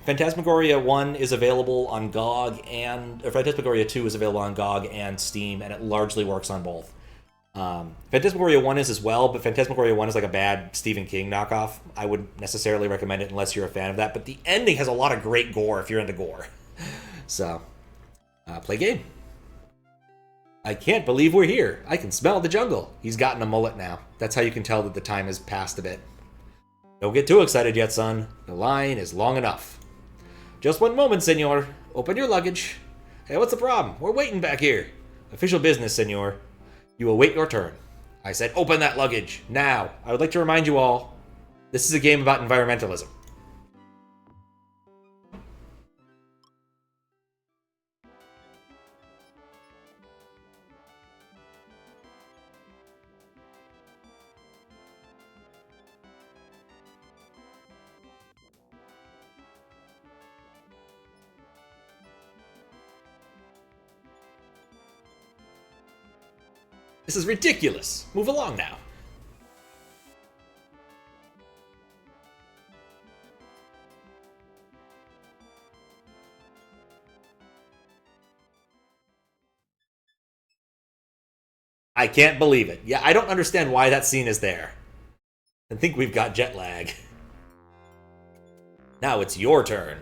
Phantasmagoria 1 is available on GOG, or Phantasmagoria 2 is available on GOG and Steam, and it largely works on both. Phantasmagoria 1 is as well, but Phantasmagoria 1 is like a bad Stephen King knockoff. I wouldn't necessarily recommend it unless you're a fan of that, but the ending has a lot of great gore if you're into gore. So, play game. I can't believe we're here. I can smell the jungle. He's gotten a mullet now. That's how you can tell that the time has passed a bit. Don't get too excited yet, son. The line is long enough. Just one moment, senor. Open your luggage. Hey, what's the problem? We're waiting back here. Official business, senor. You will wait your turn. I said open that luggage. Now, I would like to remind you all, this is a game about environmentalism. This is ridiculous. Move along now. I can't believe it. Yeah, I don't understand why that scene is there. I think we've got jet lag. Now it's your turn.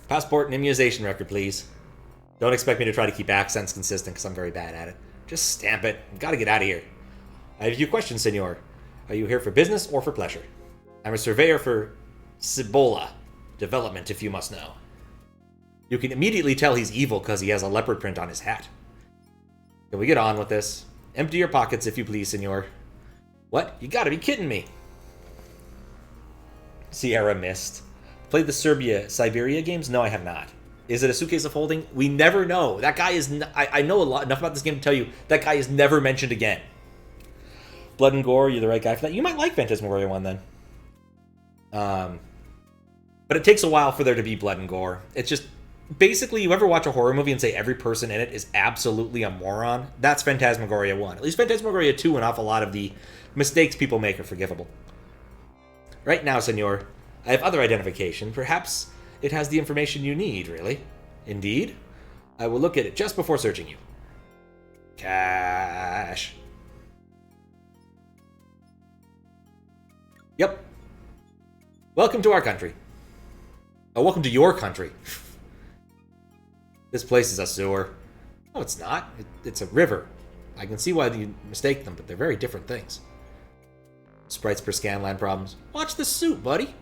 Passport and immunization record, please. Don't expect me to try to keep accents consistent because I'm very bad at it. Just stamp it. I've got to get out of here. I have a few questions, senor. Are you here for business or for pleasure? I'm a surveyor for Cibola Development, if you must know. You can immediately tell he's evil because he has a leopard print on his hat. Can we get on with this? Empty your pockets, if you please, senor. What? You gotta be kidding me. Sierra Mist. Played the Siberia games? No, I have not. Is it a suitcase of holding? We never know. That guy is... I know enough about this game to tell you that guy is never mentioned again. Blood and gore, you're the right guy for that. You might like Phantasmagoria 1 then. But it takes a while for there to be blood and gore. It's just... Basically, you ever watch a horror movie and say every person in it is absolutely a moron? That's Phantasmagoria 1. At least Phantasmagoria 2, an awful lot of the mistakes people make are forgivable. Right now, senor, I have other identification. Perhaps... it has the information you need, really. Indeed. I will look at it just before searching you. Cash. Yep. Welcome to our country. Oh, welcome to your country. This place is a sewer. No, it's not. It's a river. I can see why you mistake them, but they're very different things. Sprites per Scanlan problems. Watch the suit, buddy.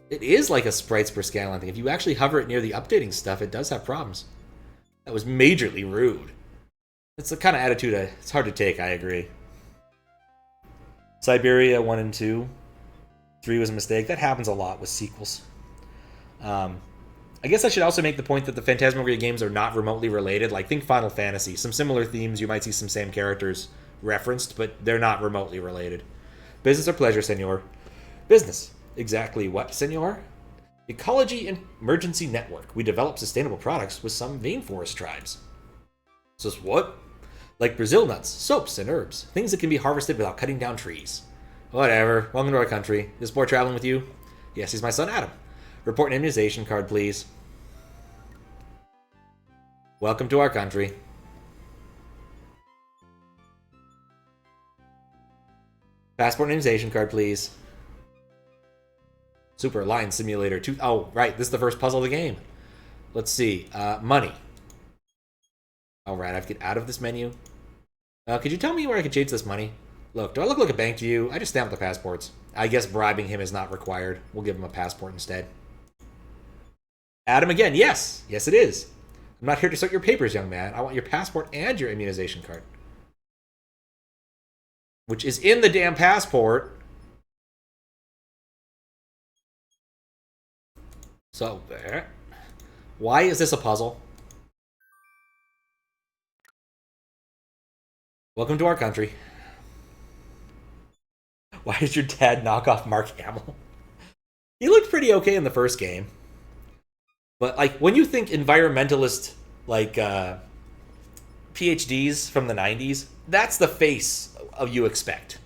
It is like a sprites per Scanlan thing. If you actually hover it near the updating stuff, it does have problems. That was majorly rude. It's the kind of attitude it's hard to take, I agree. Siberia 1 and 2. 3 was a mistake. That happens a lot with sequels. I guess I should also make the point that the Phantasmagoria games are not remotely related. Like, think Final Fantasy. Some similar themes, you might see some same characters referenced, but they're not remotely related. Business or pleasure, senor? Business. Exactly what, senor? Ecology and Emergency Network. We develop sustainable products with some rainforest tribes. So what? Like Brazil nuts, soaps, and herbs. Things that can be harvested without cutting down trees. Whatever. Welcome to our country. This boy traveling with you? Yes, he's my son Adam. Report an immunization card, please. Welcome to our country. Passport and immunization card, please. Super Line Simulator 2. Oh, right. This is the first puzzle of the game. Let's see. Money. All right. I have to get out of this menu. Could you tell me where I can change this money? Look, do I look like a bank to you? I just stamped the passports. I guess bribing him is not required. We'll give him a passport instead. Adam again. Yes. Yes, it is. I'm not here to sort your papers, young man. I want your passport and your immunization card. Which is in the damn passport. So, why is this a puzzle? Welcome to our country. Why did your dad knock off Mark Hamill? He looked pretty okay in the first game. But, like, when you think environmentalist, like, PhDs from the 90s, that's the face of you expect.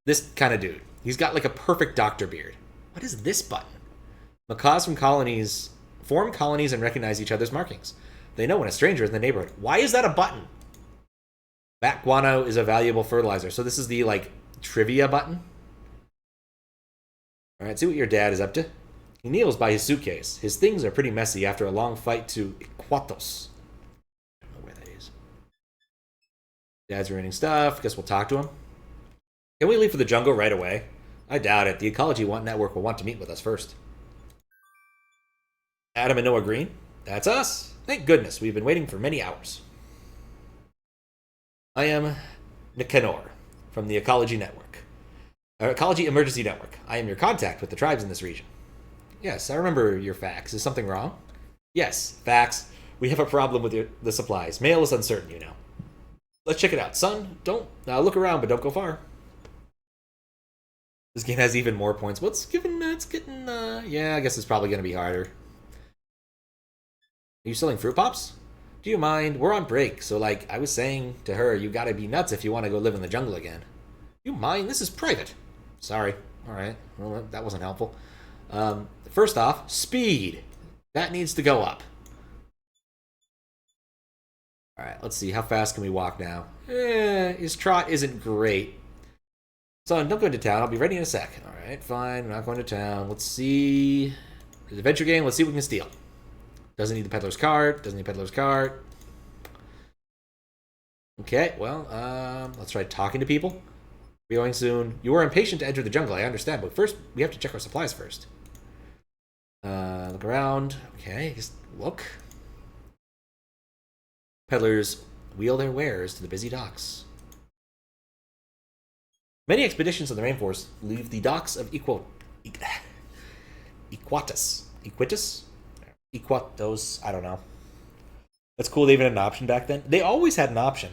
This kind of dude. He's got, like, a perfect doctor beard. What is this button? Macaws from colonies form colonies and recognize each other's markings. They know when a stranger is in the neighborhood. Why is that a button? Bat guano is a valuable fertilizer. So this is the, like, trivia button. All right, see what your dad is up to. He kneels by his suitcase. His things are pretty messy after a long flight to Iquitos. I don't know where that is. Dad's ruining stuff. Guess we'll talk to him. Can we leave for the jungle right away? I doubt it. The Ecology Network will want to meet with us first. Adam and Noah Green? That's us. Thank goodness. We've been waiting for many hours. I am Nicanor from the Ecology Network. Ecology Emergency Network. I am your contact with the tribes in this region. Yes, I remember your fax. Is something wrong? Yes, fax. We have a problem with the supplies. Mail is uncertain, you know. Let's check it out. Son, don't look around, but don't go far. This game has even more points. What's given? It's getting. Yeah, I guess it's probably going to be harder. Are you selling fruit pops? Do you mind? We're on break, so like I was saying to her, you gotta be nuts if you want to go live in the jungle again. You mind? This is private. Sorry. All right. Well, that wasn't helpful. First off, speed. That needs to go up. All right. Let's see. How fast can we walk now? His trot isn't great. Son, don't go into town. I'll be ready in a sec. All right. Fine. I'm not going to town. Let's see. There's an adventure game. Let's see what we can steal. Doesn't need the peddler's cart. Doesn't need peddler's cart. Okay, well, let's try talking to people. Be going soon. You are impatient to enter the jungle, I understand, but first, we have to check our supplies first. Look around. Okay, just look. Peddlers wheel their wares to the busy docks. Many expeditions of the rainforest leave the docks of Iquitos. Iquitos, I don't know. That's cool. They even had an option back then. They always had an option.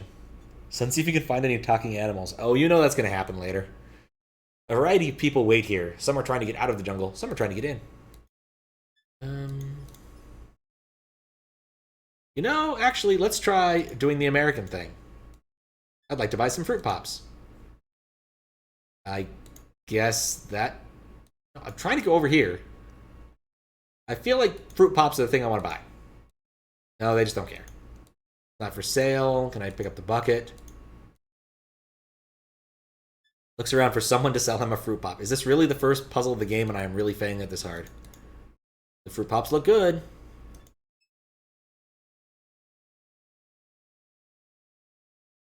So let's see if you can find any talking animals. Oh, you know that's going to happen later. A variety of people wait here. Some are trying to get out of the jungle. Some are trying to get in. You know, actually, let's try doing the American thing. I'd like to buy some fruit pops. I guess that... I'm trying to go over here. I feel like fruit pops are the thing I want to buy. No, they just don't care. Not for sale. Can I pick up the bucket? Looks around for someone to sell him a fruit pop. Is this really the first puzzle of the game and I am really failing it this hard? The fruit pops look good.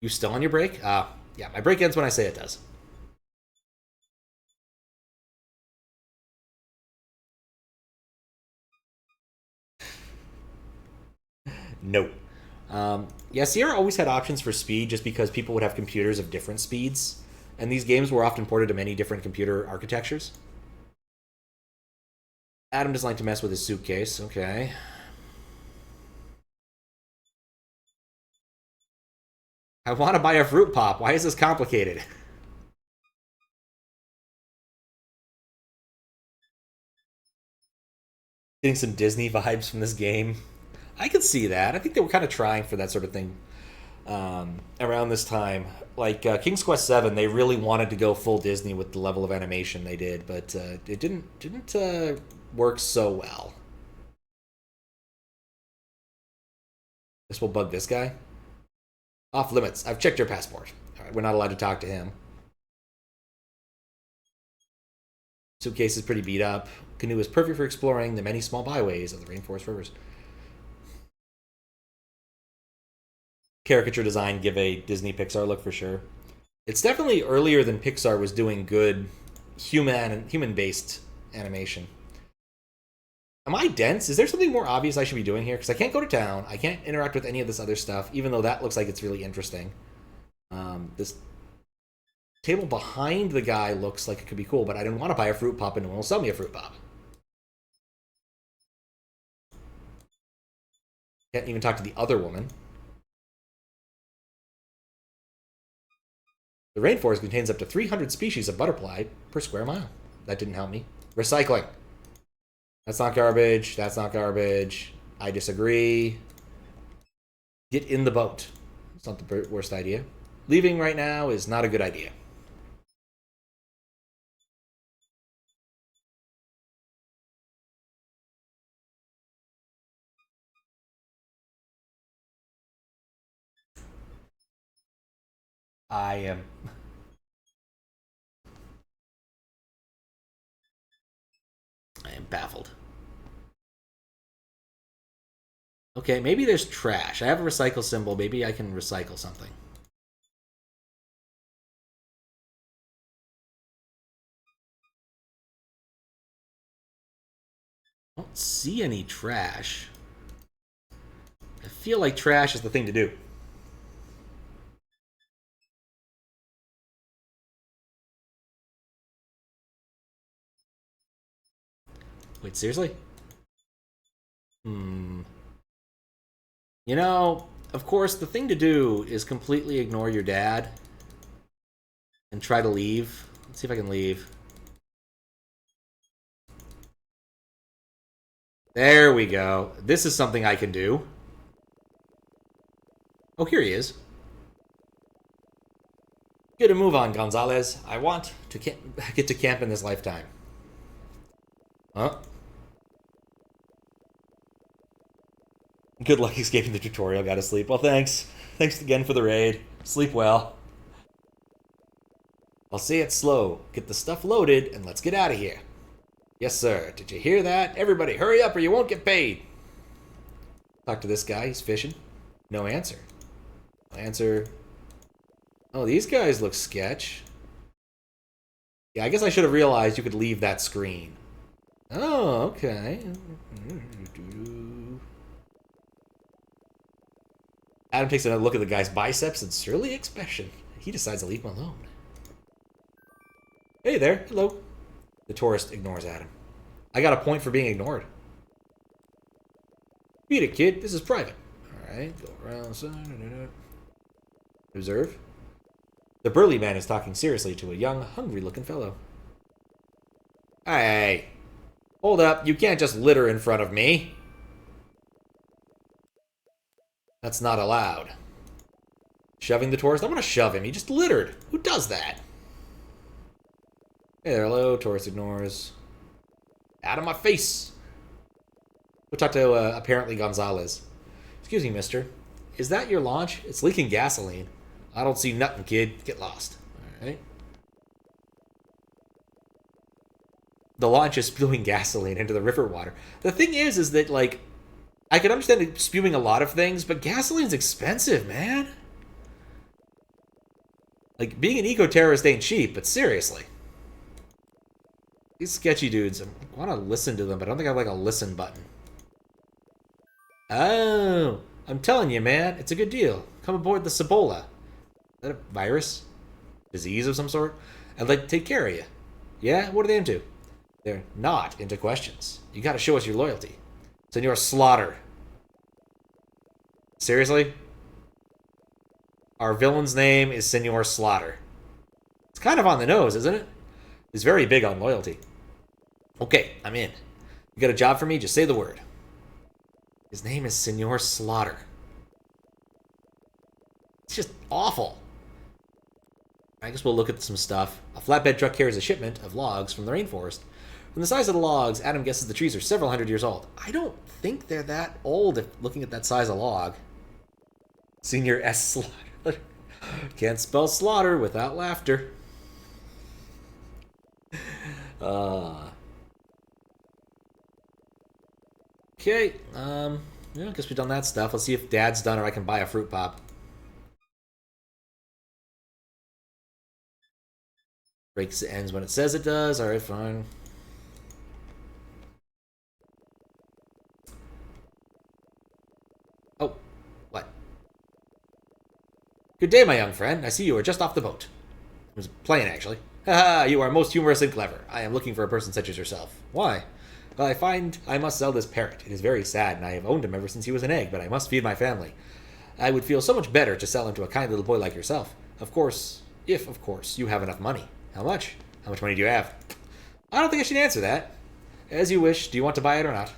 You still on your break? Yeah, my break ends when I say it does. No. Yeah, Sierra always had options for speed just because people would have computers of different speeds. And these games were often ported to many different computer architectures. Adam doesn't like to mess with his suitcase. Okay. I want to buy a fruit pop. Why is this complicated? Getting some Disney vibes from this game. I could see that. I think they were kind of trying for that sort of thing around this time. Like King's Quest VII, they really wanted to go full Disney with the level of animation they did, but it didn't work so well. This will bug this guy. Off limits. I've checked your passport. All right, we're not allowed to talk to him. Suitcase is pretty beat up. Canoe is perfect for exploring the many small byways of the rainforest rivers. Caricature design give a Disney Pixar look for sure. It's definitely earlier than Pixar was doing good human-based animation. Am I dense? Is there something more obvious I should be doing here? Because I can't go to town. I can't interact with any of this other stuff, even though that looks like it's really interesting. This table behind the guy looks like it could be cool, but I didn't want to buy a fruit pop and no one will sell me a fruit pop. Can't even talk to the other woman. The rainforest contains up to 300 species of butterfly per square mile. That didn't help me. Recycling. That's not garbage. That's not garbage. I disagree. Get in the boat. It's not the worst idea. Leaving right now is not a good idea. I am... I am baffled. Okay, maybe there's trash. I have a recycle symbol. Maybe I can recycle something. I don't see any trash. I feel like trash is the thing to do. Wait, seriously? Hmm. You know, of course, the thing to do is completely ignore your dad and try to leave. Let's see if I can leave. There we go. This is something I can do. Oh, here he is. Get a move on, Gonzalez. I want to get to camp in this lifetime. Huh? Good luck escaping the tutorial. Gotta sleep. Well, thanks. Thanks again for the raid. Sleep well. I'll say it slow. Get the stuff loaded, and let's get out of here. Yes, sir. Did you hear that? Everybody, hurry up or you won't get paid. Talk to this guy. He's fishing. No answer. No answer. Oh, these guys look sketch. Yeah, I guess I should have realized you could leave that screen. Oh, okay. Adam takes a look at the guy's biceps and surly expression. He decides to leave him alone. Hey there. Hello. The tourist ignores Adam. I got a point for being ignored. Beat it, kid. This is private. Alright, go around. Observe. The burly man is talking seriously to a young, hungry-looking fellow. Hey. Hold up. You can't just litter in front of me. That's not allowed. Shoving the tourist? I want to shove him. He just littered. Who does that? Hey there, hello. Tourist ignores. Out of my face. We'll talk to, apparently, Gonzalez. Excuse me, mister. Is that your launch? It's leaking gasoline. I don't see nothing, kid. Get lost. Alright. The launch is spewing gasoline into the river water. The thing is that, like, I can understand it spewing a lot of things, but gasoline's expensive, man. Like, being an eco-terrorist ain't cheap, but seriously. These sketchy dudes, I want to listen to them, but I don't think I have, like, a listen button. Oh, I'm telling you, man, it's a good deal. Come aboard the Cibola. Is that a virus? Disease of some sort? I'd like to take care of you. Yeah? What are they into? They're not into questions. You gotta show us your loyalty. Senor Slaughter. Seriously? Our villain's name is Senor Slaughter. It's kind of on the nose, isn't it? He's very big on loyalty. Okay, I'm in. You got a job for me? Just say the word. His name is Senor Slaughter. It's just awful. I guess we'll look at some stuff. A flatbed truck carries a shipment of logs from the rainforest. From the size of the logs, Adam guesses the trees are several hundred years old. I don't think they're that old if looking at that size of log. Senior S. Slaughter. Can't spell slaughter without laughter. Okay, yeah, I guess we've done that stuff. Let's see if Dad's done or I can buy a fruit pop. Breaks ends when it says it does. Alright, fine. Oh, what? Good day, my young friend. I see you are just off the boat. I was playing, actually. Haha, you are most humorous and clever. I am looking for a person such as yourself. Why? Well, I find I must sell this parrot. It is very sad, and I have owned him ever since he was an egg, but I must feed my family. I would feel so much better to sell him to a kind little boy like yourself. Of course, if, of course, you have enough money. How much? How much money do you have? I don't think I should answer that. As you wish. Do you want to buy it or not?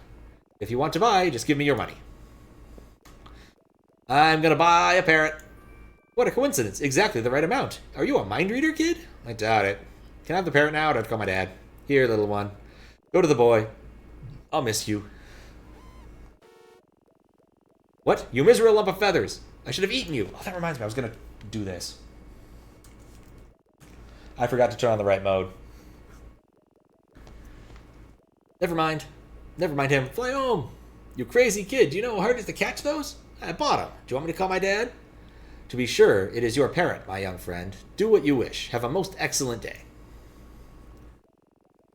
If you want to buy, just give me your money. I'm gonna buy a parrot. What a coincidence. Exactly the right amount. Are you a mind reader, kid? I doubt it. Can I have the parrot now? Or do I have to call my dad? Here, little one. Go to the boy. I'll miss you. What? You miserable lump of feathers. I should have eaten you. Oh, that reminds me. I was gonna do this. I forgot to turn on the right mode. Never mind. Never mind him. Fly home. You crazy kid. Do you know how hard it is to catch those? I bought them. Do you want me to call my dad? To be sure, it is your parent, my young friend. Do what you wish. Have a most excellent day.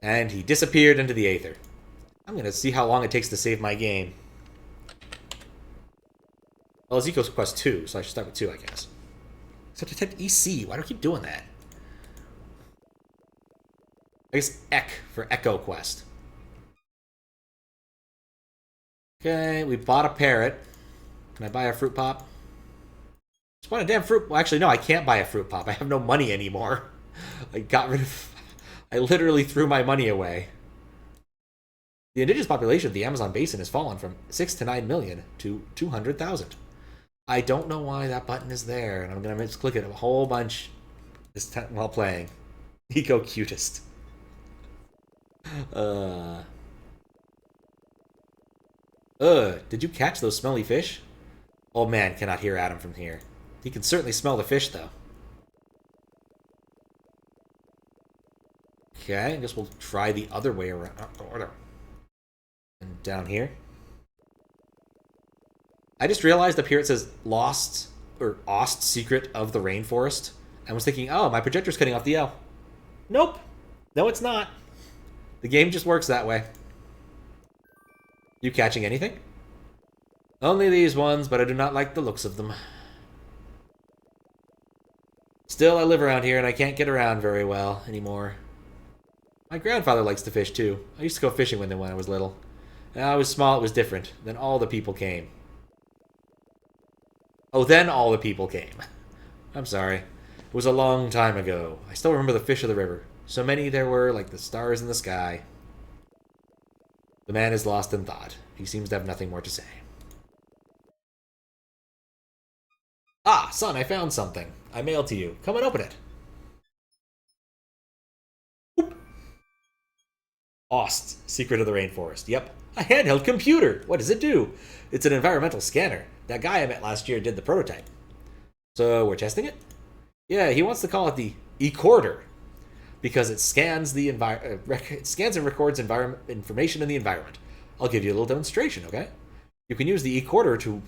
And he disappeared into the aether. I'm going to see how long it takes to save my game. Well, it's EcoQuest 2, so I should start with 2, I guess. So I typed EC. Why do I keep doing that? I guess EC for EcoQuest. Okay, we bought a parrot. Can I buy a fruit pop? Just bought a damn fruit. Well, actually, no, I can't buy a fruit pop. I have no money anymore. I got rid of... I literally threw my money away. The indigenous population of the Amazon basin has fallen from 6 to 9 million to 200,000. I don't know why that button is there, and I'm going to misclick it a whole bunch this time while playing. EcoQuest. Did you catch those smelly fish? Old man cannot hear Adam from here. He can certainly smell the fish, though. Okay, I guess we'll try the other way around. And down here. I just realized up here it says Lost, or Ost Secret of the Rainforest. I was thinking, oh, my projector's cutting off the L. Nope. No, it's not. The game just works that way. You catching anything? Only these ones, but I do not like the looks of them. Still, I live around here and I can't get around very well anymore. My grandfather likes to fish too. I used to go fishing with him when I was little. When I was small, it was different. Then all the people came. Oh, then all the people came. I'm sorry. It was a long time ago. I still remember the fish of the river. So many there were, like the stars in the sky. The man is lost in thought. He seems to have nothing more to say. Ah, son, I found something. I mailed to you. Come and open it. Oop. Ost, Secret of the Rainforest. Yep. A handheld computer. What does it do? It's an environmental scanner. That guy I met last year did the prototype. So we're testing it? Yeah, he wants to call it the EcoQuest because it scans the it scans and records information in the environment. I'll give you a little demonstration, okay? You can use the EcoQuest to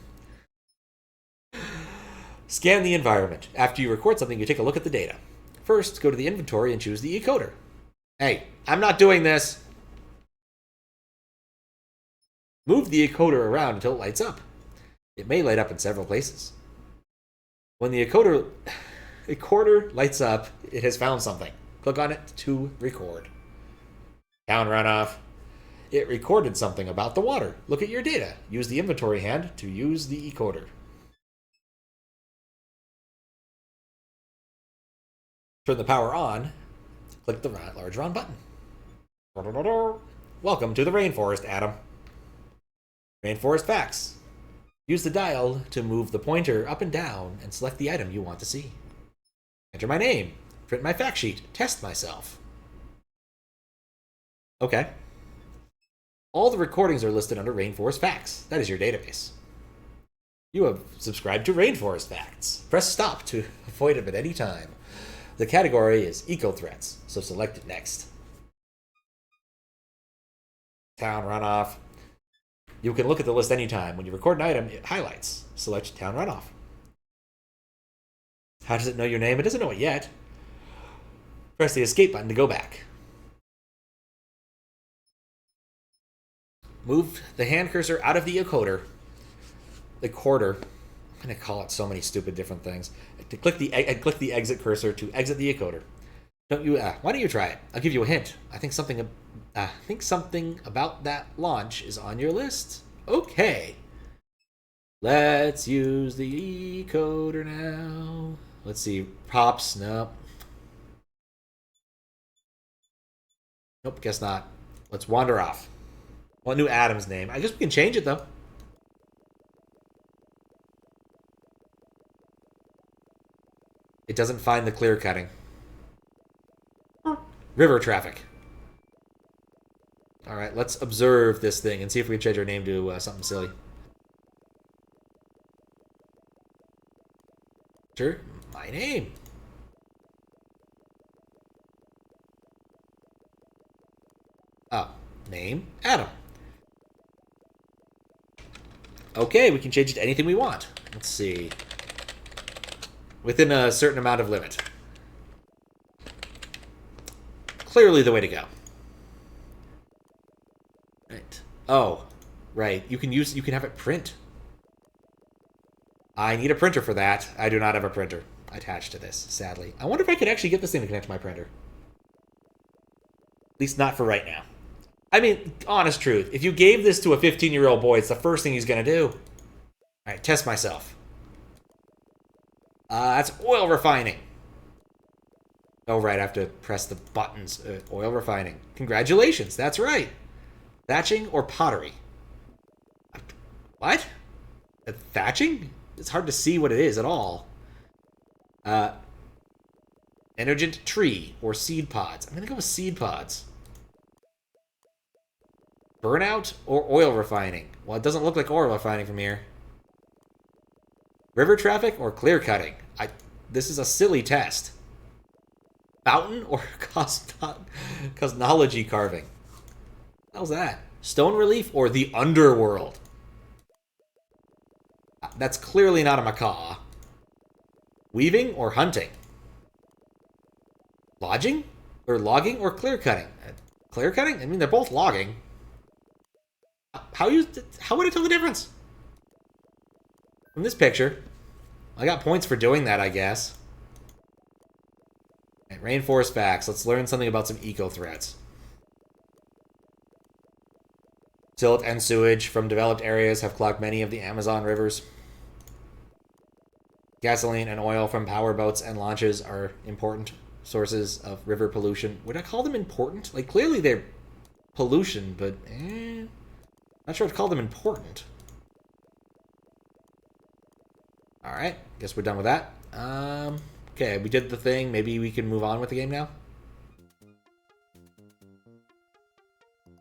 scan the environment. After you record something, you take a look at the data. First, go to the inventory and choose the EcoQuest. Hey, I'm not doing this. Move the EcoQuest around until it lights up. It may light up in several places. When the EcoQuest lights up, it has found something. Click on it to record. Town runoff. It recorded something about the water. Look at your data. Use the inventory hand to use the EcoQuest. Turn the power on. Click the large round button. Welcome to the rainforest, Adam. Rainforest facts. Use the dial to move the pointer up and down and select the item you want to see. Enter my name. Print my fact sheet. Test myself. Okay. All the recordings are listed under Rainforest Facts. That is your database. You have subscribed to Rainforest Facts. Press stop to avoid them at any time. The category is eco-threats, so select it next. Town runoff. You can look at the list anytime. When you record an item, it highlights. Select town runoff. How does it know your name? It doesn't know it yet. Press the escape button to go back. Move the hand cursor out of the encoder. The quarter. I'm going to call it so many stupid different things. To click the exit cursor to exit the encoder. Don't you? Why don't you try it? I'll give you a hint. I think something about that launch is on your list. Okay. Let's use the encoder now. Let's see. Props. Nope. Nope. Guess not. Let's wander off. What new Adam's name? I guess we can change it though. It doesn't find the clear cutting. River traffic. All right, let's observe this thing and see if we can change our name to something silly. Sure, my name. Name, Adam. Okay, we can change it to anything we want. Let's see. Within a certain amount of limit. Clearly the way to go. Right. Oh, right. You can have it print. I need a printer for that. I do not have a printer attached to this, sadly. I wonder if I could actually get this thing to connect to my printer. At least not for right now. I mean, honest truth. If you gave this to a 15-year-old boy, it's the first thing he's going to do. All right, test myself. That's oil refining. Oh, right, I have to press the buttons. Oil refining. Congratulations, that's right. Thatching or pottery? What? Thatching? It's hard to see what it is at all. Emergent tree or seed pods. I'm going to go with seed pods. Burnout or oil refining? Well, it doesn't look like oil refining from here. River traffic or clear cutting? This is a silly test. Fountain or cosmology carving? How's that? Stone relief or the underworld? That's clearly not a macaw. Weaving or hunting? Logging or clear cutting? Clear cutting? I mean, they're both logging. How would I tell the difference? From this picture, I got points for doing that, I guess. Right, Rainforest facts. Let's learn something about some eco threats. Silt and sewage from developed areas have clogged many of the Amazon rivers. Gasoline and oil from power boats and launches are important sources of river pollution. Would I call them important? Like, clearly they're pollution, but not sure I'd call them important. Alright, guess we're done with that. Okay, we did the thing. Maybe we can move on with the game now.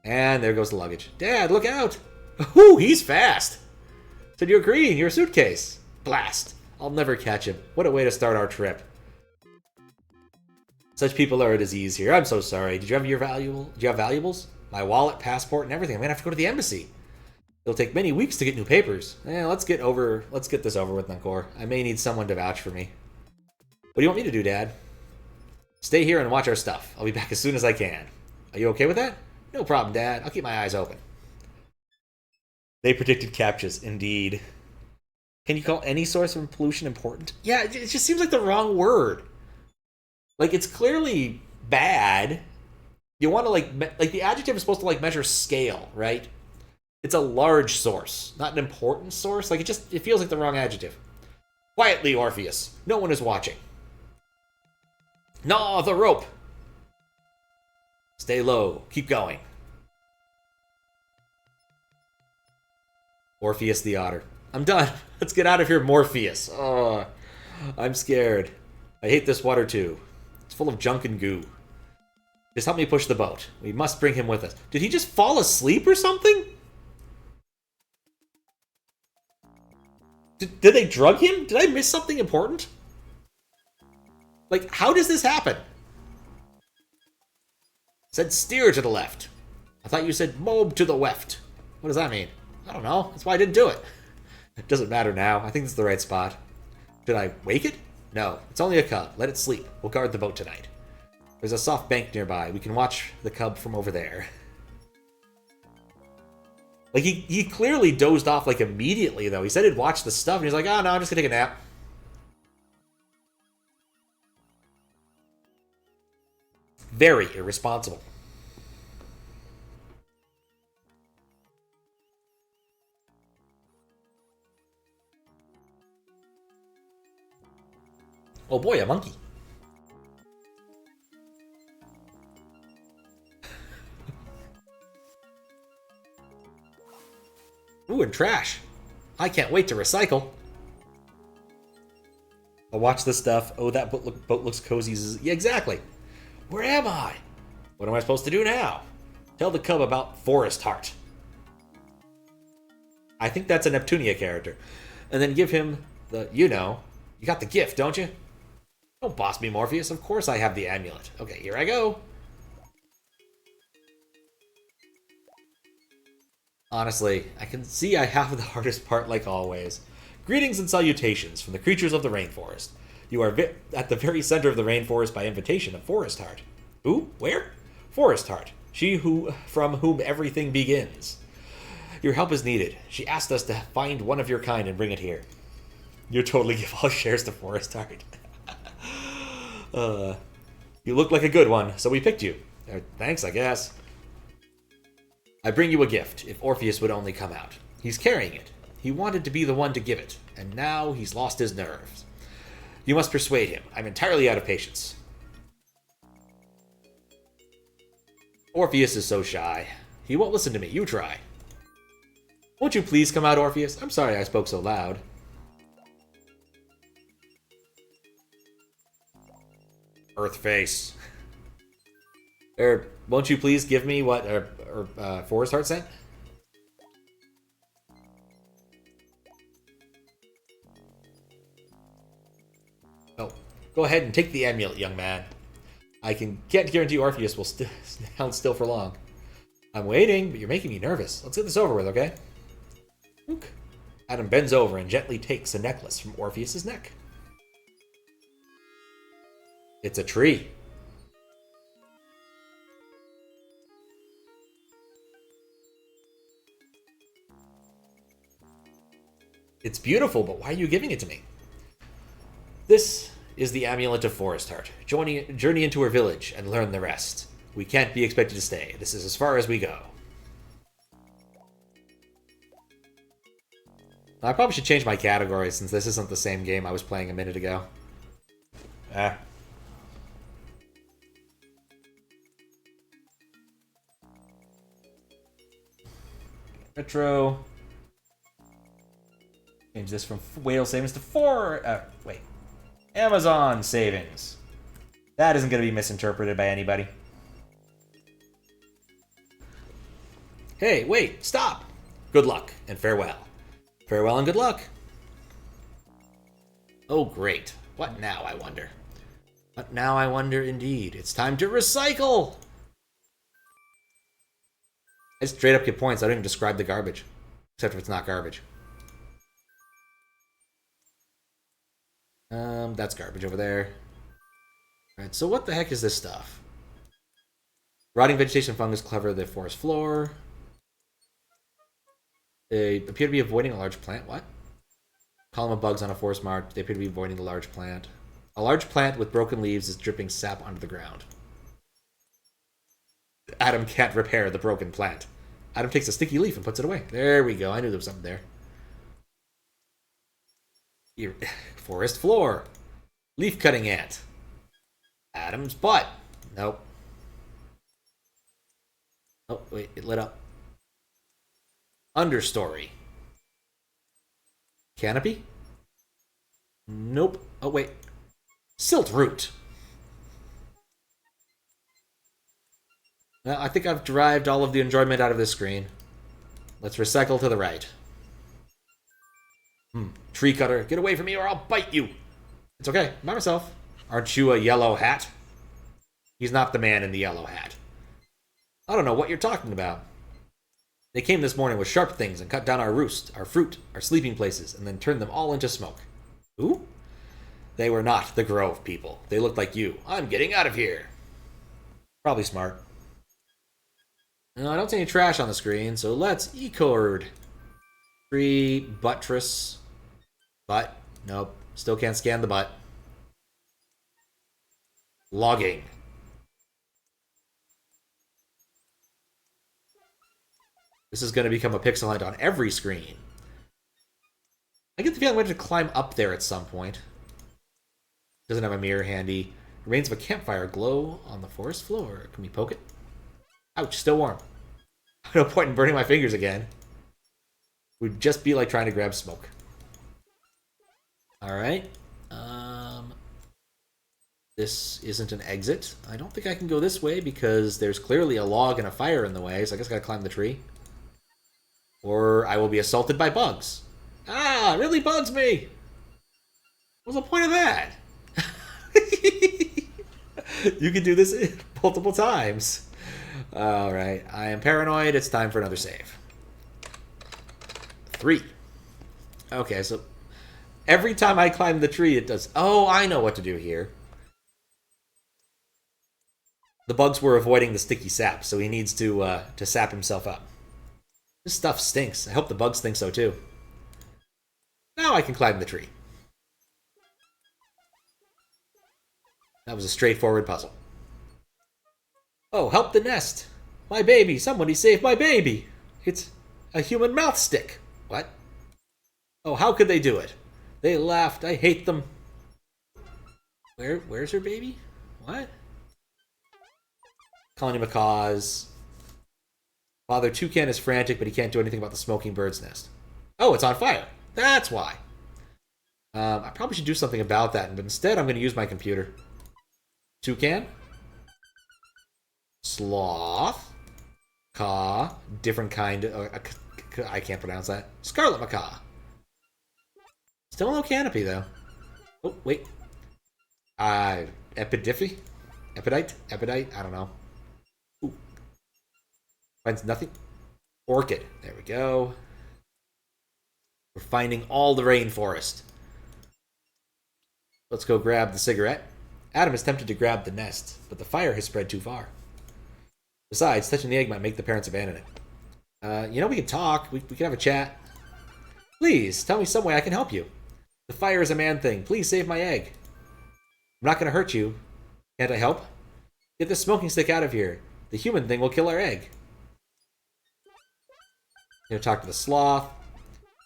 And there goes the luggage. Dad, look out! Ooh, he's fast! Said you're green, your suitcase. Blast. I'll never catch him. What a way to start our trip. Such people are a disease here. I'm so sorry. Did you have valuables? My wallet, passport, and everything. I'm gonna have to go to the embassy. It'll take many weeks to get new papers. Let's get this over with, Nankor. I may need someone to vouch for me. What do you want me to do, Dad? Stay here and watch our stuff. I'll be back as soon as I can. Are you okay with that? No problem, Dad. I'll keep my eyes open. They predicted CAPTCHAs, indeed. Can you call any source of pollution important? Yeah, it just seems like the wrong word. Like, it's clearly bad. You want to, like the adjective is supposed to, measure scale, right? It's a large source, not an important source. Like, it feels like the wrong adjective. Quietly, Orpheus. No one is watching. Gnaw the rope. Stay low. Keep going. Orpheus the otter. I'm done. Let's get out of here, Morpheus. Oh, I'm scared. I hate this water too. It's full of junk and goo. Just help me push the boat. We must bring him with us. Did he just fall asleep or something? Did they drug him? Did I miss something important? Like, how does this happen? Said steer to the left. I thought you said mob to the weft. What does that mean? I don't know. That's why I didn't do it. It doesn't matter now. I think this is the right spot. Did I wake it? No. It's only a cub. Let it sleep. We'll guard the boat tonight. There's a soft bank nearby. We can watch the cub from over there. Like, he clearly dozed off, immediately, though. He said he'd watch the stuff, and he's like, oh, no, I'm just gonna take a nap. Very irresponsible. Oh boy, a monkey. Ooh, and trash. I can't wait to recycle. I'll watch this stuff. Oh, that boat looks cozy. Yeah, exactly. Where am I? What am I supposed to do now? Tell the cub about Forest Heart. I think that's a Neptunia character. And then give him the, you got the gift, don't you? Don't boss me, Morpheus. Of course I have the amulet. Okay, here I go. Honestly, I can see I have the hardest part like always. Greetings and salutations from the creatures of the rainforest. You are at the very center of the rainforest by invitation of Forest Heart. Who? Where? Forest Heart. She from whom everything begins. Your help is needed. She asked us to find one of your kind and bring it here. You totally give all shares to Forest Heart. You look like a good one, so we picked you. Thanks, I guess. I bring you a gift, if Orpheus would only come out. He's carrying it. He wanted to be the one to give it, and now he's lost his nerves. You must persuade him. I'm entirely out of patience. Orpheus is so shy. He won't listen to me. You try. Won't you please come out, Orpheus? I'm sorry I spoke so loud. Earthface. Won't you please give me what Forest Heart sent? Oh, go ahead and take the amulet, young man. I can't guarantee Orpheus will hold still for long. I'm waiting, but you're making me nervous. Let's get this over with, okay? Look. Adam bends over and gently takes a necklace from Orpheus's neck. It's a tree. It's beautiful, but why are you giving it to me? This is the amulet of Forest Heart. Journey into her village and learn the rest. We can't be expected to stay. This is as far as we go. I probably should change my category since this isn't the same game I was playing a minute ago. Retro. Change this from whale savings to Amazon savings. That isn't going to be misinterpreted by anybody. Hey, wait, stop! Good luck, and farewell. Farewell and good luck. Oh, great. What now, I wonder? What now, I wonder, indeed. It's time to recycle! I straight up get points. I don't even describe the garbage. Except if it's not garbage. That's garbage over there. Alright, so what the heck is this stuff? Rotting vegetation fungus cover the forest floor. They appear to be avoiding a large plant. What? Column of bugs on a forest march. They appear to be avoiding the large plant. A large plant with broken leaves is dripping sap onto the ground. Adam can't repair the broken plant. Adam takes a sticky leaf and puts it away. There we go. I knew there was something there. Forest floor. Leaf cutting ant. Adam's butt. Nope. Oh, wait. It lit up. Understory. Canopy? Nope. Oh, wait. Silt root. Well, I think I've derived all of the enjoyment out of this screen. Let's recycle to the right. Tree cutter, get away from me or I'll bite you. It's okay, I'm by myself. Aren't you a yellow hat? He's not the man in the yellow hat. I don't know what you're talking about. They came this morning with sharp things and cut down our roost, our fruit, our sleeping places, and then turned them all into smoke. Who? They were not the Grove people. They looked like you. I'm getting out of here. Probably smart. No, I don't see any trash on the screen, so let's E-code. Tree, buttress, butt. Nope. Still can't scan the butt. Logging. This is going to become a pixel hunt on every screen. I get the feeling I'm going to climb up there at some point. Doesn't have a mirror handy. Remains of a campfire glow on the forest floor. Can we poke it? Ouch, still warm. No point in burning my fingers again. Would just be like trying to grab smoke. Alright. This isn't an exit. I don't think I can go this way because there's clearly a log and a fire in the way, so I guess I gotta climb the tree. Or I will be assaulted by bugs. Ah, it really bugs me! What's the point of that? You can do this multiple times. Alright, I am paranoid. It's time for another save. 3. Okay, so every time I climb the tree, it does... Oh, I know what to do here. The bugs were avoiding the sticky sap, so he needs to sap himself up. This stuff stinks. I hope the bugs think so, too. Now I can climb the tree. That was a straightforward puzzle. Oh, help the nest. My baby. Somebody save my baby. It's a human mouth stick. What? Oh, how could they do it? They laughed. I hate them. Where's her baby? What? Colony macaws. Father Toucan is frantic, but he can't do anything about the smoking bird's nest. Oh, it's on fire. That's why. I probably should do something about that, but instead I'm going to use my computer. Toucan. Sloth. Caw. Different kind of... I can't pronounce that. Scarlet macaw. Still no canopy, though. Oh, wait. Epidiphy? Epidite? Epidite? I don't know. Ooh. Finds nothing. Orchid. There we go. We're finding all the rainforest. Let's go grab the cigarette. Adam is tempted to grab the nest, but the fire has spread too far. Besides, touching the egg might make the parents abandon it. We can talk. We can have a chat. Please, tell me some way I can help you. The fire is a man thing. Please save my egg. I'm not going to hurt you. Can't I help? Get this smoking stick out of here. The human thing will kill our egg. Talk to the sloth.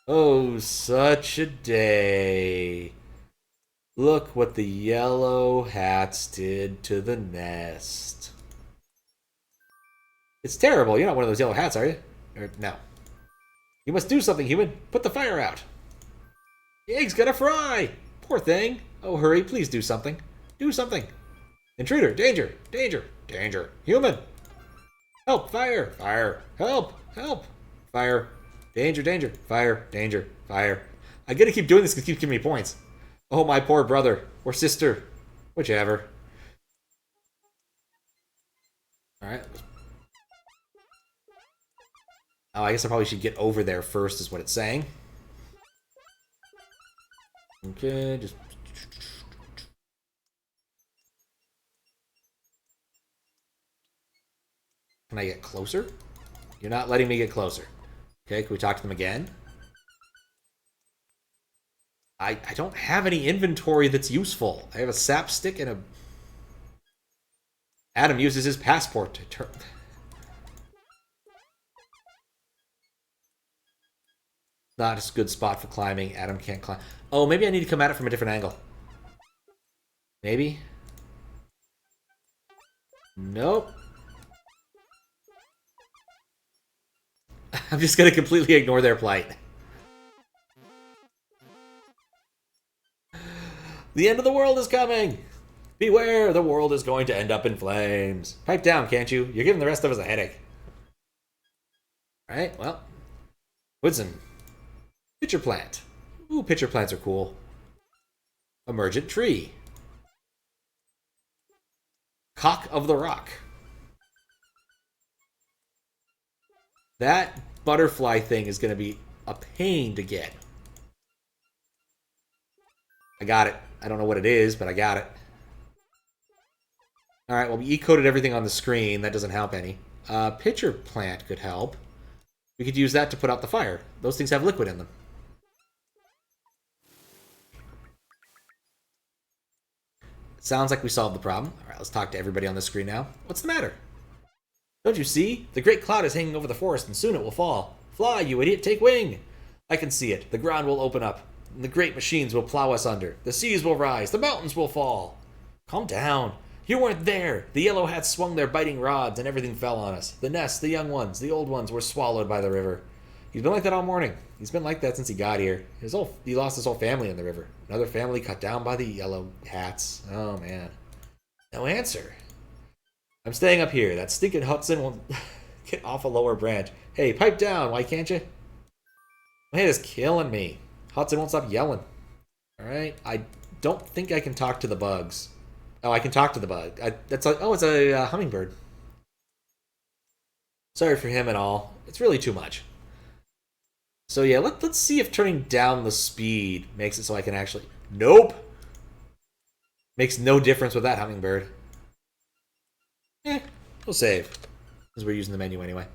Oh, such a day. Look what the yellow hats did to the nest. It's terrible. You're not one of those yellow hats, are you? No. You must do something, human. Put the fire out. The egg's gonna fry. Poor thing. Oh, hurry. Please do something. Do something. Intruder. Danger. Danger. Danger. Human. Help. Fire. Fire. Help. Help. Fire. Danger. Danger. Fire. Danger. Fire. I gotta keep doing this because it keeps giving me points. Oh, my poor brother. Or sister. Whichever. Alright. Oh, I guess I probably should get over there first, is what it's saying. Okay, just... Can I get closer? You're not letting me get closer. Okay, can we talk to them again? I don't have any inventory that's useful. I have a sap stick and a... Adam uses his passport to turn... Not a good spot for climbing. Adam can't climb. Oh, maybe I need to come at it from a different angle. Maybe? Nope. I'm just going to completely ignore their plight. The end of the world is coming! Beware, the world is going to end up in flames. Pipe down, can't you? You're giving the rest of us a headache. Alright, well. Woodson. Pitcher plant. Ooh, pitcher plants are cool. Emergent tree. Cock of the rock. That butterfly thing is going to be a pain to get. I got it. I don't know what it is, but I got it. Alright, well, we E-coded everything on the screen. That doesn't help any. Pitcher plant could help. We could use that to put out the fire. Those things have liquid in them. Sounds like we solved the problem. Alright, let's talk to everybody on the screen now. What's the matter? Don't you see? The great cloud is hanging over the forest, and soon it will fall. Fly, you idiot, take wing! I can see it. The ground will open up, and the great machines will plow us under. The seas will rise. The mountains will fall. Calm down. You weren't there. The yellow hats swung their biting rods, and everything fell on us. The nests, the young ones, the old ones were swallowed by the river. He's been like that all morning. He's been like that since he got here. He lost his whole family in the river. Another family cut down by the yellow hats. Oh, man. No answer. I'm staying up here. That stinking Hudson will get off a lower branch. Hey, pipe down. Why can't you? My head is killing me. Hudson won't stop yelling. Alright. I don't think I can talk to the bugs. Oh, I can talk to the bug. It's a hummingbird. Sorry for him and all. It's really too much. So yeah, let's see if turning down the speed makes it so I can actually... Nope! Makes no difference with that hummingbird. We'll save. Because we're using the menu anyway.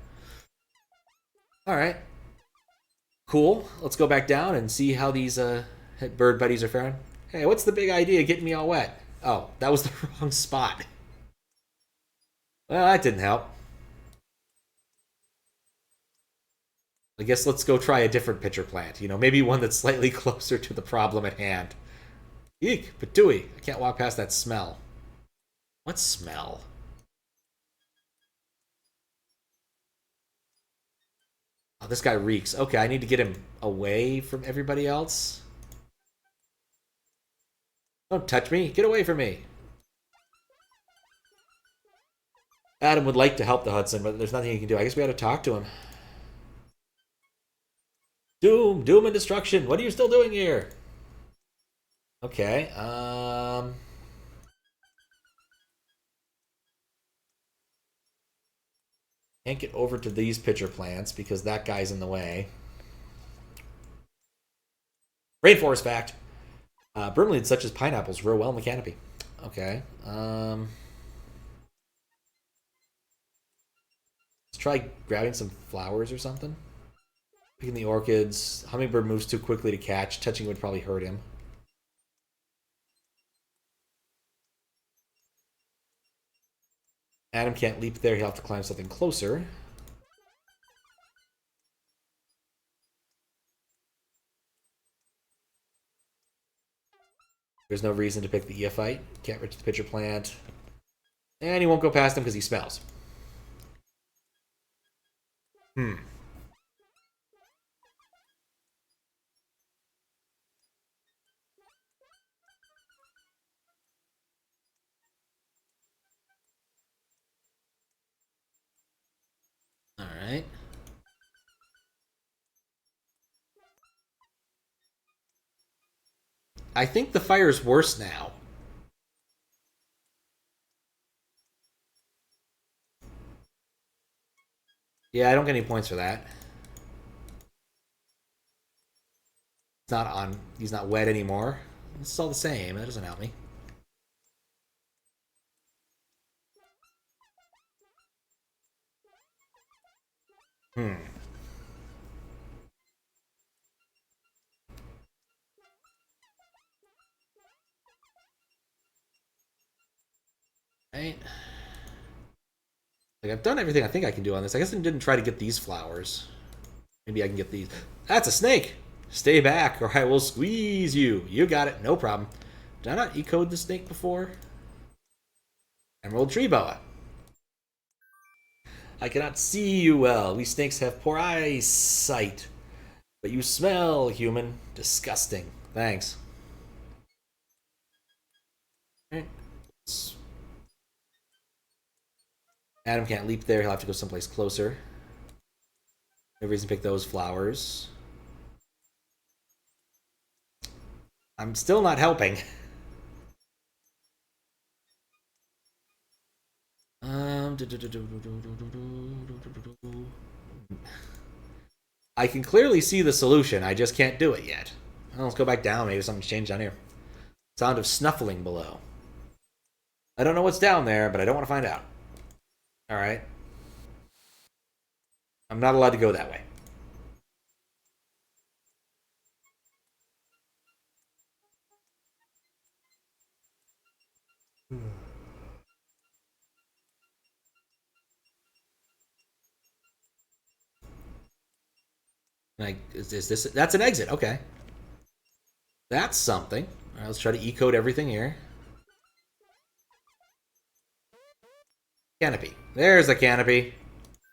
Alright. Cool. Let's go back down and see how these bird buddies are faring. Hey, what's the big idea getting me all wet? Oh, that was the wrong spot. Well, that didn't help. I guess let's go try a different pitcher plant. You know, maybe one that's slightly closer to the problem at hand. Eek, patooey. I can't walk past that smell. What smell? Oh, this guy reeks. Okay, I need to get him away from everybody else. Don't touch me. Get away from me. Adam would like to help the Hudson, but there's nothing he can do. I guess we gotta talk to him. Doom and destruction. What are you still doing here? Okay, can't get over to these pitcher plants because that guy's in the way. Rainforest fact. Bromeliads such as pineapples grow well in the canopy. Okay, let's try grabbing some flowers or something. Picking the orchids. Hummingbird moves too quickly to catch. Touching would probably hurt him. Adam can't leap there. He'll have to climb something closer. There's no reason to pick the Eophyte. Can't reach the pitcher plant. And he won't go past him because he smells. Alright. I think the fire's worse now. Yeah, I don't get any points for that. It's not on. He's not wet anymore. It's all the same. That doesn't help me. Right. Like, I've done everything I think I can do on this. I guess I didn't try to get these flowers. Maybe I can get these. That's a snake! Stay back, or I will squeeze you. You got it. No problem. Did I not E-code the snake before? Emerald tree boa. I cannot see you well. We snakes have poor eyesight. But you smell, human. Disgusting. Thanks. Alright. Adam can't leap there. He'll have to go someplace closer. No reason to pick those flowers. I'm still not helping. I can clearly see the solution. I just can't do it yet. Well, let's go back down. Maybe something's changed down here. Sound of snuffling below. I don't know what's down there, but I don't want to find out. Alright. I'm not allowed to go that way. Like, is this... That's an exit. Okay. That's something. Alright, let's try to E-code everything here. Canopy. There's the canopy.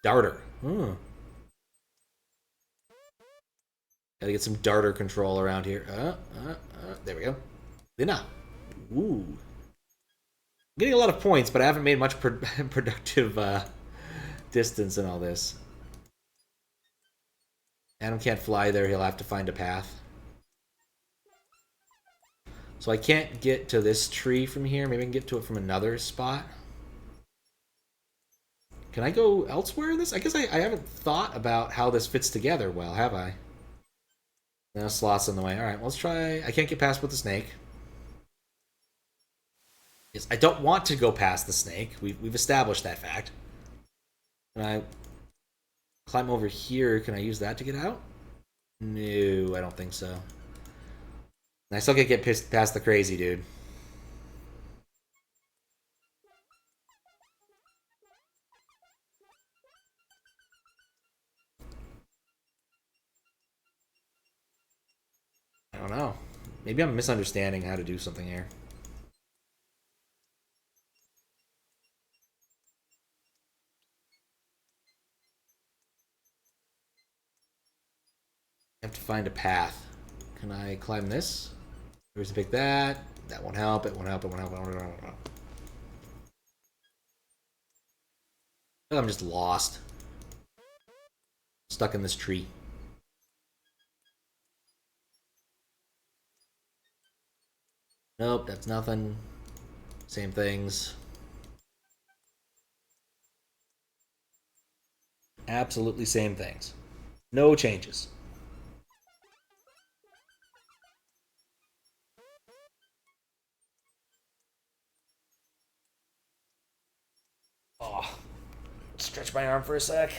Darter. Gotta get some darter control around here. There we go. Lina. Ooh. I'm getting a lot of points, but I haven't made much productive distance in all this. Adam can't fly there. He'll have to find a path. So I can't get to this tree from here. Maybe I can get to it from another spot. Can I go elsewhere in this? I guess I haven't thought about how this fits together well, have I? No sloths in the way. All right, let's try. I can't get past with the snake. Yes, I don't want to go past the snake. We've established that fact. Can I climb over here? Can I use that to get out? No, I don't think so. And I still can't get past the crazy dude. I don't know. Maybe I'm misunderstanding how to do something here. I have to find a path. Can I climb this? Where's to pick that? That won't help. It won't help. It won't help. It won't help. I'm just lost. Stuck in this tree. Nope, that's nothing. Same things. Absolutely same things. No changes. Oh, stretch my arm for a sec.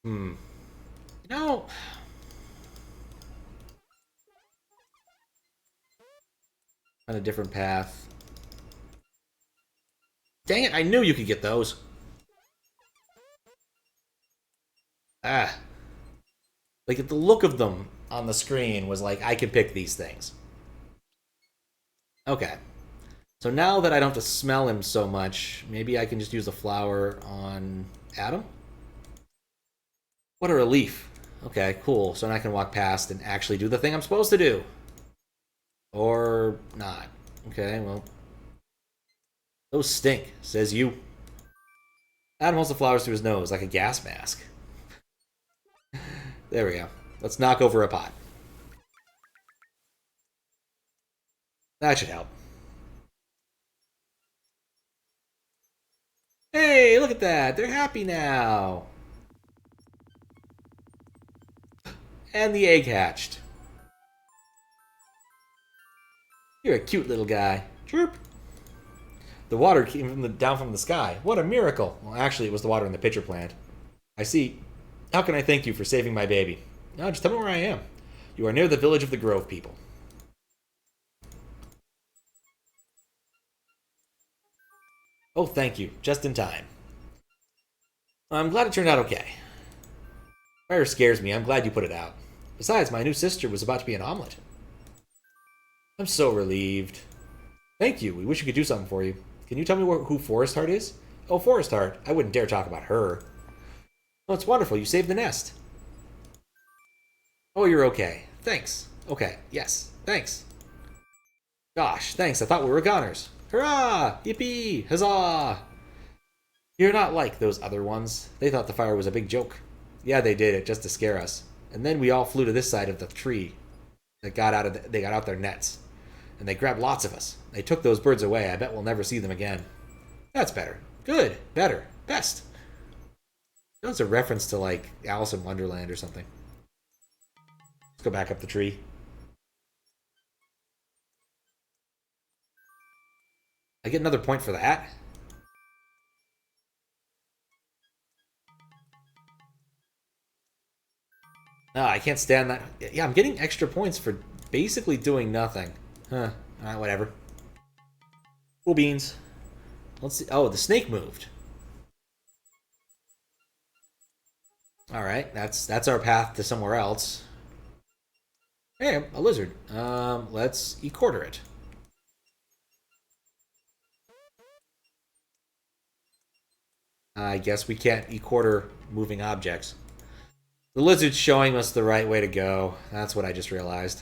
Hmm. You know, on a different path. Dang it, I knew you could get those. Ah. Like, the look of them on the screen was like, I can pick these things. Okay. So now that I don't have to smell him so much, maybe I can just use the flower on Adam? What a relief. Okay, cool. So now I can walk past and actually do the thing I'm supposed to do. Or not. Okay, well. Those stink, says you. Adam holds the flowers to his nose like a gas mask. There we go. Let's knock over a pot. That should help. Hey, look at that. They're happy now. And the egg hatched. You're a cute little guy. Chirp. The water came down from the sky. What a miracle. Well, actually, it was the water in the pitcher plant. I see. How can I thank you for saving my baby? No, just tell me where I am. You are near the village of the Grove people. Oh, thank you. Just in time. I'm glad it turned out okay. Fire scares me. I'm glad you put it out. Besides, my new sister was about to be an omelet. I'm so relieved. Thank you. We wish we could do something for you. Can you tell me who Forest Heart is? Oh, Forest Heart. I wouldn't dare talk about her. Oh, it's wonderful. You saved the nest. Oh, you're okay. Thanks. Okay. Yes. Thanks. Gosh, thanks. I thought we were goners. Hurrah! Yippee! Huzzah! You're not like those other ones. They thought the fire was a big joke. Yeah, they did it just to scare us. And then we all flew to this side of the tree. They got out their nets. And they grabbed lots of us. They took those birds away. I bet we'll never see them again. That's better. Good. Better. Best. That's a reference to, like, Alice in Wonderland or something. Let's go back up the tree. I get another point for that. No, I can't stand that. Yeah, I'm getting extra points for basically doing nothing. Huh. Alright, whatever. Cool beans. Let's see. Oh, the snake moved. Alright, that's our path to somewhere else. Hey, a lizard. Let's e-quarter it. I guess we can't e-quarter moving objects. The lizard's showing us the right way to go. That's what I just realized.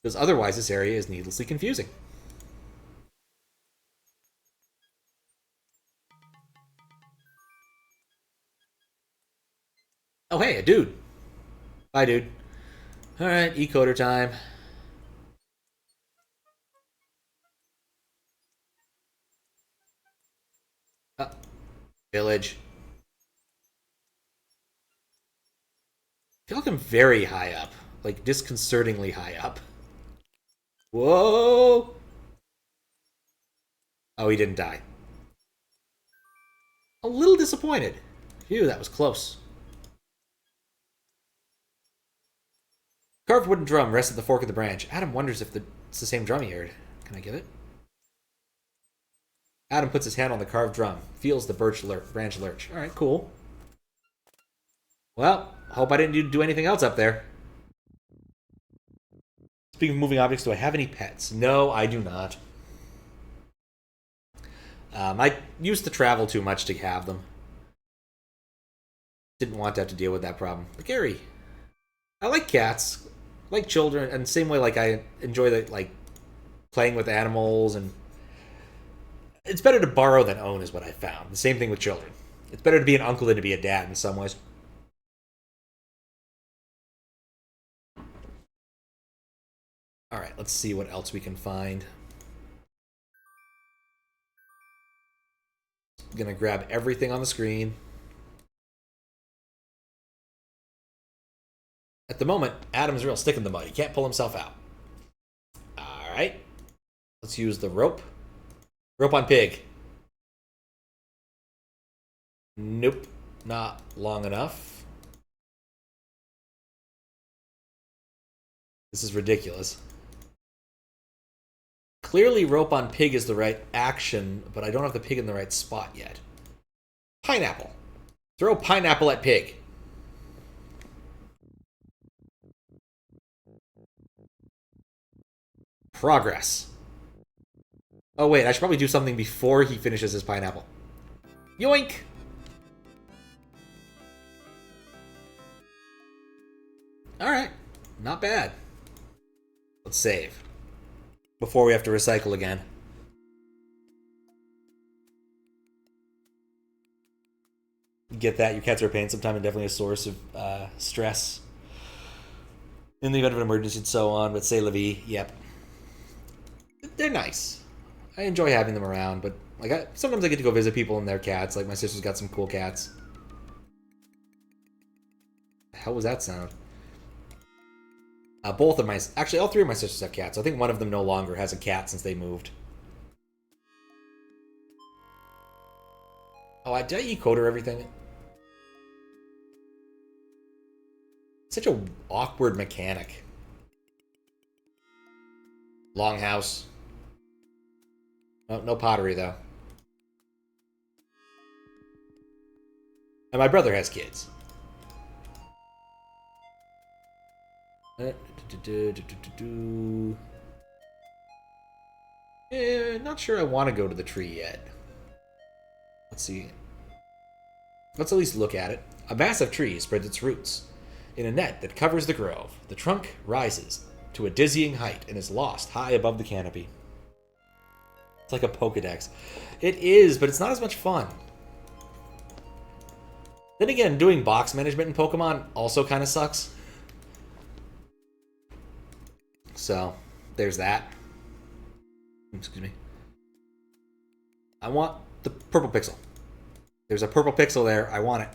Because otherwise this area is needlessly confusing. Oh, hey, a dude. Bye, dude. Alright, ecoder time. Village. I feel like I'm very high up. Like, disconcertingly high up. Whoa! Oh, he didn't die. A little disappointed. Phew, that was close. Carved wooden drum rests at the fork of the branch. Adam wonders if it's the same drum he heard. Can I get it? Adam puts his hand on the carved drum, feels the branch lurch. Alright, cool. Well, hope I didn't do anything else up there. Speaking of moving objects, do I have any pets? No, I do not. I used to travel too much to have them. Didn't want to have to deal with that problem. But Gary, I like cats, I like children, and same way like I enjoy playing with animals, and it's better to borrow than own is what I found. The same thing with children. It's better to be an uncle than to be a dad in some ways. Alright, let's see what else we can find. I'm gonna grab everything on the screen. At the moment, Adam's a real stick in the mud. He can't pull himself out. Alright. Let's use the rope. Rope on pig. Nope. Not long enough. This is ridiculous. Clearly rope on pig is the right action, but I don't have the pig in the right spot yet. Pineapple. Throw pineapple at pig. Progress. Oh wait, I should probably do something before he finishes his pineapple. Yoink! Alright, not bad. Let's save. Before we have to recycle again. Get that, your cats are a pain sometimes and definitely a source of stress. In the event of an emergency and so on, but say la vie, yep. They're nice. I enjoy having them around, but sometimes I get to go visit people and their cats. Like my sister's got some cool cats. How was that sound? Both of actually all three of my sisters have cats. I think one of them no longer has a cat since they moved. Oh, did I ecoder everything? Such a awkward mechanic. Longhouse. Oh, no pottery, though. And my brother has kids. Not sure I want to go to the tree yet. Let's see. Let's at least look at it. A massive tree spreads its roots in a net that covers the grove. The trunk rises to a dizzying height and is lost high above the canopy. It's like a Pokedex. It is, but it's not as much fun. Then again, doing box management in Pokemon also kind of sucks. So, there's that. Excuse me. I want the purple pixel. There's a purple pixel there. I want it.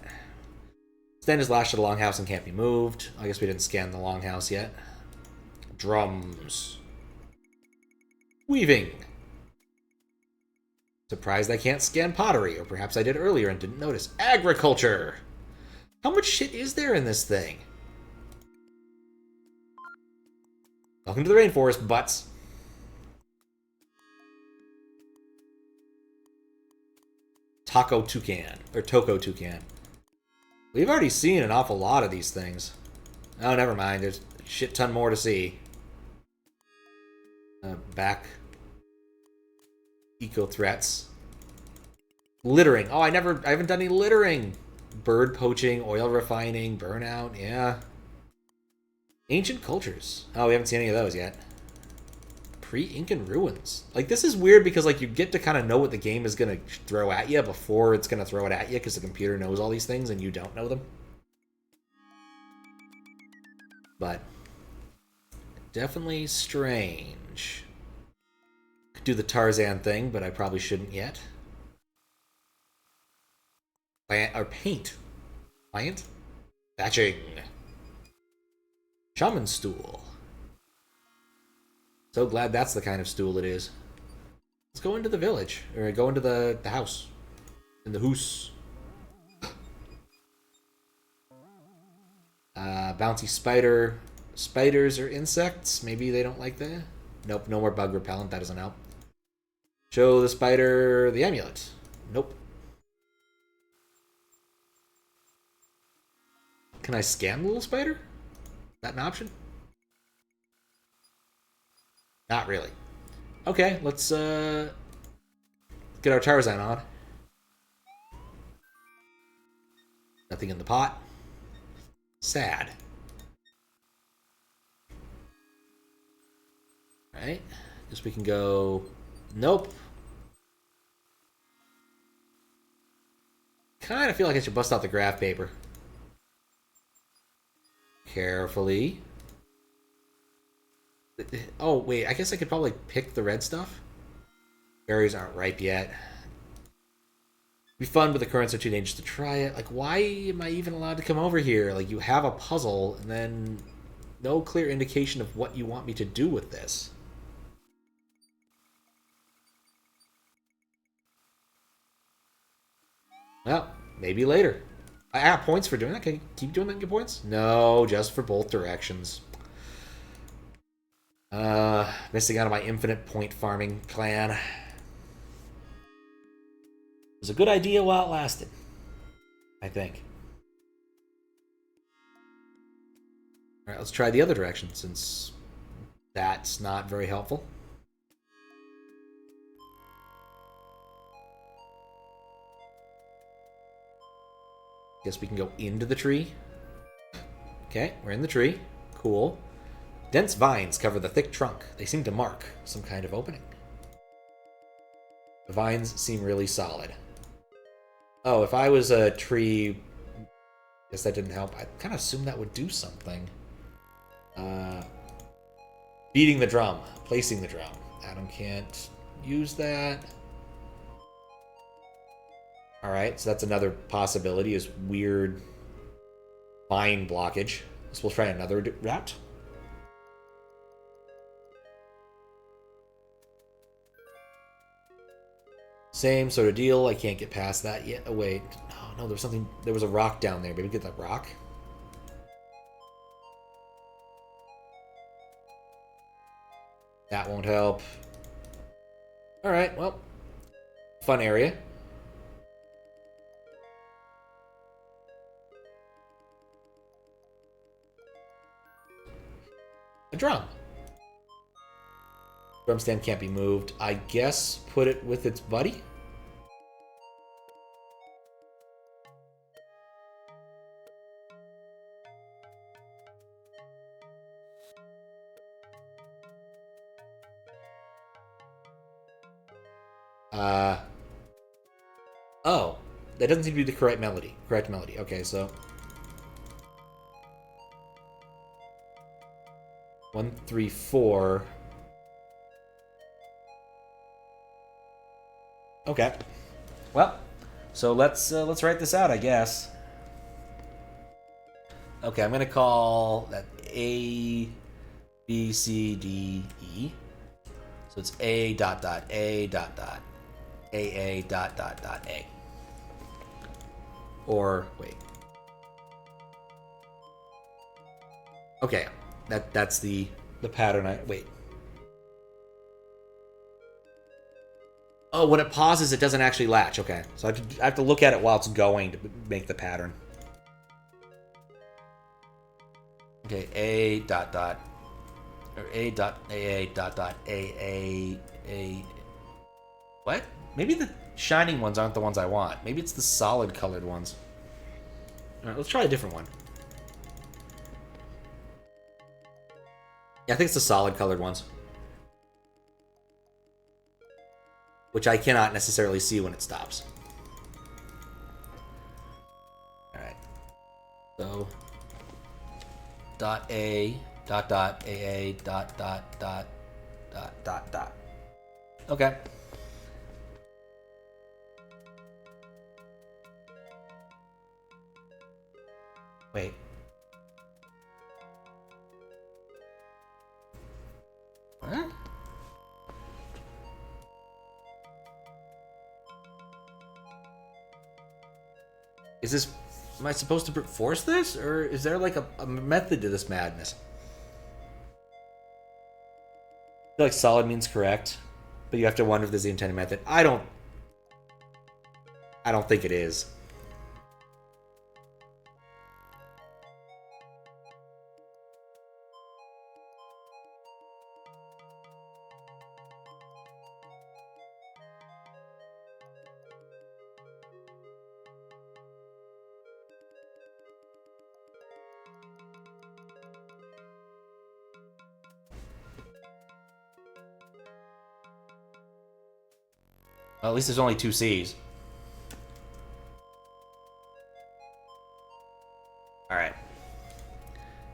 Stand is lashed to the longhouse and can't be moved. I guess we didn't scan the longhouse yet. Drums. Weaving. Surprised I can't scan pottery, or perhaps I did earlier and didn't notice. Agriculture! How much shit is there in this thing? Welcome to the rainforest, butts. Taco toucan, or Toko toucan. We've already seen an awful lot of these things. Oh, never mind. There's a shit ton more to see. Back. Eco threats. Littering. Oh, I haven't done any littering. Bird poaching, oil refining, burnout. Yeah. Ancient cultures. Oh, we haven't seen any of those yet. Pre-Incan ruins. Like, this is weird because, like, you get to kind of know what the game is going to throw at you before it's going to throw it at you because the computer knows all these things and you don't know them. But definitely strange. Could do the Tarzan thing, but I probably shouldn't yet. Plant or paint. Plant? Thatching. Shaman stool. So glad that's the kind of stool it is. Let's go into the village. Or go into the house. In the hoose. Bouncy spider. Spiders or insects? Maybe they don't like that. Nope, no more bug repellent. That doesn't help. Show the spider the amulet. Nope. Can I scan the little spider? Is that an option? Not really. Okay, let's get our Tarzan on. Nothing in the pot. Sad. Alright. Guess we can go... Nope. Kind of feel like I should bust out the graph paper. Carefully. Oh, wait. I guess I could probably pick the red stuff. Berries aren't ripe yet. It'd be fun, but the currents are too dangerous to try it. Like, why am I even allowed to come over here? Like, you have a puzzle, and then no clear indication of what you want me to do with this. Well, maybe later. I have points for doing that. Can you keep doing that and get points? No, just for both directions. Missing out on my infinite point farming plan. It was a good idea while it lasted, I think. Alright, let's try the other direction, since that's not very helpful. Guess we can go into the tree. Okay, we're in the tree. Cool. Dense vines cover the thick trunk. They seem to mark some kind of opening. The vines seem really solid. Oh, if I was a tree... Guess that didn't help. I kind of assumed that would do something. Beating the drum. Placing the drum. Adam can't use that. Alright, so that's another possibility, is weird vine blockage. So we'll try another route. Same sort of deal. I can't get past that yet. Oh, wait. Oh, no, there's something... There was a rock down there. Maybe get that rock? That won't help. Alright, well. Fun area. A drum. Drum stand can't be moved. I guess put it with its buddy? Oh. That doesn't seem to be the correct melody. Correct melody. Okay, so... 1, 3, 4... Okay. Well, so let's write this out, I guess. Okay, I'm gonna call that A, B, C, D, E. So it's A dot dot A dot dot A dot dot dot A. Or wait. Okay, that's the pattern. Wait. Oh, when it pauses, it doesn't actually latch. Okay, so I have to look at it while it's going to make the pattern. Okay, A dot dot, or A dot A dot dot A. What? Maybe the shining ones aren't the ones I want. Maybe it's the solid colored ones. All right, let's try a different one. Yeah, I think it's the solid colored ones. Which I cannot necessarily see when it stops. Alright. So, dot A, dot dot AA dot dot dot dot dot dot. Okay. Wait. Huh? Is this... Am I supposed to brute force this? Or is there like a method to this madness? I feel like solid means correct, but you have to wonder if there's the intended method. I don't think it is. Well, at least there's only 2 C's. Alright.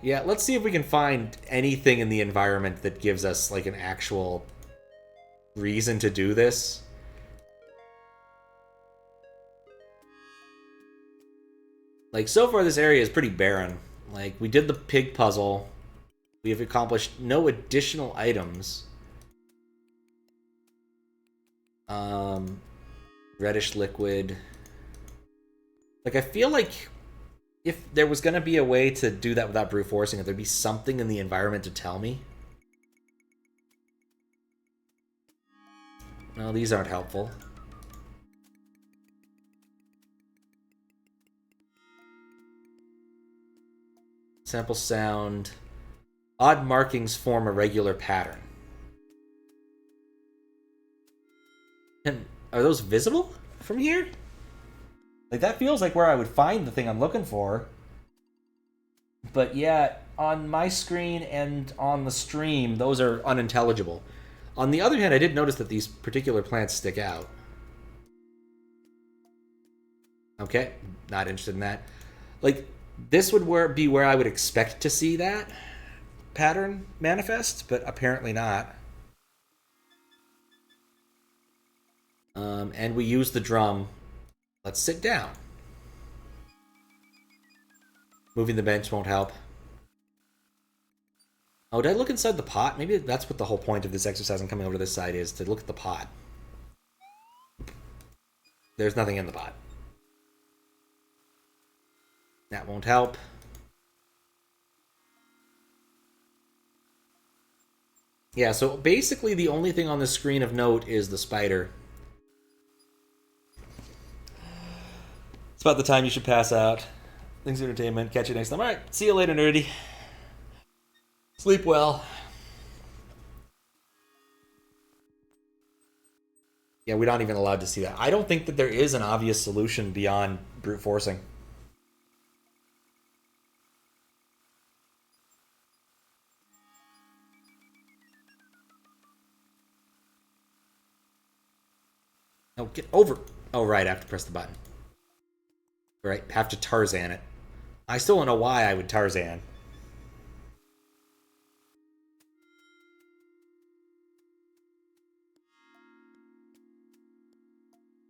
Yeah, let's see if we can find anything in the environment that gives us, like, an actual reason to do this. Like, so far this area is pretty barren. Like, we did the pig puzzle. We have accomplished no additional items. Reddish liquid. Like, I feel like if there was going to be a way to do that without brute forcing it, there'd be something in the environment to tell me. No, these aren't helpful. Sample sound. Odd markings form a regular pattern. And are those visible from here? Like, that feels like where I would find the thing I'm looking for. But yeah, on my screen and on the stream, those are unintelligible. On the other hand, I did notice that these particular plants stick out. Okay, not interested in that. Like, this would be where I would expect to see that pattern manifest, but apparently not. And we use the drum. Let's sit down. Moving the bench won't help. Oh, did I look inside the pot? Maybe that's what the whole point of this exercise and coming over to this side is, to look at the pot. There's nothing in the pot. That won't help. Yeah, so basically the only thing on the screen of note is the spider. It's about the time you should pass out. Thanks for entertainment. Catch you next time. Alright, see you later, nerdy. Sleep well. Yeah, we're not even allowed to see that. I don't think that there is an obvious solution beyond brute forcing. No, get over. Oh, right, I have to press the button. Right, have to Tarzan it. I still don't know why I would Tarzan.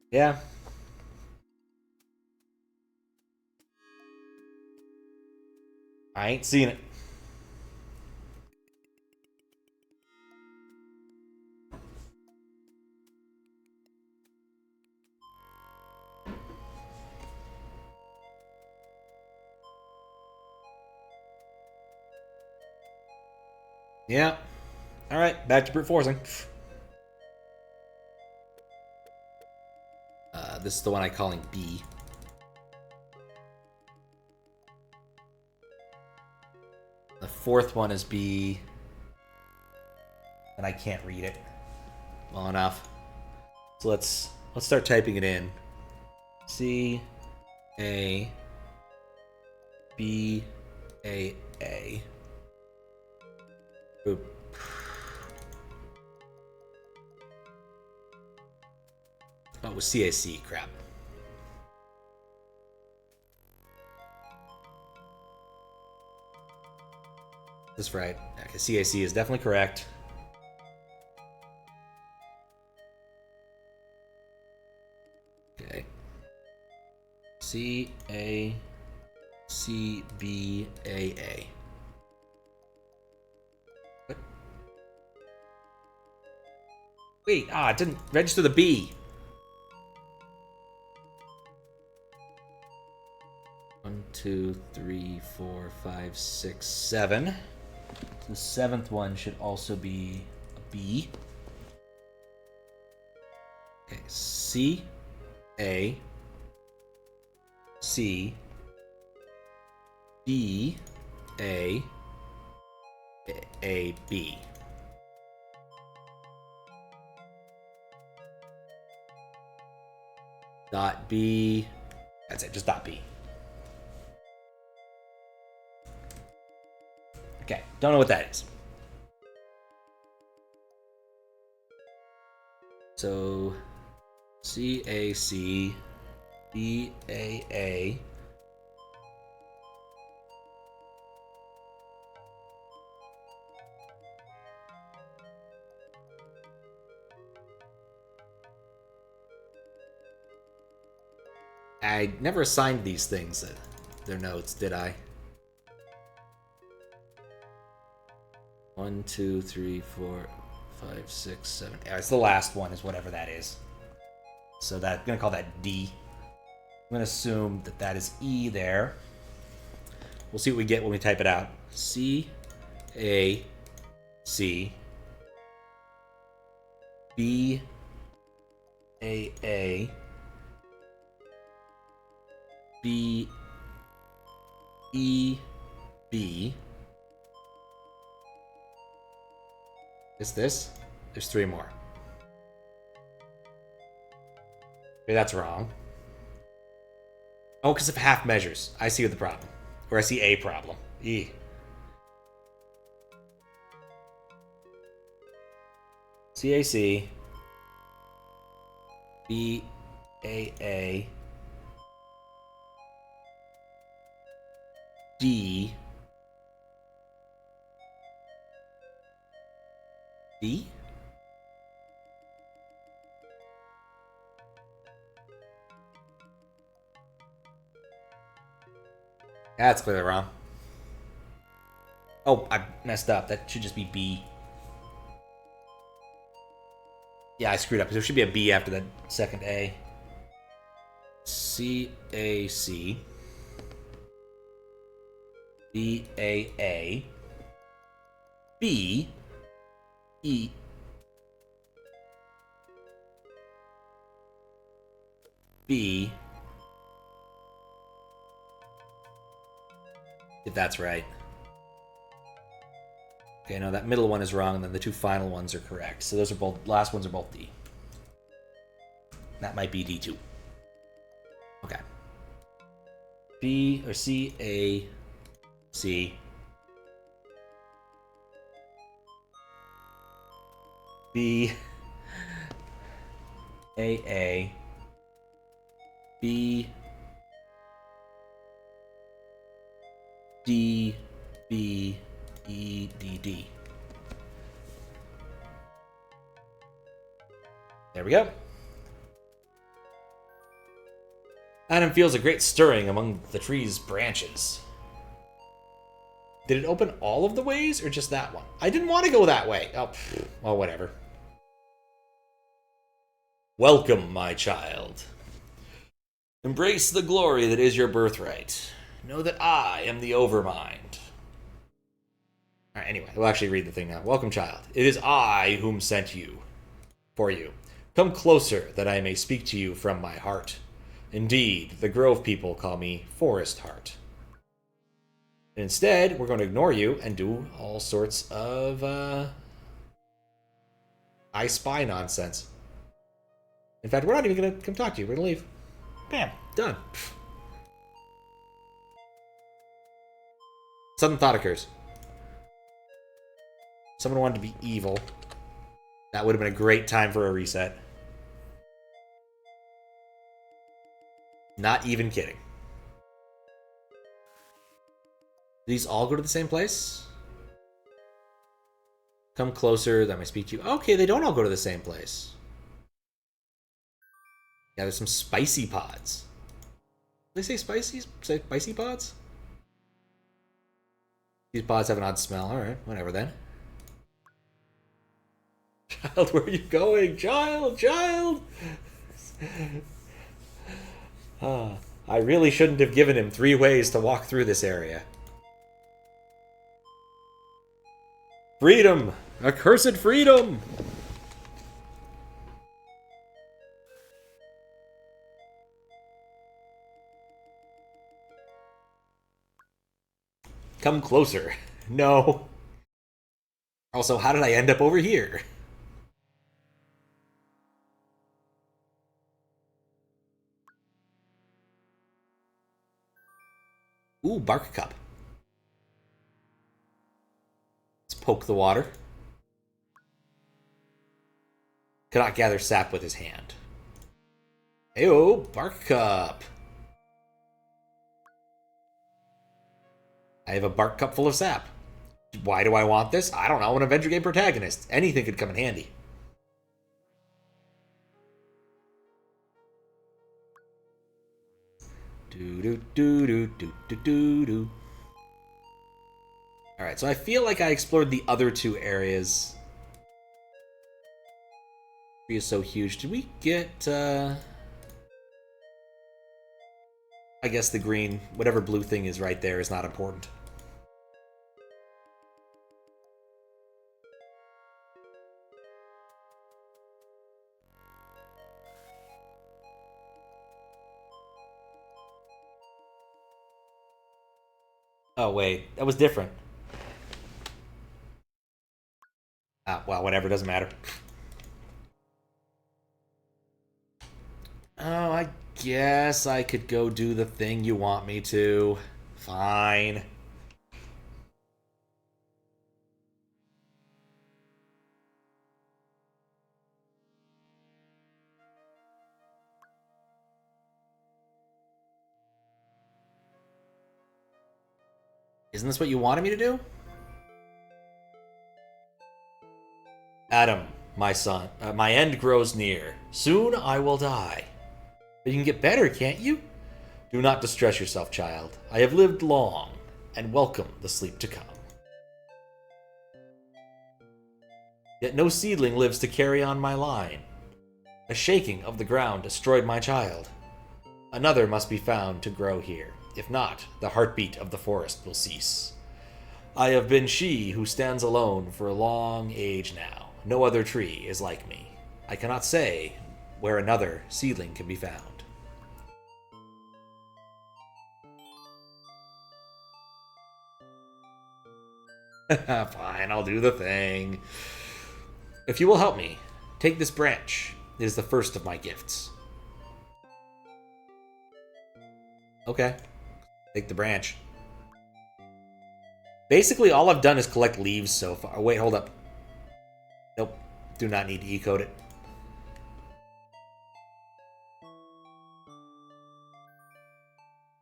Yeah. I ain't seen it. Yeah. Alright, back to brute forcing. This is the one I'm calling B. The fourth one is B. And I can't read it well enough. So let's start typing it in. C A B A A. Oop. Oh, it was CAC, crap. That's right. Okay, CAC is definitely correct. Okay. CACBAA. What? Wait, it didn't register the B. 1, 2, 3, 4, 5, 6, 7. The seventh one should also be a B. Okay, C, A, C, B, A, A, B. Dot B. That's it, just dot B. Okay, don't know what that is. So, CAC, BAA. I never assigned these things their notes, did I? 1, 2, 3, 4, 5, 6, 7. Yeah, it's the last one, is whatever that is. So I'm gonna call that D. I'm gonna assume that is E there. We'll see what we get when we type it out. C, A, C, B, A, B, E, B. Is this? There's 3 more. Okay, that's wrong. Oh, because of half measures. I see the problem. Or I see a problem. E. CAC. BAA. D. D? That's clearly wrong. Oh, I messed up. That should just be B. Yeah, I screwed up. There should be a B after that second A. CAC. BAA. B. E. B. If that's right. Okay, no, that middle one is wrong, and then the 2 final ones are correct. So those are both, last ones are both D. That might be D2. Okay. B or C, A, C. B, A, B, D, B, E, D, D. There we go. Adam feels a great stirring among the tree's branches. Did it open all of the ways or just that one? I didn't want to go that way. Oh, well, whatever. Welcome, my child. Embrace the glory that is your birthright. Know that I am the Overmind. Alright, anyway, we'll actually read the thing now. Welcome, child. It is I whom sent you. For you. Come closer, that I may speak to you from my heart. Indeed, the Grove people call me Forest Heart. Instead, we're going to ignore you and do all sorts of, I spy nonsense. In fact, we're not even going to come talk to you. We're going to leave. Bam. Done. Sudden thought occurs. Someone wanted to be evil. That would have been a great time for a reset. Not even kidding. These all go to the same place? Come closer, that might speak to you. Okay, they don't all go to the same place. Yeah, there's some spicy pods. Did they say spicy? Say spicy pods? These pods have an odd smell. Alright, whatever then. Child, where are you going? Child, child! I really shouldn't have given him 3 ways to walk through this area. Freedom! Accursed freedom! Come closer. No. Also, how did I end up over here? Ooh, bark cup. Let's poke the water. Cannot gather sap with his hand. Ew, bark cup. I have a bark cup full of sap. Why do I want this? I don't know, an adventure game protagonist. Anything could come in handy. Do-do-do-do-do-do-do-do. Alright, so I feel like I explored the other 2 areas. Tree is so huge. Did we get, I guess the green, whatever blue thing is right there is not important. Oh, wait. That was different. Ah, well, whatever. Doesn't matter. Oh, I guess I could go do the thing you want me to. Fine. Isn't this what you wanted me to do? Adam, my son, my end grows near. Soon I will die. But you can get better, can't you? Do not distress yourself, child. I have lived long, and welcome the sleep to come. Yet no seedling lives to carry on my line. A shaking of the ground destroyed my child. Another must be found to grow here. If not, the heartbeat of the forest will cease. I have been she who stands alone for a long age now. No other tree is like me. I cannot say where another seedling can be found. Fine, I'll do the thing. If you will help me, take this branch. It is the first of my gifts. Okay. Take the branch. Basically, all I've done is collect leaves so far. Wait, hold up. Nope. Do not need to E-code it.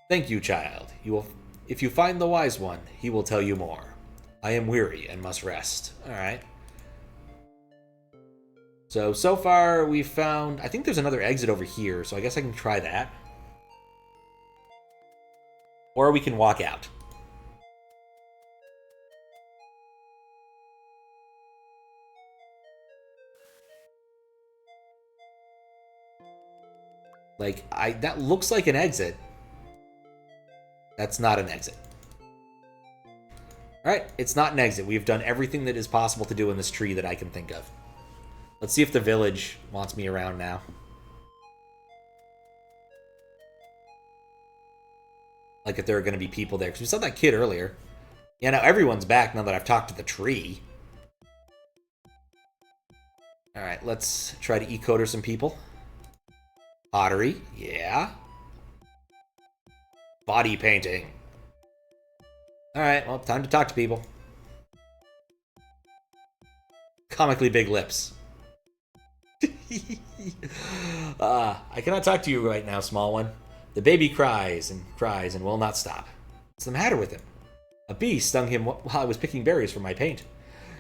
Thank you, child. If you find the wise one, he will tell you more. I am weary and must rest. Alright. So far we've found... I think there's another exit over here, so I guess I can try that. Or we can walk out. Like, that looks like an exit. That's not an exit. Alright, it's not an exit. We've done everything that is possible to do in this tree that I can think of. Let's see if the village wants me around now. Like if there are going to be people there. Because we saw that kid earlier. Yeah, now everyone's back now that I've talked to the tree. Alright, let's try to E-coder some people. Pottery, yeah. Body painting. Alright, well, time to talk to people. Comically big lips. I cannot talk to you right now, small one. The baby cries and will not stop. What's the matter with him? A bee stung him while I was picking berries for my paint.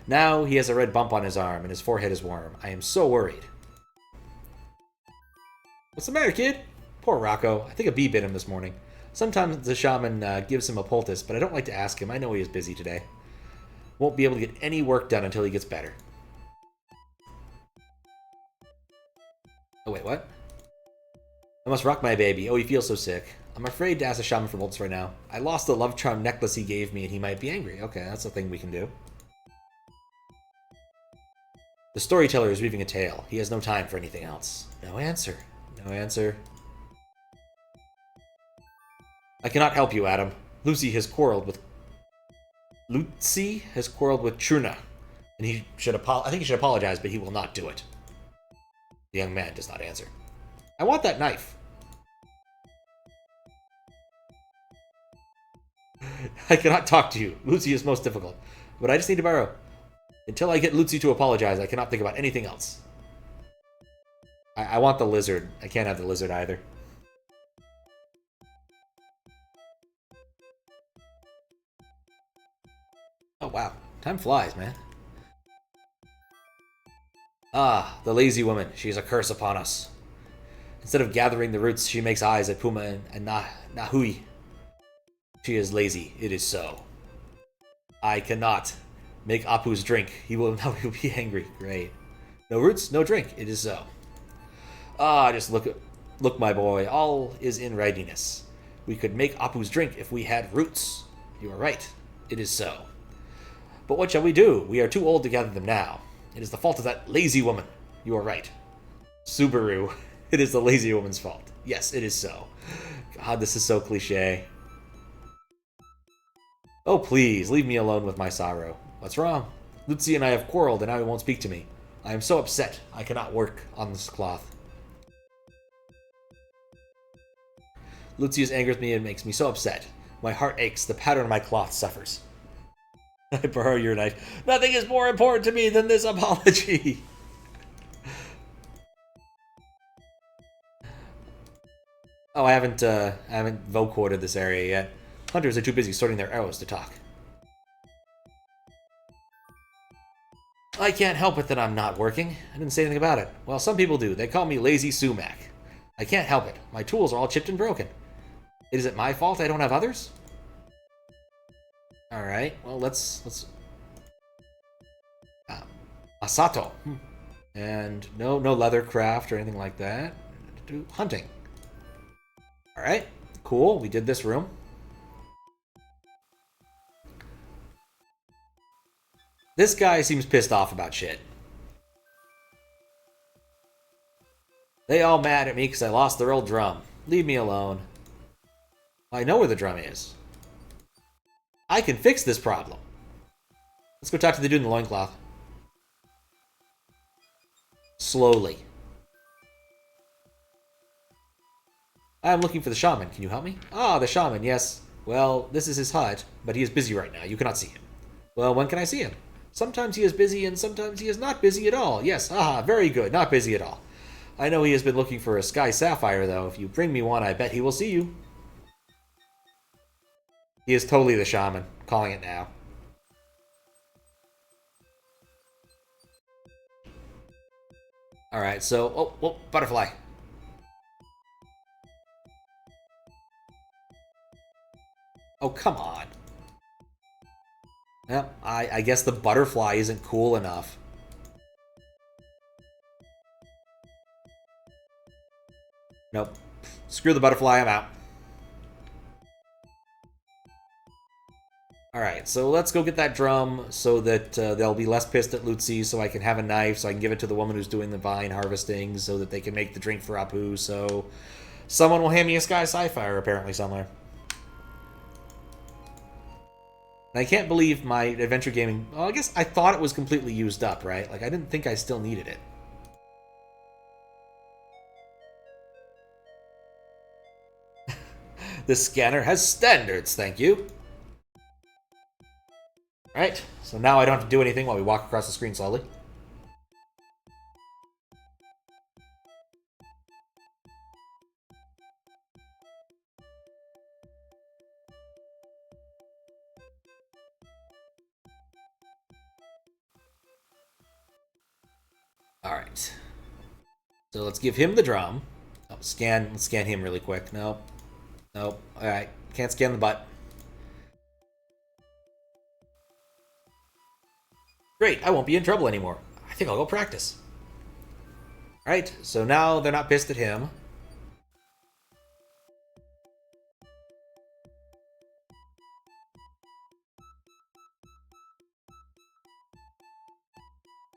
Now he has a red bump on his arm, and his forehead is warm. I am so worried. What's the matter, kid? Poor Rocco. I think a bee bit him this morning. Sometimes the shaman gives him a poultice, but I don't like to ask him. I know he is busy today. Won't be able to get any work done until he gets better. Oh, wait, what? I must rock my baby. Oh, he feels so sick. I'm afraid to ask the shaman for poultice right now. I lost the love charm necklace he gave me, and he might be angry. Okay, that's a thing we can do. The storyteller is weaving a tale. He has no time for anything else. No answer. No answer. I cannot help you, Adam. Lucy has quarreled with Truna, and he should I think he should apologize, but he will not do it. The young man does not answer. I want that knife. I cannot talk to you. Lucy is most difficult, but I just need to borrow. Until I get Lucy to apologize, I cannot think about anything else. I want the lizard. I can't have the lizard either. Oh, wow. Time flies, man. Ah, the lazy woman. She is a curse upon us. Instead of gathering the roots, she makes eyes at Puma and Nahui. She is lazy. It is so. I cannot make Apu's drink. He will be angry. Great. No roots, no drink. It is so. Ah, just look, my boy. All is in readiness. We could make Apu's drink if we had roots. You are right. It is so. But what shall we do? We are too old to gather them now. It is the fault of that lazy woman. You are right. Subaru. It is the lazy woman's fault. Yes, it is so. God, this is so cliche. Oh, please, leave me alone with my sorrow. What's wrong? Lucy and I have quarreled, and now he won't speak to me. I am so upset. I cannot work on this cloth. Lucius angers me and makes me so upset. My heart aches. The pattern of my cloth suffers. I borrow your knife. Nothing is more important to me than this apology. Oh, I haven't vocoder'd this area yet. Hunters are too busy sorting their arrows to talk. I can't help it that I'm not working. I didn't say anything about it. Well, some people do. They call me Lazy Sumac. I can't help it. My tools are all chipped and broken. Is it my fault I don't have others? Alright, well, let's... Asato. And no leather craft or anything like that. Do hunting. Alright, cool. We did this room. This guy seems pissed off about shit. They all mad at me because I lost their old drum. Leave me alone. I know where the drum is. I can fix this problem. Let's go talk to the dude in the loincloth. Slowly. I'm looking for the shaman. Can you help me? Ah, the shaman, yes. Well, this is his hut, but he is busy right now. You cannot see him. Well, when can I see him? Sometimes he is busy and sometimes he is not busy at all. Yes, very good. Not busy at all. I know he has been looking for a sky sapphire, though. If you bring me one, I bet he will see you. He is totally the shaman. Calling it now. Alright, so... Oh, butterfly. Oh, come on. Well, I guess the butterfly isn't cool enough. Nope. Screw the butterfly, I'm out. Alright, so let's go get that drum so that they'll be less pissed at Lutzi, so I can have a knife, so I can give it to the woman who's doing the vine harvesting, so that they can make the drink for Apu, so someone will hand me a sky sapphire apparently somewhere. And I can't believe my adventure gaming... Well, I guess I thought it was completely used up, right? Like, I didn't think I still needed it. This scanner has standards, thank you. Right, so now I don't have to do anything while we walk across the screen slowly. Alright. So let's give him the drum. Oh, let's scan him really quick. Nope. Nope. Alright. Can't scan the butt. Great, I won't be in trouble anymore. I think I'll go practice. Alright, so now they're not pissed at him.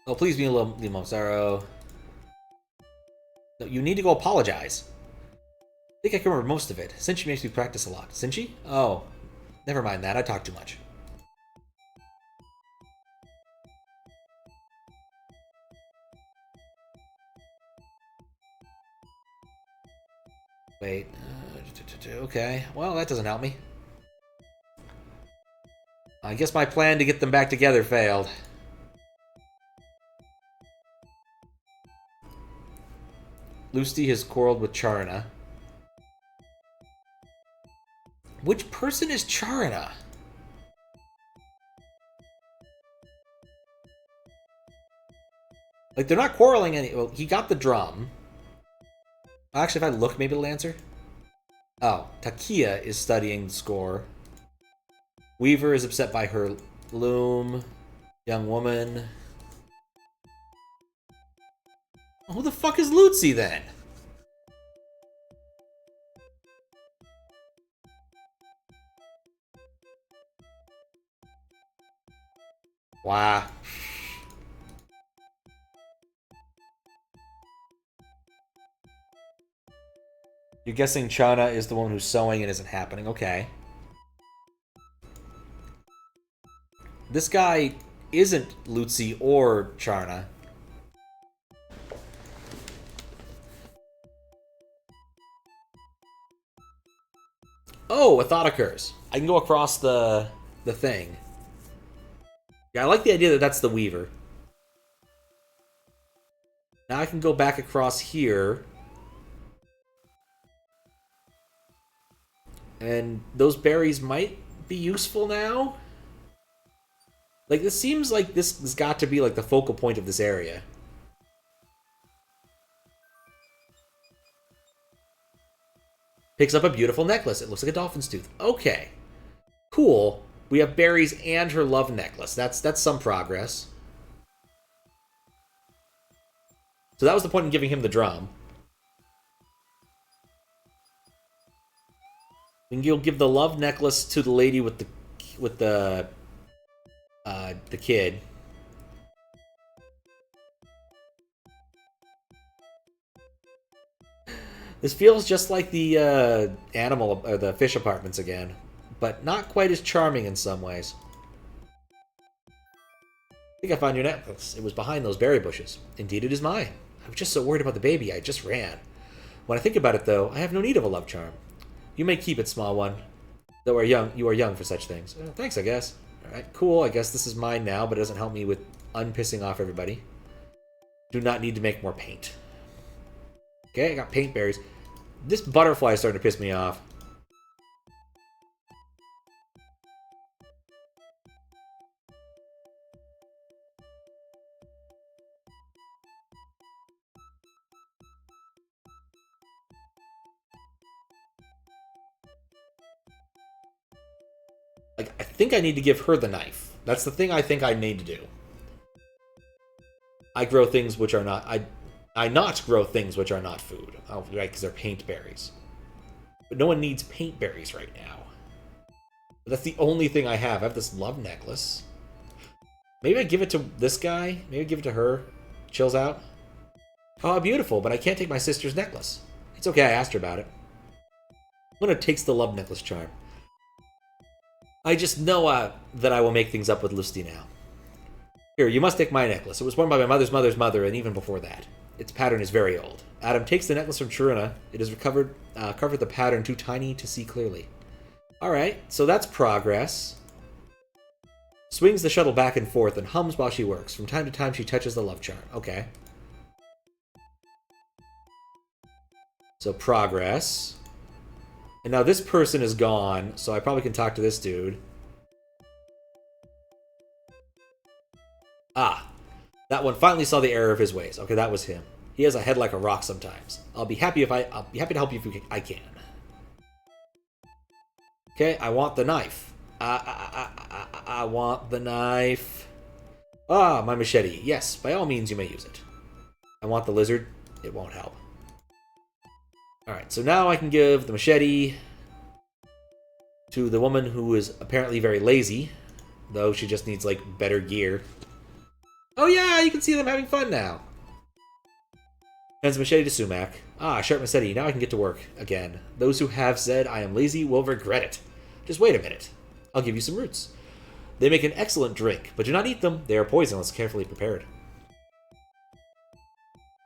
Oh, please be a little Limosaro. No, you need to go apologize. I think I can remember most of it. Sinchi makes me practice a lot. Sinchi? Oh, never mind that. I talk too much. Wait. Okay. Well, that doesn't help me. I guess my plan to get them back together failed. Lusty has quarreled with Charna. Which person is Charna? Like, they're not quarreling any... Well, he got the drum. Actually, if I look, maybe it'll answer. Oh, Takia is studying score. Weaver is upset by her loom. Young woman. Who the fuck is Lutzi, then? Wow. You're guessing Chana is the one who's sewing and isn't happening. Okay. This guy isn't Lutzi or Charna. Oh, a thought occurs. I can go across the thing. Yeah, I like the idea that that's the Weaver. Now I can go back across here. And those berries might be useful now. Like, this seems like this has got to be, like, the focal point of this area. Picks up a beautiful necklace. It looks like a dolphin's tooth. Okay. Cool. We have berries and her love necklace. That's some progress. So that was the point in giving him the drum. We can give the love necklace to the lady with the kid. This feels just like the animal or the fish apartments again, but not quite as charming in some ways. I think I found your necklace. It was behind those berry bushes. Indeed, it is mine. I was just so worried about the baby, I just ran. When I think about it, though, I have no need of a love charm. You may keep it, small one. Though you are young for such things. Thanks, I guess. Alright, cool. I guess this is mine now, but it doesn't help me with unpissing off everybody. Do not need to make more paint. Okay, I got paint berries. This butterfly is starting to piss me off. Like, I think I need to give her the knife. That's the thing I think I need to do. I grow things which are not... I not grow things which are not food. Oh, right, because they're paint berries. But no one needs paint berries right now. But that's the only thing I have. I have this love necklace. Maybe I give it to this guy. Maybe I give it to her. Chills out. Oh, beautiful, but I can't take my sister's necklace. It's okay, I asked her about it. I'm gonna take the love necklace charm. I just know that I will make things up with Lusty now. Here, you must take my necklace. It was worn by my mother's mother's mother, and even before that. Its pattern is very old. Adam takes the necklace from Chiruna. It has covered the pattern too tiny to see clearly. Alright, so that's progress. Swings the shuttle back and forth and hums while she works. From time to time, she touches the love charm. Okay. So progress. And now this person is gone, so I probably can talk to this dude. Ah, That one finally saw the error of his ways. Okay, that was him. He has a head like a rock sometimes. I'll be happy to help you if I can. Okay, I want the knife. I want the knife. Ah, my machete. Yes, by all means you may use it. I want the lizard. It won't help. Alright, so now I can give the machete to the woman who is apparently very lazy, though she just needs, like, better gear. Oh yeah, you can see them having fun now. Hands the machete to Sumac. Ah, sharp machete. Now I can get to work again. Those who have said I am lazy will regret it. Just wait a minute. I'll give you some roots. They make an excellent drink, but do not eat them. They are poison unless carefully prepared.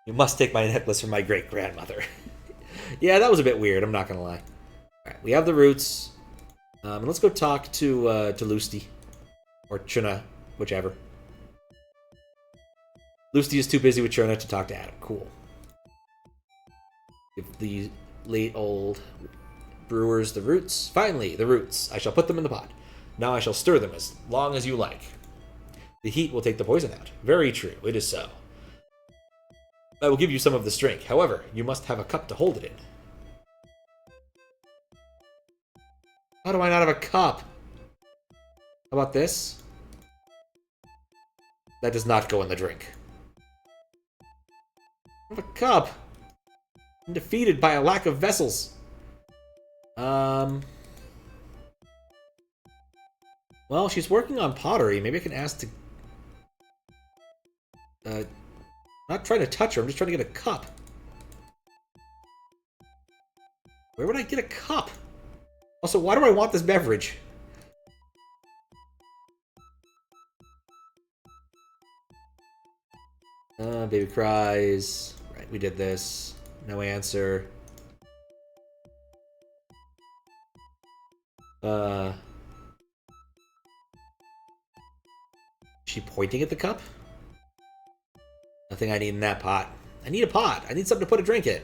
You must take my necklace from my great-grandmother. Yeah, that was a bit weird, I'm not gonna lie. Alright, we have the roots. And let's go talk to Lusty. Or Chuna, whichever. Lusty is too busy with Chuna to talk to Adam. Cool. Give the late old brewers the roots. Finally, the roots. I shall put them in the pot. Now I shall stir them as long as you like. The heat will take the poison out. Very true, it is so. I will give you some of this drink. However, you must have a cup to hold it in. How do I not have a cup? How about this? That does not go in the drink. I have a cup. I'm defeated by a lack of vessels. Well, she's working on pottery. Maybe I can ask to... not trying to touch her, I'm just trying to get a cup. Where would I get a cup? Also, why do I want this beverage? Baby cries. Right, we did this. No answer. Is she pointing at the cup? Nothing I need in that pot. I need a pot. I need something to put a drink in.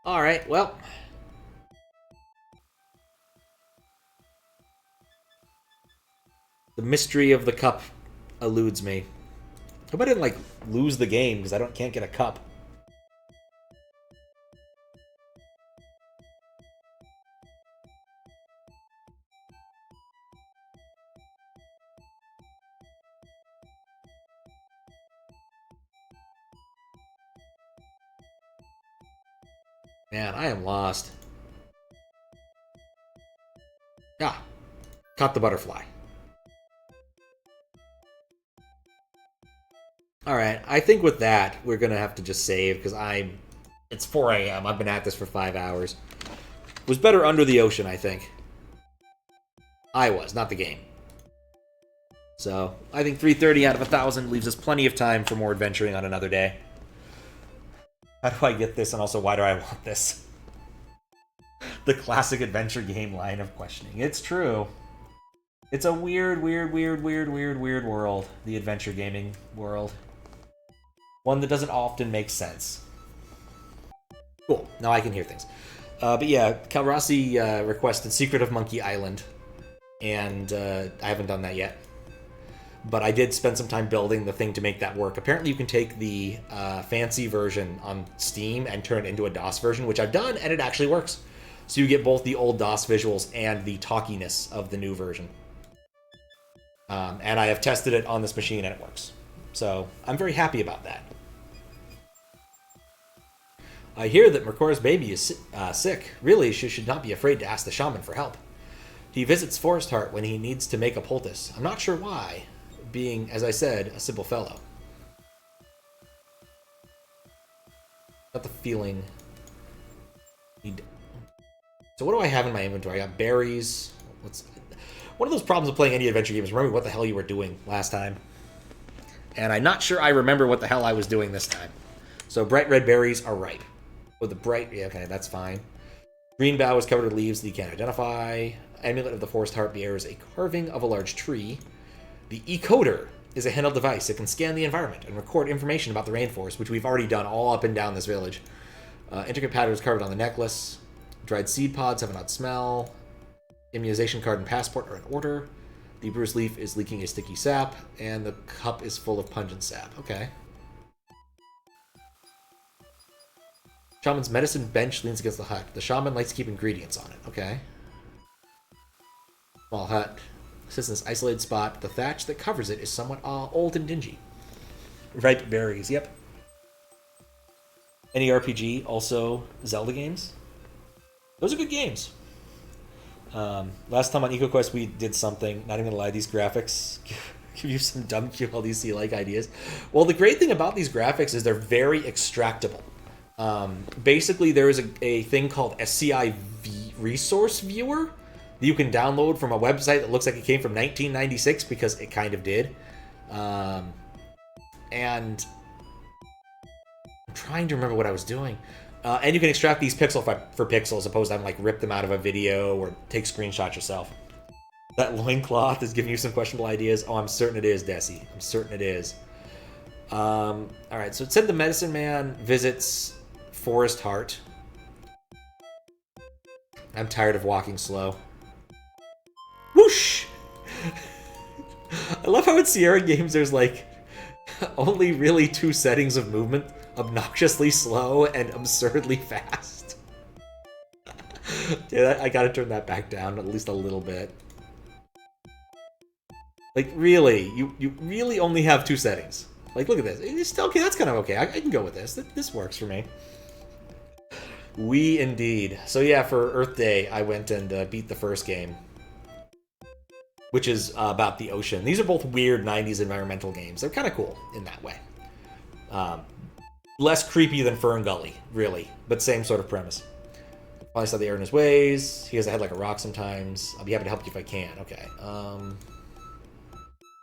Alright, well. The mystery of the cup eludes me. Hope I didn't, like, lose the game because I can't get a cup. Man, I am lost. Ah, caught the butterfly. Alright, I think with that, we're gonna have to just save, because it's 4 a.m. I've been at this for 5 hours. It was better under the ocean, I think. I was, not the game. So, I think 330 out of 1,000 leaves us plenty of time for more adventuring on another day. How do I get this, and also why do I want this? The classic adventure game line of questioning. It's true. It's a weird world. The adventure gaming world. One that doesn't often make sense. Cool. Now I can hear things. But yeah, Calrasi requested Secret of Monkey Island. And I haven't done that yet. But I did spend some time building the thing to make that work. Apparently you can take the fancy version on Steam and turn it into a DOS version, which I've done, and it actually works. So you get both the old DOS visuals and the talkiness of the new version. And I have tested it on this machine, and it works. So I'm very happy about that. I hear that Mercor's baby is sick. Really, she should not be afraid to ask the shaman for help. He visits Forest Heart when he needs to make a poultice. I'm not sure why, being, as I said, a simple fellow. Got the feeling... So what do I have in my inventory? I got berries. One of those problems of playing any adventure game is remembering what the hell you were doing last time. And I'm not sure I remember what the hell I was doing this time. So bright red berries are ripe. Oh, the bright... Yeah, okay, that's fine. Green bough is covered with leaves that you can't identify. Amulet of the Forest Heart bears a carving of a large tree. The ecoder is a handheld device that can scan the environment and record information about the rainforest, which we've already done all up and down this village. Intricate patterns carved on the necklace. Dried seed pods have an odd smell. Immunization card and passport are in order. The bruised leaf is leaking a sticky sap, and the cup is full of pungent sap. Okay. Shaman's medicine bench leans against the hut. The shaman likes to keep ingredients on it. Okay. Small hut sits in this isolated spot. The thatch that covers it is somewhat old and dingy. Ripe berries. Yep. Any RPG, also Zelda games. Those are good games. Last time on EcoQuest we did something, not even gonna lie, these graphics give you some dumb QLDC-like ideas. Well, the great thing about these graphics is they're very extractable. Basically, there is a thing called SCI Resource Viewer that you can download from a website that looks like it came from 1996, because it kind of did. And I'm trying to remember what I was doing. And you can extract these pixel for pixel, as opposed to having, like, rip them out of a video or take screenshots yourself. That loincloth is giving you some questionable ideas. Oh, I'm certain it is, Desi. I'm certain it is. Alright, so it said the medicine man visits Forest Heart. I'm tired of walking slow. Whoosh! I love how in Sierra games there's, like, only really 2 settings of movement. Obnoxiously slow and absurdly fast. Dude, I gotta turn that back down at least a little bit. Like, really? You really only have 2 settings? Like, look at this. It's still okay. That's kind of okay. I can go with this. This works for me. We indeed. So yeah, for Earth Day, I went and beat the first game, which is about the ocean. These are both weird 90s environmental games. They're kind of cool in that way. Less creepy than Fern Gully, really, but same sort of premise. Probably saw the error in his ways. He has a head like a rock sometimes. I'll be happy to help you if I can. Okay.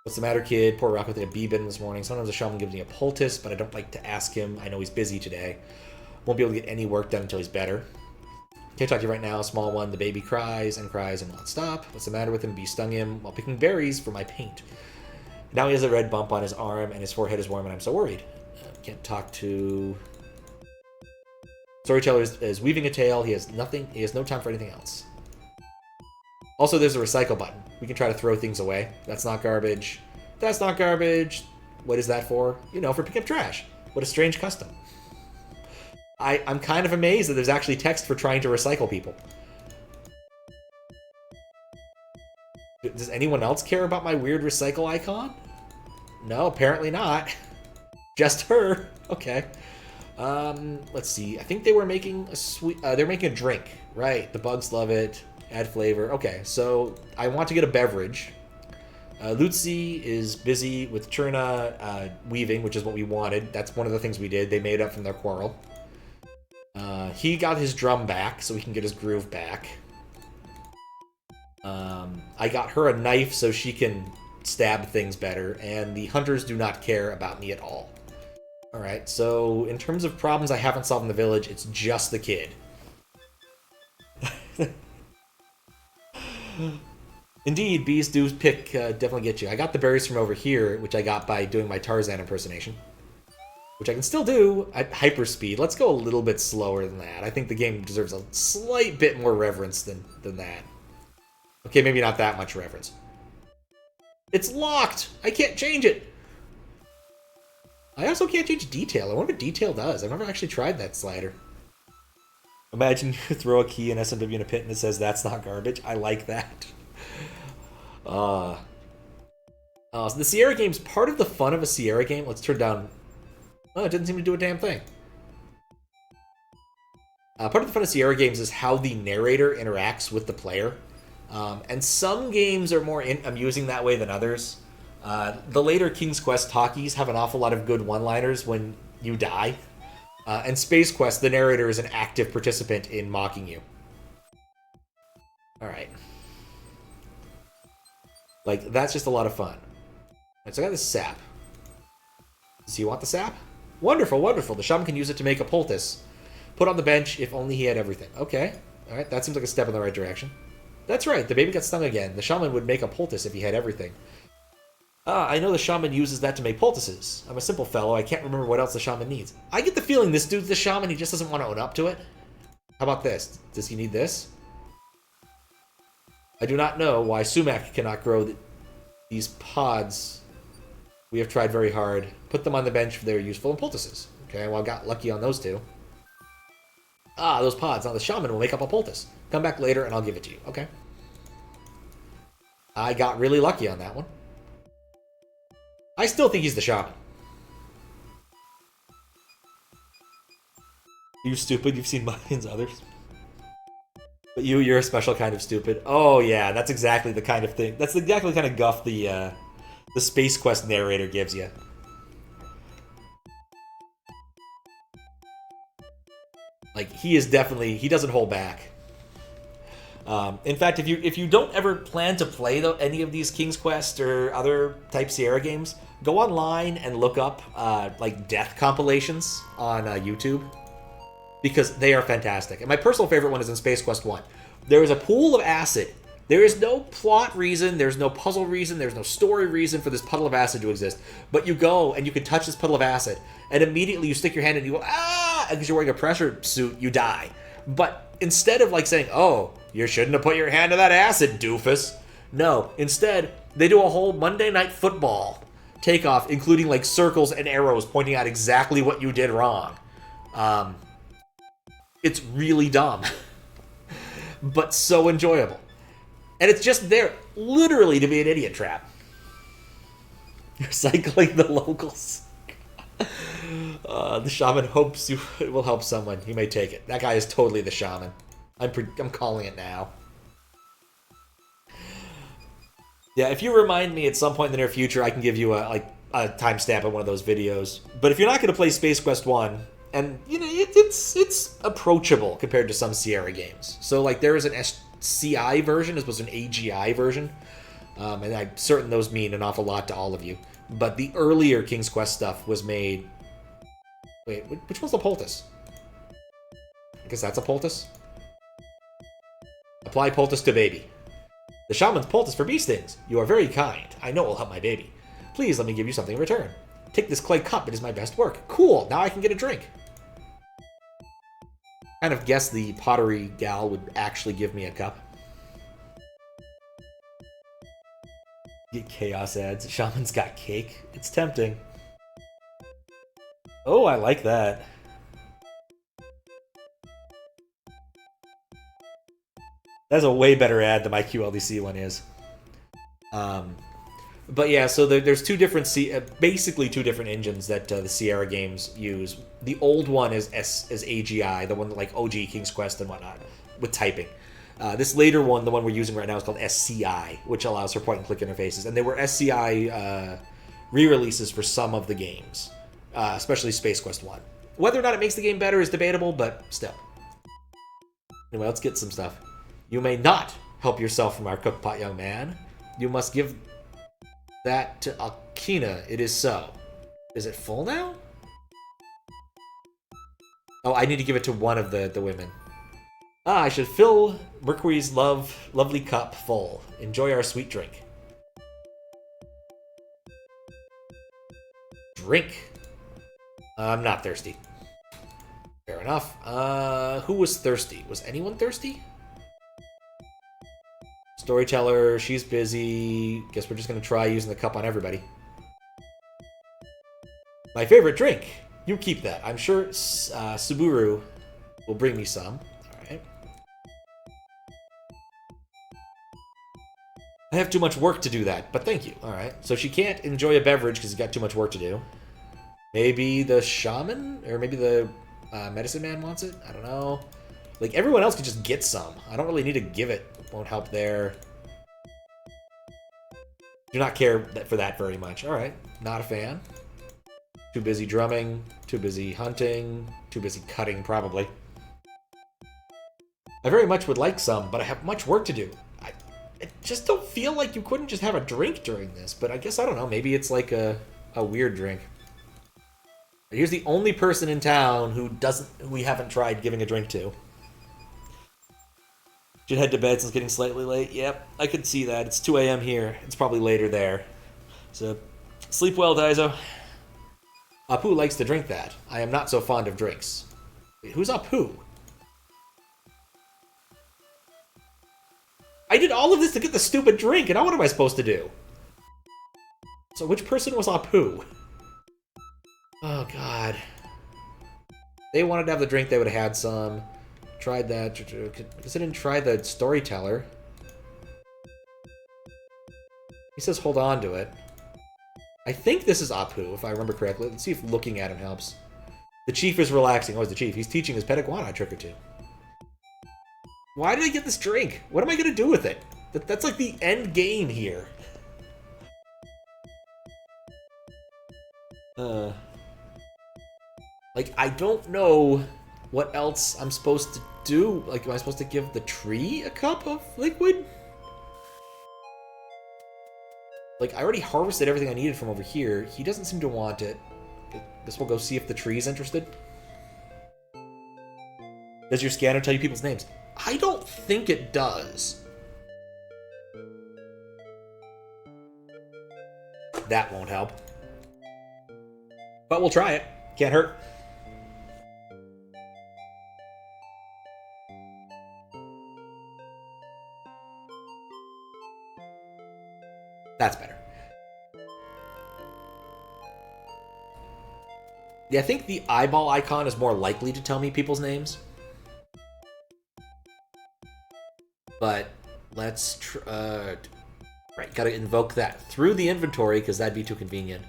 What's the matter, kid? Poor rock with a bee bitten this morning. Sometimes a shaman gives me a poultice, but I don't like to ask him. I know he's busy today. Won't be able to get any work done until he's better. Can't talk to you right now. Small one. The baby cries and won't stop. What's the matter with him? Bee stung him while picking berries for my paint. Now he has a red bump on his arm, and his forehead is warm, and I'm so worried. Can't talk to... Storyteller is weaving a tale. He has nothing. He has no time for anything else. Also, there's a recycle button. We can try to throw things away. That's not garbage. That's not garbage. What is that for? You know, for picking up trash. What a strange custom. I'm kind of amazed that there's actually text for trying to recycle people. Does anyone else care about my weird recycle icon? No, apparently not. Just her. Okay. Let's see. I think they were making a sweet... they're making a drink. Right. The bugs love it. Add flavor. Okay, so I want to get a beverage. Lutzi is busy with Churna weaving, which is what we wanted. That's one of the things we did. They made up from their quarrel. He got his drum back, so he can get his groove back. I got her a knife so she can stab things better, and the hunters do not care about me at all. Alright, so in terms of problems I haven't solved in the village, it's just the kid. Indeed, bees do pick, definitely get you. I got the berries from over here, which I got by doing my Tarzan impersonation. Which I can still do at hyperspeed. Let's go a little bit slower than that. I think the game deserves a slight bit more reverence than that. Okay, maybe not that much reverence. It's locked! I can't change it! I also can't change detail. I wonder what detail does. I've never actually tried that slider. Imagine you throw a key in SMW in a pit and it says, that's not garbage. I like that. So the Sierra game's part of the fun of a Sierra game. Let's turn down... Oh, it didn't seem to do a damn thing. Part of the fun of Sierra games is how the narrator interacts with the player. And some games are more amusing that way than others. The later King's Quest talkies have an awful lot of good one-liners when you die. And Space Quest, the narrator is an active participant in mocking you. Alright. Like, that's just a lot of fun. Alright, so I got this sap. Does he want the sap? Wonderful, wonderful. The shaman can use it to make a poultice. Put on the bench if only he had everything. Okay. Alright, that seems like a step in the right direction. That's right, the baby got stung again. The shaman would make a poultice if he had everything. I know the shaman uses that to make poultices. I'm a simple fellow, I can't remember what else the shaman needs. I get the feeling this dude's the shaman, he just doesn't want to own up to it. How about this? Does he need this? I do not know why sumac cannot grow these pods. We have tried very hard. Put them on the bench if they're useful in poultices. Okay, well, I got lucky on those two. Ah, those pods. Now the shaman will make up a poultice. Come back later and I'll give it to you. Okay. I got really lucky on that one. I still think he's the shaman. You stupid. You've seen millions of others. But you're a special kind of stupid. Oh, yeah. That's exactly the kind of thing. That's exactly the kind of guff the Space Quest narrator gives you. Like, he is definitely... He doesn't hold back. In fact, if you don't ever plan to play any of these King's Quest or other type Sierra games, go online and look up like death compilations on YouTube, because they are fantastic. And my personal favorite one is in Space Quest 1. There is a pool of acid. There is no plot reason, there's no puzzle reason, there's no story reason for this puddle of acid to exist. But you go and you can touch this puddle of acid, and immediately you stick your hand in and you go, ah! Because you're wearing a pressure suit, you die. But instead of like saying, oh, you shouldn't have put your hand in that acid, doofus. No, instead, they do a whole Monday Night Football takeoff, including like circles and arrows pointing out exactly what you did wrong. It's really dumb, but so enjoyable. And it's just there, literally, to be an idiot trap. You're cycling the locals. The shaman hopes you will help someone. You may take it. That guy is totally the shaman. I'm calling it now. Yeah, if you remind me at some point in the near future, I can give you a timestamp of one of those videos. But if you're not going to play Space Quest 1, and you know it's approachable compared to some Sierra games. So like there is an SCI version as opposed to an AGI version, and I'm certain those mean an awful lot to all of you. But the earlier King's Quest stuff was made. Wait, which one's the poultice? I guess that's a poultice. Apply poultice to baby. The shaman's poultice for bee stings. You are very kind. I know it will help my baby. Please let me give you something in return. Take this clay cup. It is my best work. Cool. Now I can get a drink. Kind of guess the pottery gal would actually give me a cup. Get chaos ads. Shaman's got cake. It's tempting. Oh, I like that. That's a way better ad than my QLDC one is. But yeah, so there's two different, basically two different engines that the Sierra games use. The old one is AGI, the one like OG King's Quest and whatnot, with typing. This later one, the one we're using right now, is called SCI, which allows for point-and-click interfaces. And there were SCI re-releases for some of the games, especially Space Quest 1. Whether or not it makes the game better is debatable, but still. Anyway, let's get some stuff. You may not help yourself from our cookpot, young man. You must give that to Akina. It is so. Is it full now? Oh, I need to give it to one of the women. Ah, I should fill Mercury's lovely cup full. Enjoy our sweet drink. Drink. I'm not thirsty. Fair enough. Who was thirsty? Was anyone thirsty? Storyteller, she's busy. Guess we're just going to try using the cup on everybody. My favorite drink. You keep that. I'm sure Suburu will bring me some. Alright. I have too much work to do that, but thank you. Alright. So she can't enjoy a beverage because she's got too much work to do. Maybe the shaman? Or maybe the medicine man wants it? I don't know. Like, everyone else could just get some. I don't really need to give it. Won't help there. Do not care for that very much. Alright. Not a fan. Too busy drumming. Too busy hunting. Too busy cutting, probably. I very much would like some, but I have much work to do. I just don't feel like you couldn't just have a drink during this, but I guess, I don't know, maybe it's like a weird drink. Here's the only person in town who we haven't tried giving a drink to. Should head to bed since it's getting slightly late. Yep, I could see that. It's 2 a.m. here. It's probably later there. So, sleep well, Daizo. Apu likes to drink that. I am not so fond of drinks. Wait, who's Apu? I did all of this to get the stupid drink, and now what am I supposed to do? So which person was Apu? Oh, God. They wanted to have the drink, they would have had some. Tried that. Because I didn't try the storyteller. He says hold on to it. I think this is Apu, if I remember correctly. Let's see if looking at him helps. The chief is relaxing. Oh, it's the chief. He's teaching his pet iguana a trick or two. Why did I get this drink? What am I going to do with it? That's like the end game here. Like, I don't know what else I'm supposed to do. Like, am I supposed to give the tree a cup of liquid? Like, I already harvested everything I needed from over here. He doesn't seem to want it. I guess we'll go see if the tree's interested. Does your scanner tell you people's names? I don't think it does. That won't help. But we'll try it. Can't hurt. That's better. Yeah, I think the eyeball icon is more likely to tell me people's names. But let's right, gotta invoke that through the inventory because that'd be too convenient.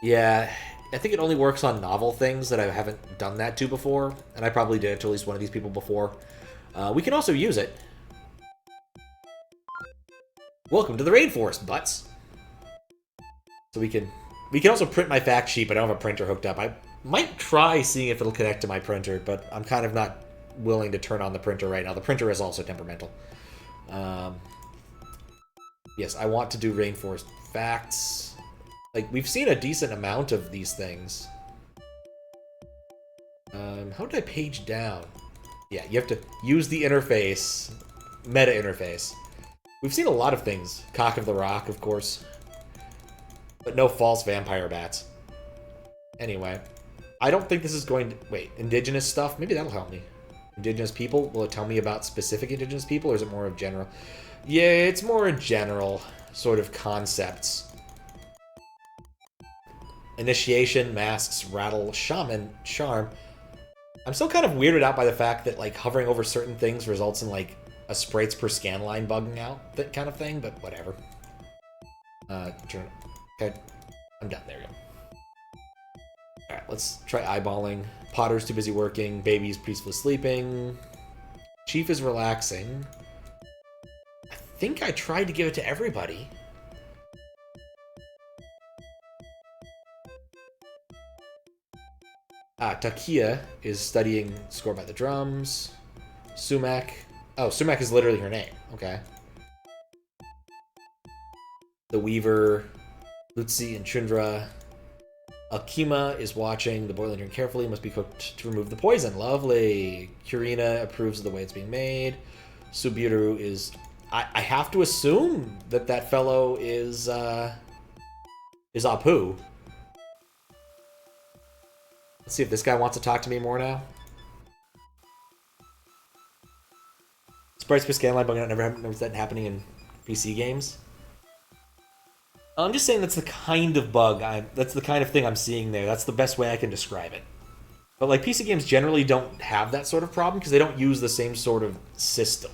Yeah, I think it only works on novel things that I haven't done that to before, and I probably did it to at least one of these people before. We can also use it. Welcome to the Rainforest, butts. So we can also print my fact sheet, but I don't have a printer hooked up. I might try seeing if it'll connect to my printer, but I'm kind of not willing to turn on the printer right now. The printer is also temperamental. Yes, I want to do Rainforest facts. Like, we've seen a decent amount of these things. How did I page down? Yeah, you have to use the interface. Meta interface. We've seen a lot of things. Cock of the Rock, of course. But no false vampire bats. Anyway. I don't think this is going to... Wait, indigenous stuff? Maybe that'll help me. Indigenous people? Will it tell me about specific indigenous people, or is it more of general? Yeah, it's more general sort of concepts. Initiation, masks, rattle, shaman, charm. I'm still kind of weirded out by the fact that, like, hovering over certain things results in, like, a sprites per scan line bugging out, that kind of thing, but whatever. Okay, I'm done. There we go. Alright, let's try eyeballing. Potter's too busy working. Baby's peacefully sleeping. Chief is relaxing. I think I tried to give it to everybody. Takia is studying Score by the Drums. Sumac. Oh, Sumac is literally her name. Okay. The Weaver, Lutzi, and Chundra. Akima is watching the boiling drink carefully. Must be cooked to remove the poison. Lovely. Kurina approves of the way it's being made. Subiru is... I have to assume that that fellow is Apu. Let's see if this guy wants to talk to me more now. Sprites per scan line bugging out. Never noticed that happening in PC games. I'm just saying that's the kind of bug that's the kind of thing I'm seeing there. That's the best way I can describe it. But like PC games generally don't have that sort of problem because they don't use the same sort of system.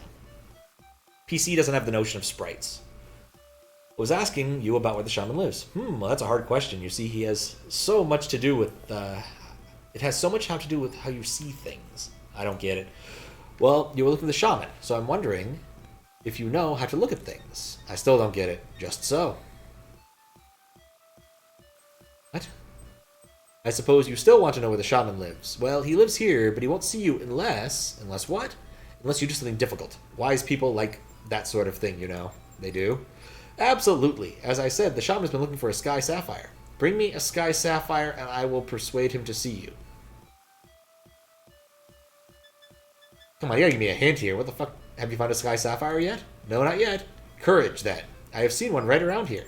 PC doesn't have the notion of sprites. I was asking you about where the shaman lives. Well, that's a hard question. You see, he has so much to do with... it has so much to do with how you see things. I don't get it. Well, you were looking at the shaman, so I'm wondering if you know how to look at things. I still don't get it. Just so. What? I suppose you still want to know where the shaman lives. Well, he lives here, but he won't see you unless... Unless what? Unless you do something difficult. Wise people like that sort of thing, you know. They do. Absolutely. As I said, the shaman's been looking for a sky sapphire. Bring me a sky sapphire, and I will persuade him to see you. Come on, you gotta give me a hint here. What the fuck? Have you found a sky sapphire yet? No, not yet. Courage, then. I have seen one right around here.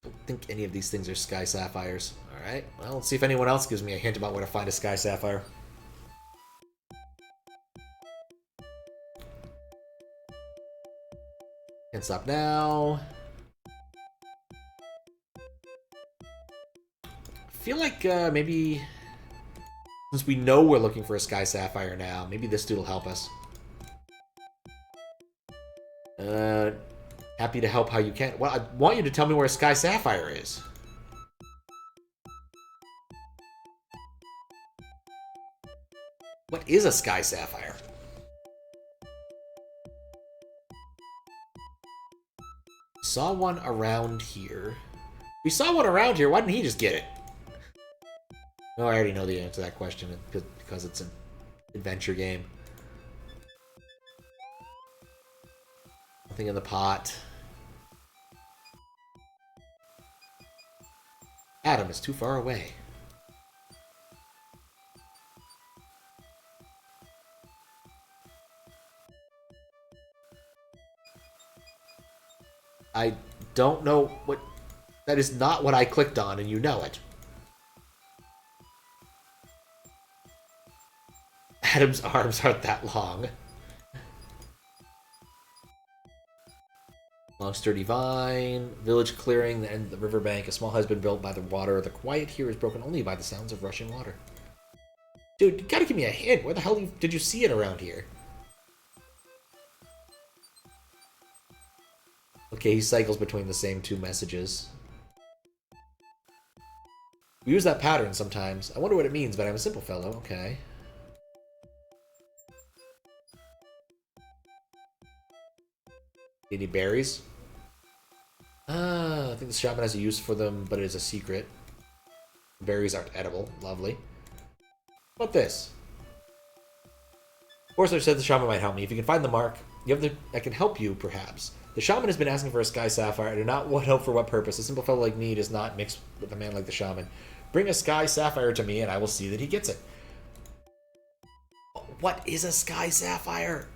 I don't think any of these things are sky sapphires. Alright, well, let's see if anyone else gives me a hint about where to find a sky sapphire. Can't stop now. I feel like maybe since we know we're looking for a Sky Sapphire now, maybe this dude will help us. Happy to help how you can. Well, I want you to tell me where a Sky Sapphire is. What is a Sky Sapphire? Saw one around here. We saw one around here. Why didn't he just get it? No, I already know the answer to that question because it's an adventure game. Nothing in the pot. Adam is too far away. I don't know what... That is not what I clicked on, and you know it. Adam's arms aren't that long. Long sturdy vine, village clearing, the end of the riverbank. A small hut has been built by the water. The quiet here is broken only by the sounds of rushing water. Dude, you gotta give me a hint. Where the hell did you see it around here? Okay, he cycles between the same two messages. We use that pattern sometimes. I wonder what it means, but I'm a simple fellow. Okay. Any berries? I think the shaman has a use for them, but it is a secret. Berries aren't edible. Lovely. How about this? Forster said the shaman might help me. If you can find the mark, I can help you, perhaps. The shaman has been asking for a Sky Sapphire. I do not want help for what purpose. A simple fellow like me does not mix with a man like the shaman. Bring a Sky Sapphire to me, and I will see that he gets it. What is a Sky Sapphire?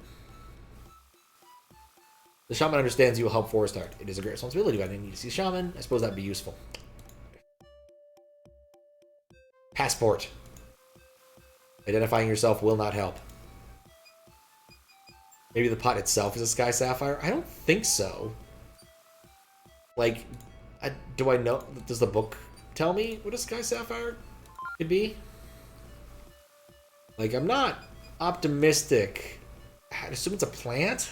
The shaman understands you will help Forest Heart. It is a great responsibility, but I need to see a shaman. I suppose that would be useful. Passport. Identifying yourself will not help. Maybe the pot itself is a Sky Sapphire? I don't think so. Like, do I know? Does the book tell me what a Sky Sapphire could be? Like, I'm not optimistic. I assume it's a plant?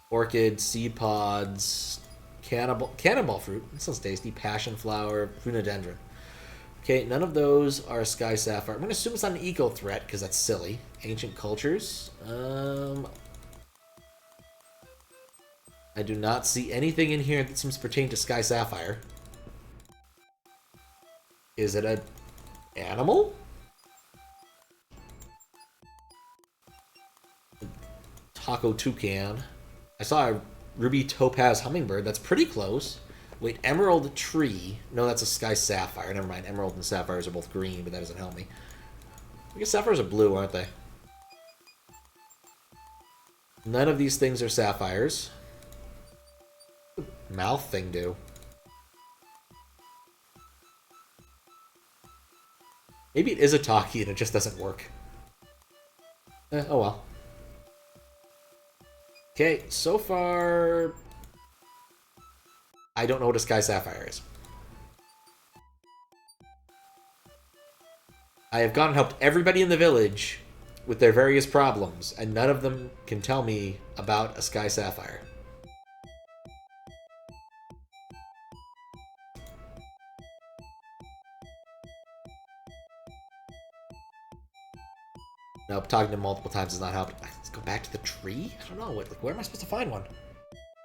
Orchid, seed pods, cannonball fruit. That sounds tasty. Passion flower, prunodendron. Okay, none of those are a Sky Sapphire. I'm going to assume it's not an eco threat because that's silly. Ancient cultures. I do not see anything in here that seems to pertain to Sky Sapphire. Is it an animal? Taco toucan. I saw a ruby topaz hummingbird. That's pretty close. Wait, emerald tree. No, that's a Sky Sapphire. Never mind. Emerald and sapphires are both green, but that doesn't help me. I guess sapphires are blue, aren't they? None of these things are sapphires. What does the mouth thing do? Maybe it is a talkie and it just doesn't work. Oh well. Okay, so far... I don't know what a Sky Sapphire is. I have gone and helped everybody in the village with their various problems, and none of them can tell me about a Sky Sapphire. Nope, talking to him multiple times has not helped. Let's go back to the tree? I don't know. Where am I supposed to find one?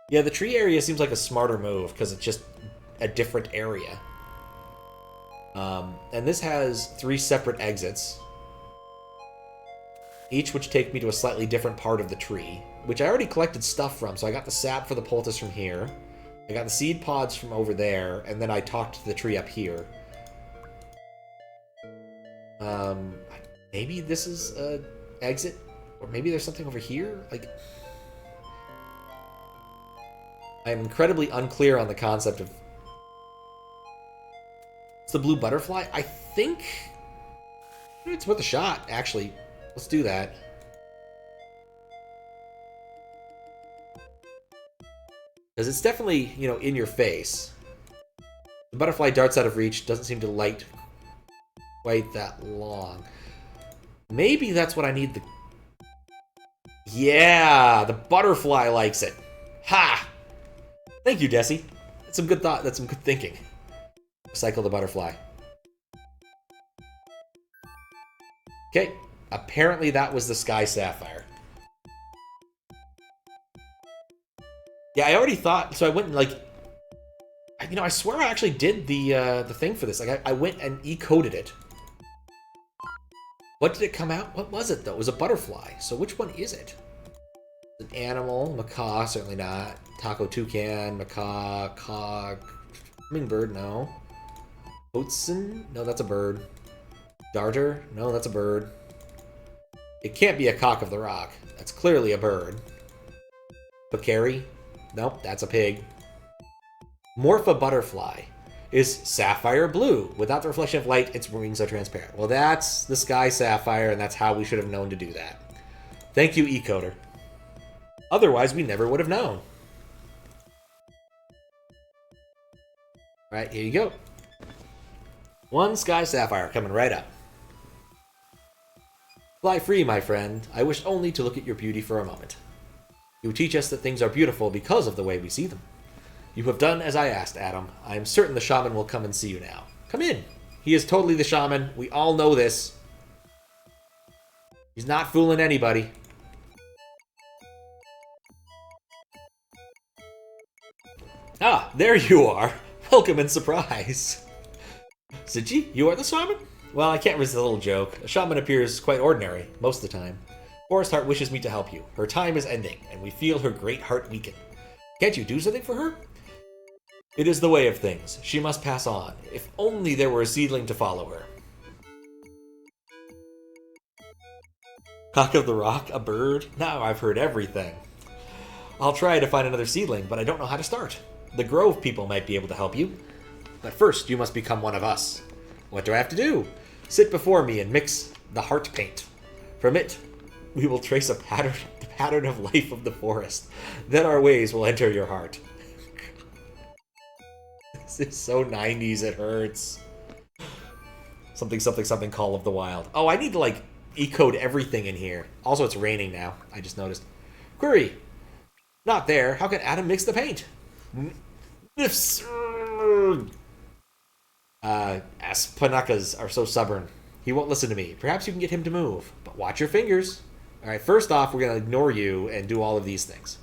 Yeah, the tree area seems like a smarter move, because it's just a different area. And this has 3 separate exits, each which take me to a slightly different part of the tree, which I already collected stuff from. So I got the sap for the poultice from here, I got the seed pods from over there, and then I talked to the tree up here. Maybe this is a exit, or maybe there's something over here? Like, I am incredibly unclear on the concept of... It's the blue butterfly? I think it's worth a shot, actually. Let's do that. Because it's definitely, you know, in your face. The butterfly darts out of reach, doesn't seem to light quite that long. Maybe that's what I need the... Yeah, the butterfly likes it. Ha! Thank you, Desi. That's some good thought. That's some good thinking. Cycle the butterfly. Okay. Apparently that was the Sky Sapphire. Yeah, I already thought... So I went and, like... You know, I swear I actually did the thing for this. Like, I went and E-coded it. What did it come out? What was it, though? It was a butterfly. So which one is it? An animal. Macaw, certainly not. Taco toucan. Macaw. Cog. Hummingbird, no. Oatson? No, that's a bird. Darter? No, that's a bird. It can't be a cock of the rock. That's clearly a bird. Peccary? Nope, that's a pig. Morpha butterfly is sapphire blue. Without the reflection of light, its wings are transparent. Well, that's the Sky Sapphire, and that's how we should have known to do that. Thank you, eCoder. Otherwise, we never would have known. All right, here you go. One Sky Sapphire coming right up. Fly free, my friend. I wish only to look at your beauty for a moment. You teach us that things are beautiful because of the way we see them. You have done as I asked, Adam. I am certain the shaman will come and see you now. Come in. He is totally the shaman. We all know this. He's not fooling anybody. Ah, there you are. Welcome and surprise. Siji, you are the shaman? Well, I can't resist a little joke. A shaman appears quite ordinary, most of the time. Forest Heart wishes me to help you. Her time is ending, and we feel her great heart weaken. Can't you do something for her? It is the way of things. She must pass on. If only there were a seedling to follow her. Cock of the rock? A bird? Now I've heard everything. I'll try to find another seedling, but I don't know how to start. The Grove people might be able to help you. But first, you must become one of us. What do I have to do? Sit before me and mix the heart paint. From it, we will trace a pattern of life of the forest. Then our ways will enter your heart. This is so 90s, it hurts. Something, something, something, Call of the Wild. Oh, I need to, like, E-code everything in here. Also, it's raining now. I just noticed. Query. Not there. How can Adam mix the paint? Aspanakas are so stubborn. He won't listen to me. Perhaps you can get him to move. But watch your fingers. Alright, first off, we're going to ignore you and do all of these things.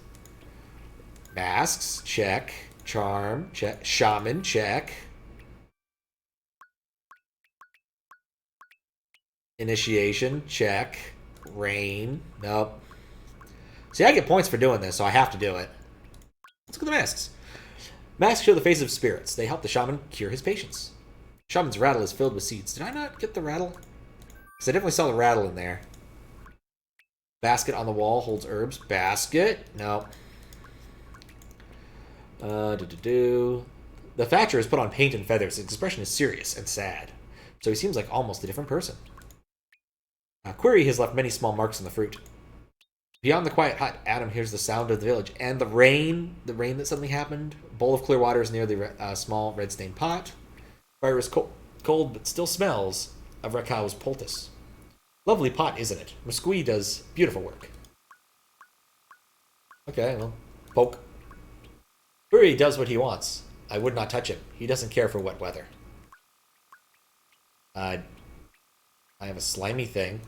Masks, check. Charm, check. Shaman, check. Initiation, check. Rain, nope. See, I get points for doing this, so I have to do it. Let's look at the masks. Masks show the face of spirits. They help the shaman cure his patients. Shaman's rattle is filled with seeds. Did I not get the rattle? Because I definitely saw the rattle in there. Basket on the wall holds herbs. Basket? No. The Thatcher has put on paint and feathers. His expression is serious and sad. So he seems like almost a different person. Query has left many small marks on the fruit. Beyond the quiet hut, Adam hears the sound of the village and the rain that suddenly happened. A bowl of clear water is near the small red-stained pot. Fire is cold, but still smells of Rakau's poultice. Lovely pot, isn't it? Musqui does beautiful work. Okay, well, poke. Query does what he wants. I would not touch him. He doesn't care for wet weather. I have a slimy thing.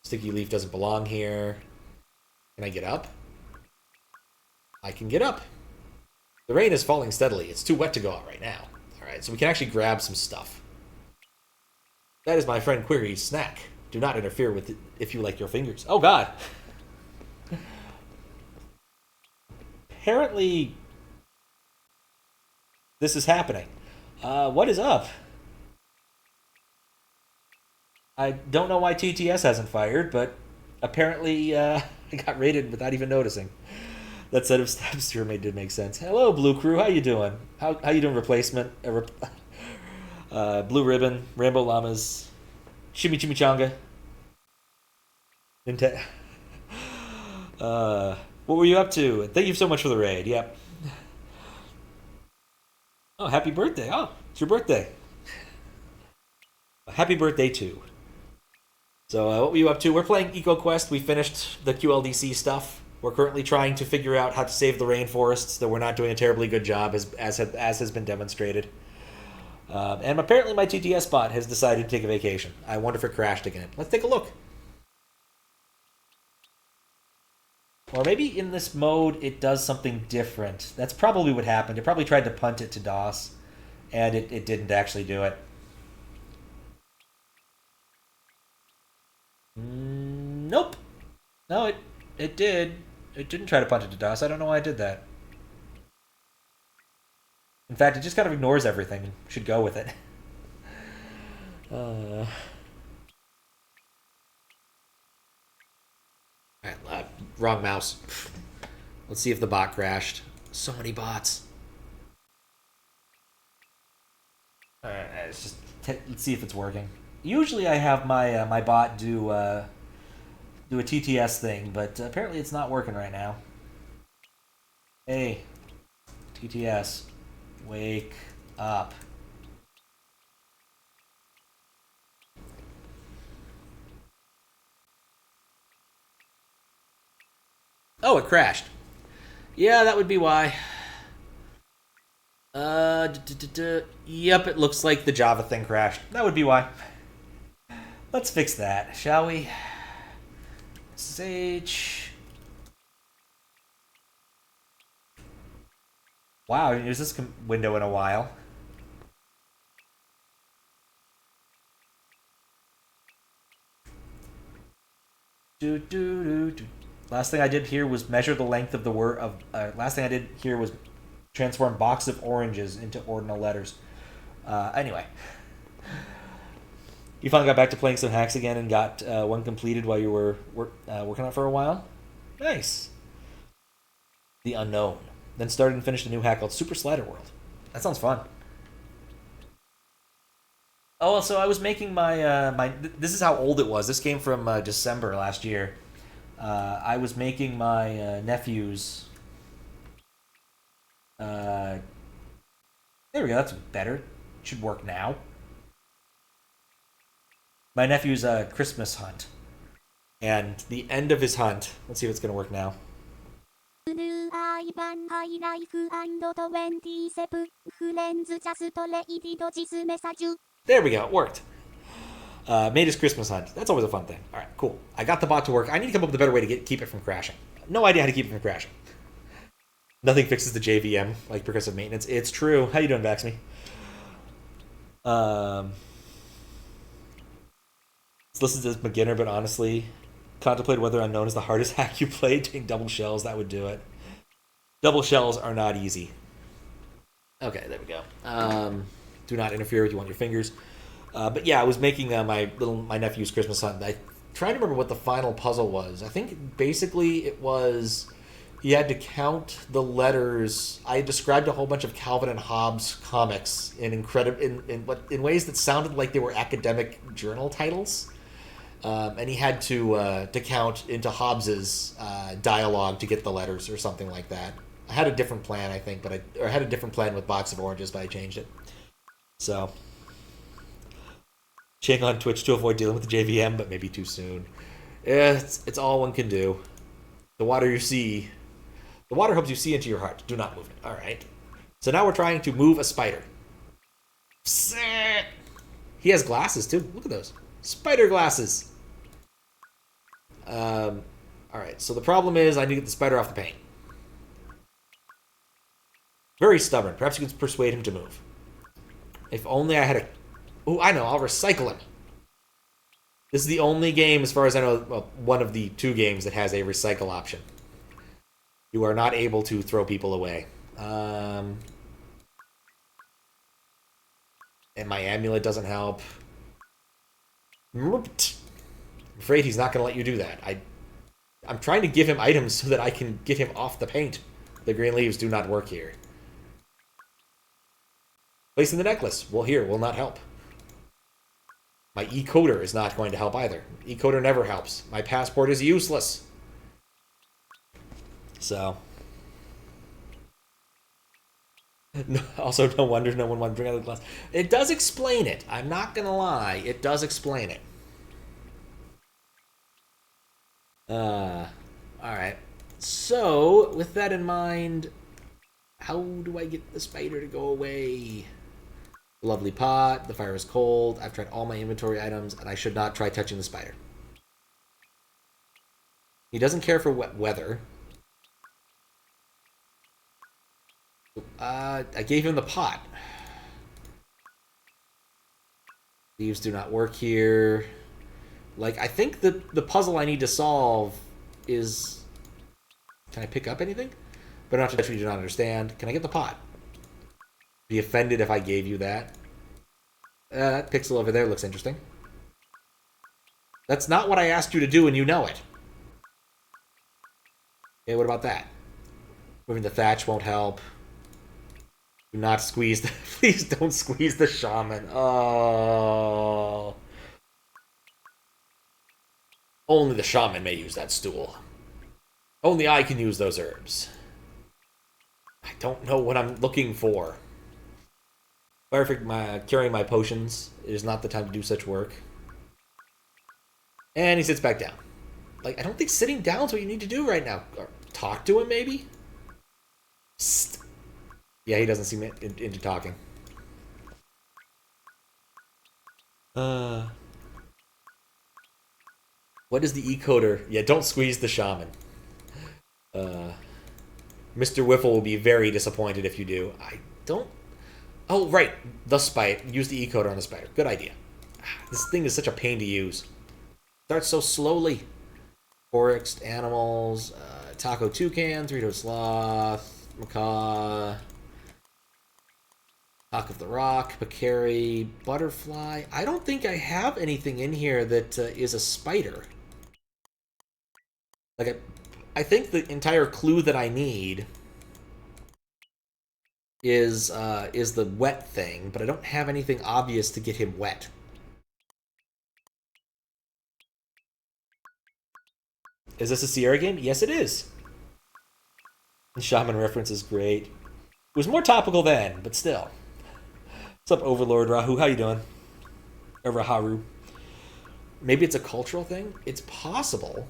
Sticky leaf doesn't belong here. Can I get up? I can get up. The rain is falling steadily. It's too wet to go out right now. Alright, so we can actually grab some stuff. That is my friend Query's snack. Do not interfere with it if you like your fingers. Oh god! Apparently, this is happening. What is up? I don't know why TTS hasn't fired, but apparently I got raided without even noticing. That set of steps did make sense. Hello, Blue Crew. How you doing? How you doing, replacement? Blue Ribbon, Rainbow Llamas, Shimmy Chimichanga. Nintendo. What were you up to? Thank you so much for the raid. Yep. Oh, happy birthday. Oh, it's your birthday. Happy birthday, too. So, what were you up to? We're playing EcoQuest. We finished the QLDC stuff. We're currently trying to figure out how to save the rainforests, though we're not doing a terribly good job, as has been demonstrated. And apparently my TTS bot has decided to take a vacation. I wonder if it crashed again. Let's take a look. Or maybe in this mode it does something different. That's probably what happened. It probably tried to punt it to DOS, and it didn't actually do it. Nope. No, it did. It didn't try to punt it to DOS. I don't know why it did that. In fact, it just kind of ignores everything and should go with it. Wrong mouse. Let's see if the bot crashed. So many bots. Let's see if it's working. Usually I have my my bot do a TTS thing, but apparently it's not working right now. Hey, TTS, wake up. Oh, it crashed. Yeah, that would be why. Yep, it looks like the Java thing crashed. That would be why. Let's fix that, shall we? SH. Wow, I haven't used this window in a while. Last thing I did here was measure the length of the word of. Last thing I did here was transform box of oranges into ordinal letters. Anyway, you finally got back to playing some hacks again and got one completed while you were working on it for a while. Nice. The Unknown. Then started and finished a new hack called Super Slider World. That sounds fun. Oh, so I was making my This is how old it was. This came from December last year. I was making my nephew's. There we go. That's better. It should work now. My nephew's Christmas hunt, and the end of his hunt. Let's see if it's gonna work now. There we go. It worked. Made his Christmas hunt. That's always a fun thing. All right, cool. I got the bot to work. I need to come up with a better way to keep it from crashing. No idea how to keep it from crashing. Nothing fixes the JVM like progressive maintenance. It's true. How you doing, Baxme? It's listed as beginner, but honestly, contemplate whether Unknown is the hardest hack you played. Taking double shells, that would do it. Double shells are not easy. Okay, there we go. Do not interfere with you on your fingers. But yeah, I was making my nephew's Christmas hunt. I trying to remember what the final puzzle was. I think basically it was he had to count the letters. I described a whole bunch of Calvin and Hobbes comics in ways that sounded like they were academic journal titles, and he had to count into Hobbes's dialogue to get the letters or something like that. I had a different plan, I think, I had a different plan with Box of Oranges, but I changed it. So, check on Twitch to avoid dealing with the JVM, but maybe too soon. It's all one can do. The water hopes you see into your heart. Do not move it. All right. So now we're trying to move a spider. He has glasses too. Look at those spider glasses. All right. So the problem is I need to get the spider off the paint. Very stubborn. Perhaps you can persuade him to move. If only I had a... Oh, I know. I'll recycle him. This is the only game, as far as I know, well, one of the 2 games that has a recycle option. You are not able to throw people away. And my amulet doesn't help. I'm afraid he's not going to let you do that. I'm trying to give him items so that I can get him off the paint. The green leaves do not work here. Placing the necklace. Well, here will not help. My ecoder is not going to help either. Ecoder never helps. My passport is useless. So. Also, no wonder no one wanted to bring out the glass. It does explain it. I'm not going to lie. It does explain it. Alright. So, with that in mind, how do I get the spider to go away? Lovely pot. The fire is cold. I've tried all my inventory items, and I should not try touching the spider. He doesn't care for wet weather. I gave him the pot. Leaves do not work here. Like, I think the puzzle I need to solve is... Can I pick up anything? But not to touch, we do not understand. Can I get the pot? Be offended if I gave you that. That pixel over there looks interesting. That's not what I asked you to do, and you know it. Okay, what about that? Moving the thatch won't help. Do not squeeze the... Please don't squeeze the shaman. Oh. Only the shaman may use that stool. Only I can use those herbs. I don't know what I'm looking for. Perfect, carrying my potions. It is not the time to do such work. And he sits back down. Like, I don't think sitting down is what you need to do right now. Or talk to him, maybe? Psst. Yeah, he doesn't seem into talking. What is the ecoder? Yeah, don't squeeze the shaman. Mr. Whiffle will be very disappointed if you do. I don't... Oh, right. The spider. Use the ecoder on the spider. Good idea. This thing is such a pain to use. Starts so slowly. Forest animals. Taco toucan. Three-toed sloth. Macaw. Hawk of the rock. Peccary. Butterfly. I don't think I have anything in here that is a spider. Like, I think the entire clue that I need is the wet thing, but I don't have anything obvious to get him wet. Is this a Sierra game? Yes, it is. The shaman reference is great. It was more topical then, but still. What's up, Overlord Rahu? How you doing? Or Raharu. Maybe it's a cultural thing? It's possible.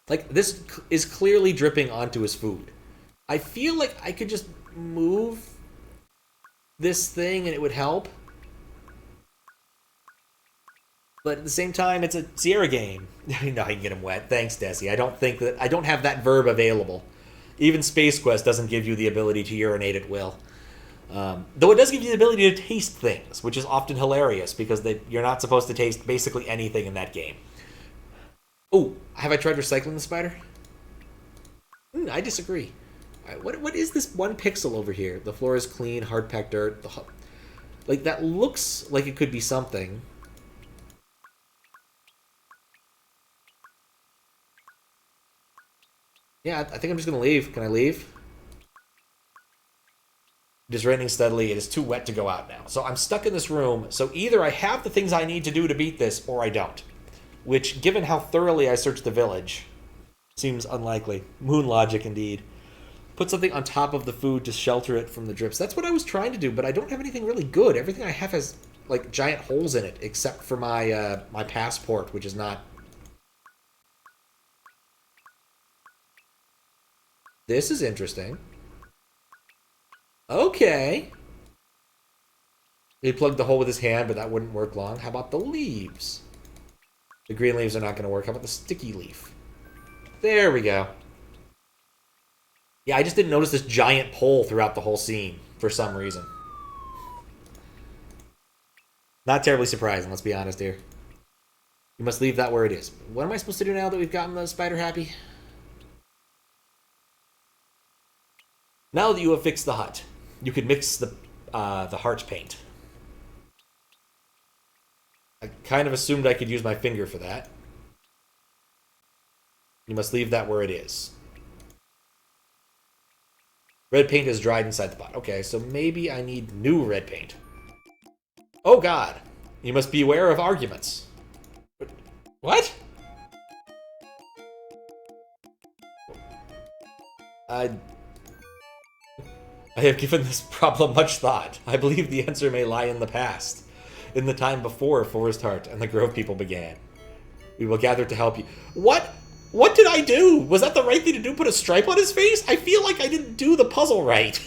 Like, this is clearly dripping onto his food. I feel like I could just move this thing and it would help. But at the same time, it's a Sierra game. No, I can get him wet. Thanks, Desi. I don't have that verb available. Even Space Quest doesn't give you the ability to urinate at will. Though it does give you the ability to taste things, which is often hilarious because you're not supposed to taste basically anything in that game. Oh, have I tried recycling the spider? I disagree. All right, what is this one pixel over here? The floor is clean, hard-packed dirt. Like, that looks like it could be something. Yeah, I think I'm just going to leave. Can I leave? It is raining steadily. It is too wet to go out now. So I'm stuck in this room. So either I have the things I need to do to beat this, or I don't. Which, given how thoroughly I searched the village, seems unlikely. Moon logic, indeed. Put something on top of the food to shelter it from the drips. That's what I was trying to do, but I don't have anything really good. Everything I have has, like, giant holes in it, except for my my passport, which is not... This is interesting. Okay. He plugged the hole with his hand, but that wouldn't work long. How about the leaves? The green leaves are not going to work. How about the sticky leaf? There we go. Yeah, I just didn't notice this giant pole throughout the whole scene for some reason. Not terribly surprising, let's be honest here. You must leave that where it is. What am I supposed to do now that we've gotten the spider happy? Now that you have fixed the hut, you could mix the heart paint. I kind of assumed I could use my finger for that. You must leave that where it is. Red paint is dried inside the pot. Okay, so maybe I need new red paint. Oh god. You must beware of arguments. What? I have given this problem much thought. I believe the answer may lie in the past, in the time before Forest Heart and the Grove people began. We will gather to help you. What? What did I do? Was that the right thing to do? Put a stripe on his face? I feel like I didn't do the puzzle right.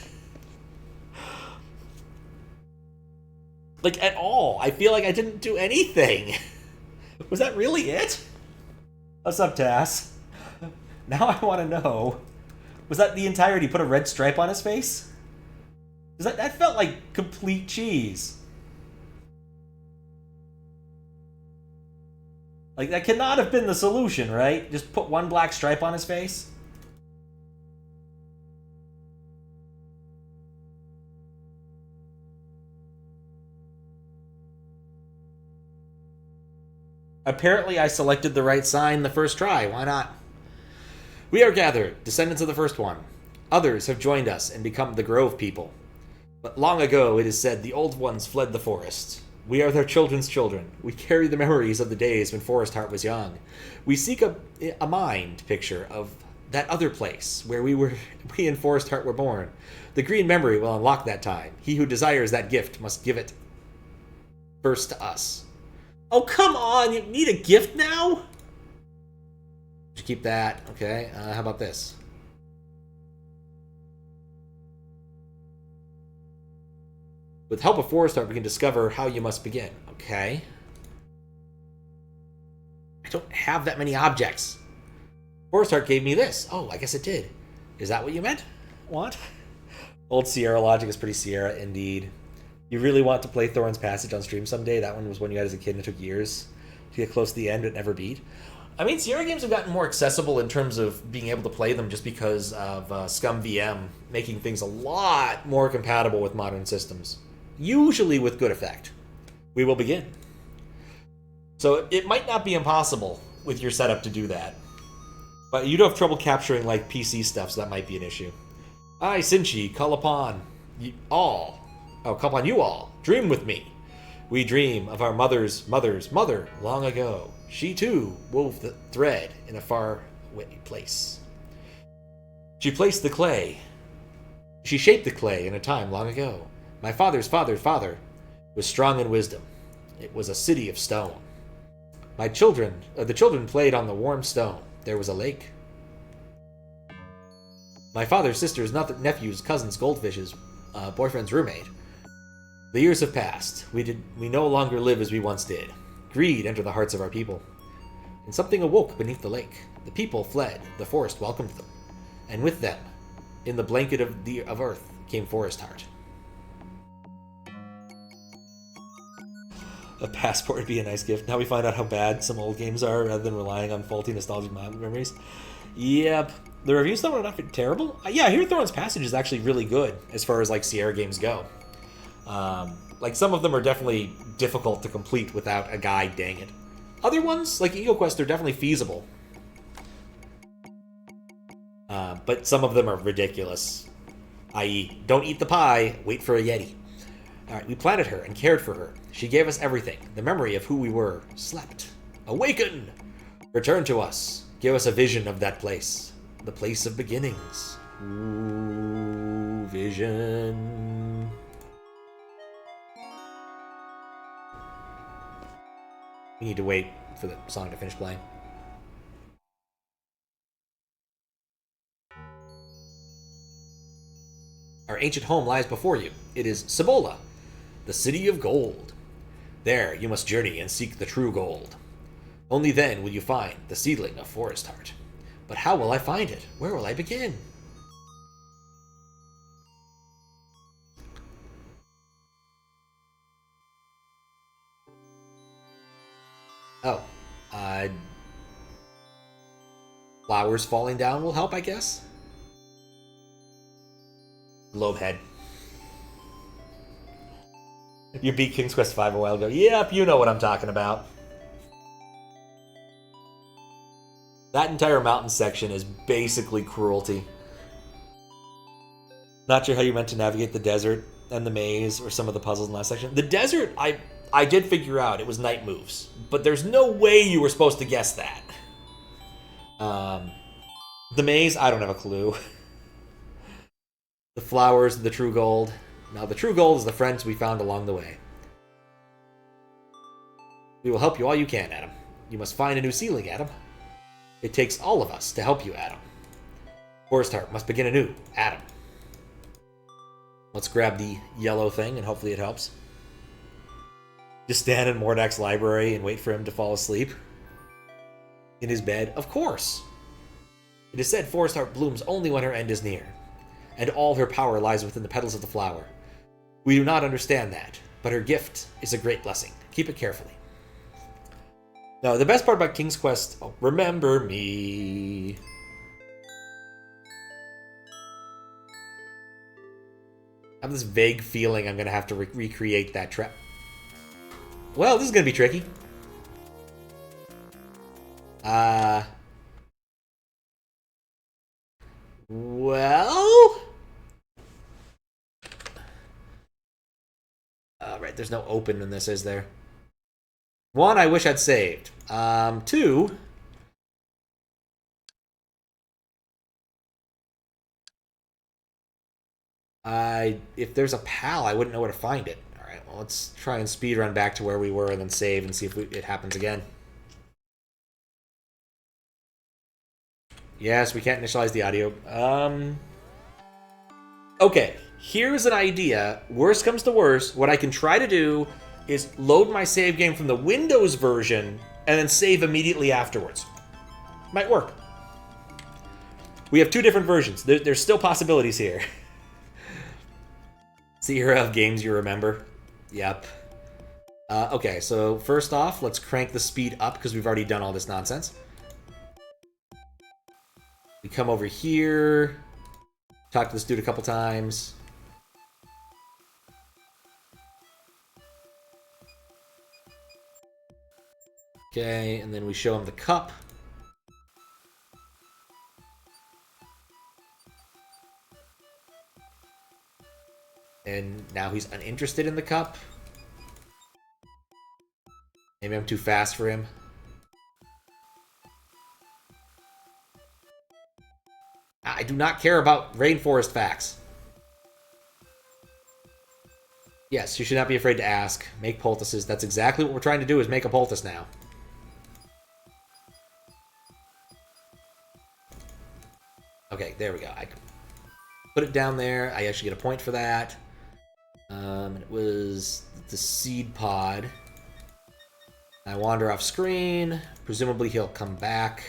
Like, at all. I feel like I didn't do anything. Was that really it? What's up, Tass? Now I want to know. Was that the entirety? Put a red stripe on his face? That felt like complete cheese. Like, that cannot have been the solution, right? Just put one black stripe on his face? Apparently I selected the right sign the first try. Why not? We are gathered, descendants of the first one. Others have joined us and become the Grove people. But long ago, it is said, the old ones fled the forest. We are their children's children. We carry the memories of the days when Forest Heart was young. We seek a mind picture of that other place where we and Forest Heart were born. The green memory will unlock that time. He who desires that gift must give it first to us. Oh, come on! You need a gift now? Just keep that. Okay, how about this? With help of Forest Heart, we can discover how you must begin. Okay. I don't have that many objects. Forest Heart gave me this. Oh, I guess it did. Is that what you meant? What? Old Sierra logic is pretty Sierra indeed. You really want to play Thorin's Passage on stream someday? That one was one you had as a kid and it took years to get close to the end but never beat. I mean, Sierra games have gotten more accessible in terms of being able to play them just because of Scum VM making things a lot more compatible with modern systems. Usually with good effect. We will begin. So it might not be impossible with your setup to do that. But you do have trouble capturing like PC stuff, so that might be an issue. I, Sinchi, call upon you all. Oh, call upon you all. Dream with me. We dream of our mother's mother's mother long ago. She too wove the thread in a far away place. She placed the clay. She shaped the clay in a time long ago. My father's father's father was strong in wisdom. It was a city of stone. The children played on the warm stone. There was a lake. My father's sister's nephew's cousin's goldfish's boyfriend's roommate. The years have passed. We no longer live as we once did. Greed entered the hearts of our people, and something awoke beneath the lake. The people fled. The forest welcomed them, and with them, in the blanket of earth, came Forest Heart. A passport would be a nice gift. Now we find out how bad some old games are rather than relying on faulty nostalgic memories. Yep. The reviews though are not terrible. Yeah, I hear Thorin's Passage is actually really good as far as like Sierra games go. Like some of them are definitely difficult to complete without a guide, dang it. Other ones, like EcoQuest, are definitely feasible. But some of them are ridiculous. I.e., don't eat the pie, wait for a Yeti. Alright, we planted her and cared for her. She gave us everything. The memory of who we were. Slept. Awaken! Return to us. Give us a vision of that place. The place of beginnings. Ooh, vision. We need to wait for the song to finish playing. Our ancient home lies before you. It is Cibola, the city of gold. There you must journey and seek the true gold. Only then will you find the seedling of Forest Heart. But how will I find it? Where will I begin? Oh, flowers falling down will help, I guess? Lobehead. You beat King's Quest V a while ago. Yep, you know what I'm talking about. That entire mountain section is basically cruelty. Not sure how you meant to navigate the desert. and the maze or some of the puzzles in the last section. The desert, I did figure out it was night moves, but there's no way you were supposed to guess that. The maze, I don't have a clue. The flowers, the true gold. Now, the true gold is the friends we found along the way. We will help you all you can, Adam. You must find a new ceiling, Adam. It takes all of us to help you, Adam. Forest Heart must begin anew, Adam. Let's grab the yellow thing, and hopefully it helps. Just stand in Mordak's library and wait for him to fall asleep. In his bed, of course. It is said Forest Heart blooms only when her end is near, and all her power lies within the petals of the flower. We do not understand that, but her gift is a great blessing. Keep it carefully. Now, the best part about King's Quest... Oh, remember me. I have this vague feeling I'm going to have to recreate that trap. Well, this is going to be tricky. Well... Right, there's no open in this, is there? One, I wish I'd saved. Two... if there's a PAL, I wouldn't know where to find it. Alright, well, let's try and speedrun back to where we were and then save and see if it happens again. Yes, we can't initialize the audio. Okay, here's an idea. Worst comes to worst, what I can try to do is load my save game from the Windows version and then save immediately afterwards. Might work. We have two different versions. There's still possibilities here. It's the era of games you remember. Yep. Okay, so first off, let's crank the speed up because we've already done all this nonsense. We come over here, talk to this dude a couple times. Okay, and then we show him the cup. And now he's uninterested in the cup. Maybe I'm too fast for him. I do not care about Rainforest facts. Yes, you should not be afraid to ask. Make poultices. That's exactly what we're trying to do, is make a poultice now. Okay, there we go. I can put it down there. I actually get a point for that. It was the seed pod. I wander off screen. Presumably he'll come back.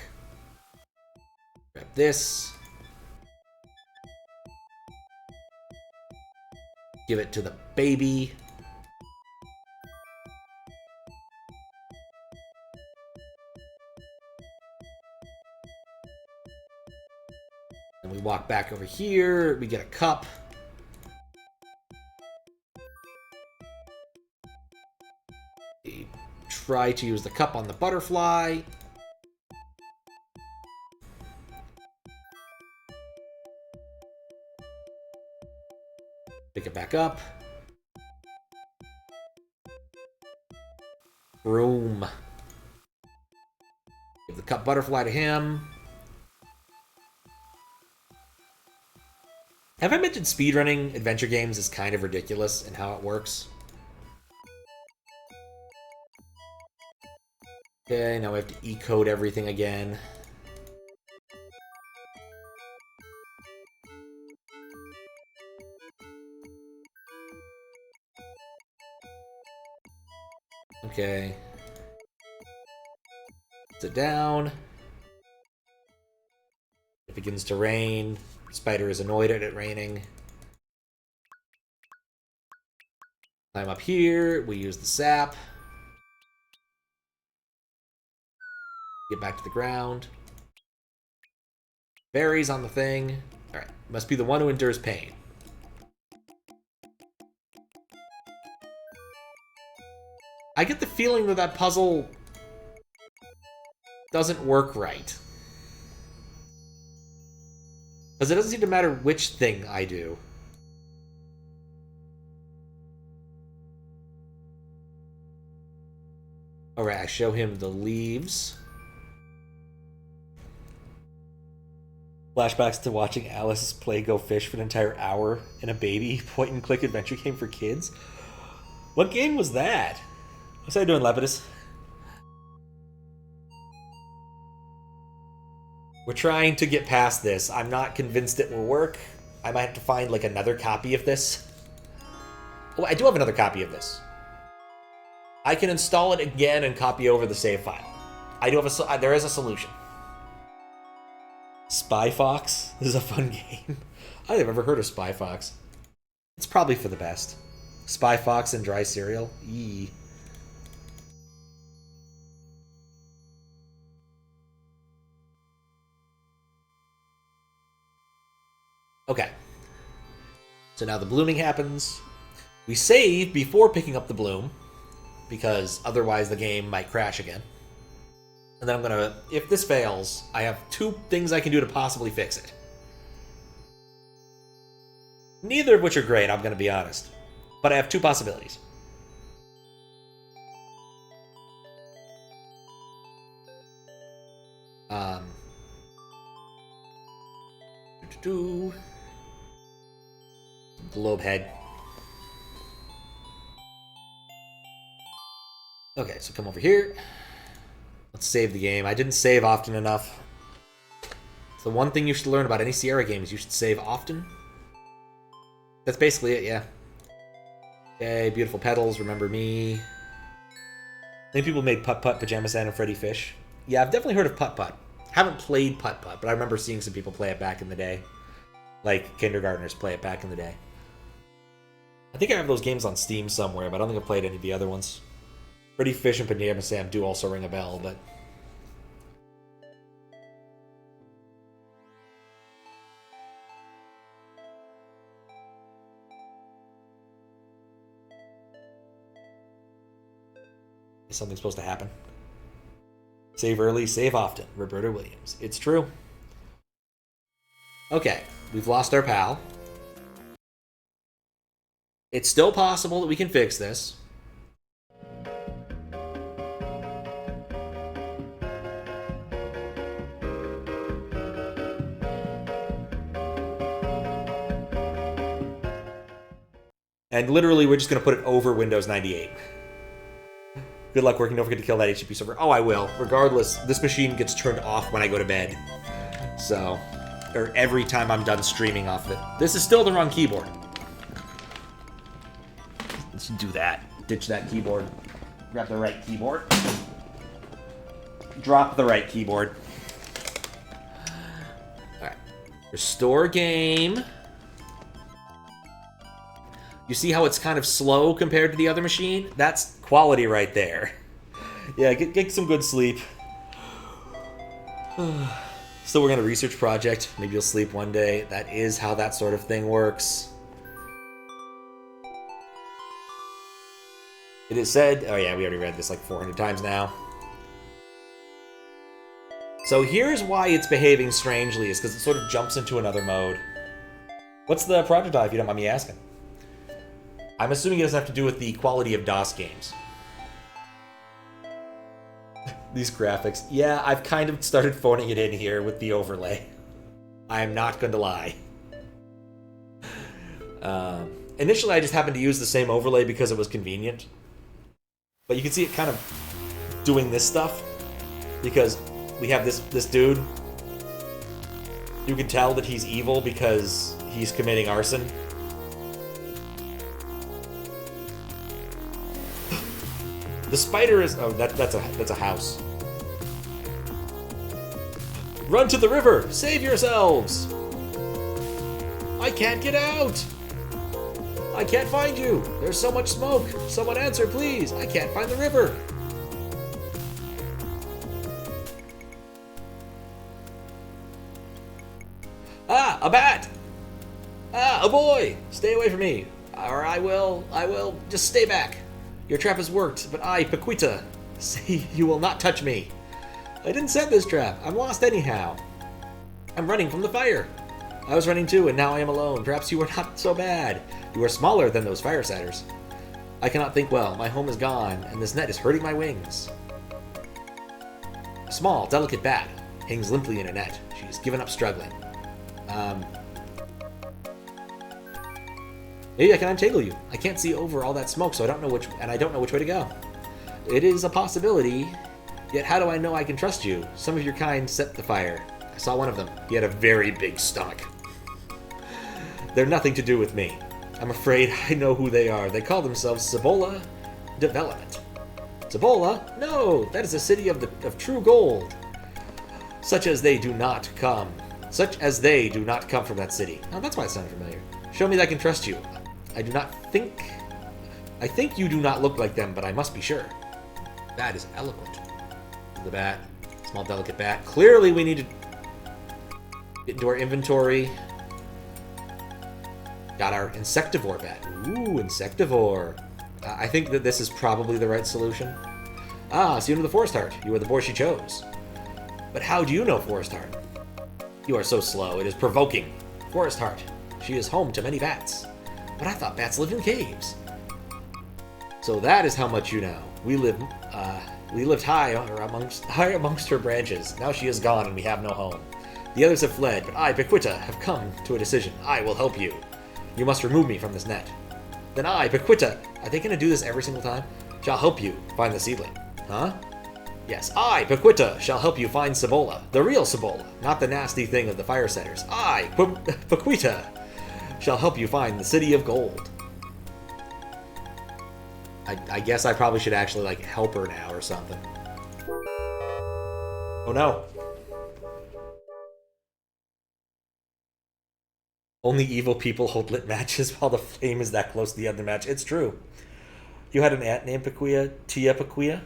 Grab this. Give it to the baby. And we walk back over here. We get a cup. We try to use the cup on the butterfly. Pick it back up. Room. Give the cup butterfly to him. Have I mentioned speedrunning adventure games is kind of ridiculous in how it works? Okay, now we have to E-code everything again. Okay. Sit down. It begins to rain. Spider is annoyed at it raining. Climb up here. We use the sap. Get back to the ground. Berries on the thing. Alright. Must be the one who endures pain. I get the feeling that that puzzle doesn't work right. Because it doesn't seem to matter which thing I do. Alright, I show him the leaves. Flashbacks to watching Alice play Go Fish for an entire hour in a baby point-and-click adventure game for kids. What game was that? What's I doing, Lepidus? We're trying to get past this. I'm not convinced it will work. I might have to find, like, another copy of this. Oh, I do have another copy of this. I can install it again and copy over the save file. I do have a... There is a solution. Spy Fox? This is a fun game. I don't think I've ever heard of Spy Fox. It's probably for the best. Spy Fox and dry cereal? Eee. Okay. So now the blooming happens. We save before picking up the bloom, because otherwise the game might crash again. And then I'm gonna, if this fails, I have 2 things I can do to possibly fix it. Neither of which are great, I'm gonna be honest. But I have 2 possibilities. Globe head. Okay, so come over here. Let's save the game. I didn't save often enough. It's the one thing you should learn about any Sierra game is you should save often. That's basically it, yeah. Okay, beautiful petals, remember me. I think people made Putt Putt, Pajama Sand, and Freddy Fish. Yeah, I've definitely heard of Putt Putt. Haven't played Putt Putt, but I remember seeing some people play it back in the day. Like, kindergartners play it back in the day. I think I have those games on Steam somewhere, but I don't think I've played any of the other ones. Freddy Fish and Pajama Sam do also ring a bell, but... Is something supposed to happen? Save early, save often. Roberta Williams. It's true. Okay, we've lost our pal. It's still possible that we can fix this. And literally, we're just going to put it over Windows 98. Good luck working. Don't forget to kill that HTTP server. Oh, I will. Regardless, this machine gets turned off when I go to bed. So, or every time I'm done streaming off of it. This is still the wrong keyboard. Let's do that. Ditch that keyboard. Grab the right keyboard. Drop the right keyboard. Alright. Restore game. You see how it's kind of slow compared to the other machine? That's quality right there. Yeah, get some good sleep. Still working on a research project. Maybe you'll sleep one day. That is how that sort of thing works. It is said... Oh yeah, we already read this like 400 times now. So here's why it's behaving strangely, is because it sort of jumps into another mode. What's the project on, if you don't mind me asking? I'm assuming it doesn't have to do with the quality of DOS games. These graphics. Yeah, I've kind of started phoning it in here with the overlay. I'm not going to lie. Initially, I just happened to use the same overlay because it was convenient. But you can see it kind of doing this stuff. Because we have this dude. You can tell that he's evil because he's committing arson. The spider is... Oh, that's a house. Run to the river! Save yourselves! I can't get out! I can't find you! There's so much smoke! Someone answer, please! I can't find the river! Ah! A bat! Ah! A boy! Stay away from me! Or I will... Just stay back! Your trap has worked, but I, Paquita, say you will not touch me. I didn't set this trap. I'm lost anyhow. I'm running from the fire. I was running too, and now I am alone. Perhaps you are not so bad. You are smaller than those firesiders. I cannot think well. My home is gone, and this net is hurting my wings. A small, delicate bat hangs limply in a net. She's given up struggling. Maybe I can untangle you. I can't see over all that smoke, so I don't know which way to go. It is a possibility, yet how do I know I can trust you? Some of your kind set the fire. I saw one of them. He had a very big stomach. They're nothing to do with me. I'm afraid I know who they are. They call themselves Cibola Development. Cibola? No, that is a city of true gold. Such as they do not come from that city. Oh, that's why it sounded familiar. Show me that I can trust you. I think you do not look like them, but I must be sure. That is eloquent. The bat. Small, delicate bat. Clearly we need to get into our inventory. Got our insectivore bat. Ooh, insectivore. I think that this is probably the right solution. Ah, so you know the Forest Heart. You are the boy she chose. But how do you know Forest Heart? You are so slow. It is provoking. Forest Heart. She is home to many bats. But I thought bats lived in caves. So that is how much you know. We lived high amongst her branches. Now she is gone and we have no home. The others have fled, but I, Pequita, have come to a decision. I will help you. You must remove me from this net. Then I, Pequita, are they going to do this every single time? Shall help you find the seedling. Huh? Yes, I, Pequita, shall help you find Cibola. The real Cibola, not the nasty thing of the fire setters. I, Pequita, shall help you find the city of gold. I guess I probably should actually, like, help her now or something. Oh no. Only evil people hold lit matches while the flame is that close to the end of the match. It's true. You had an aunt named Pequia, Tia Pequia?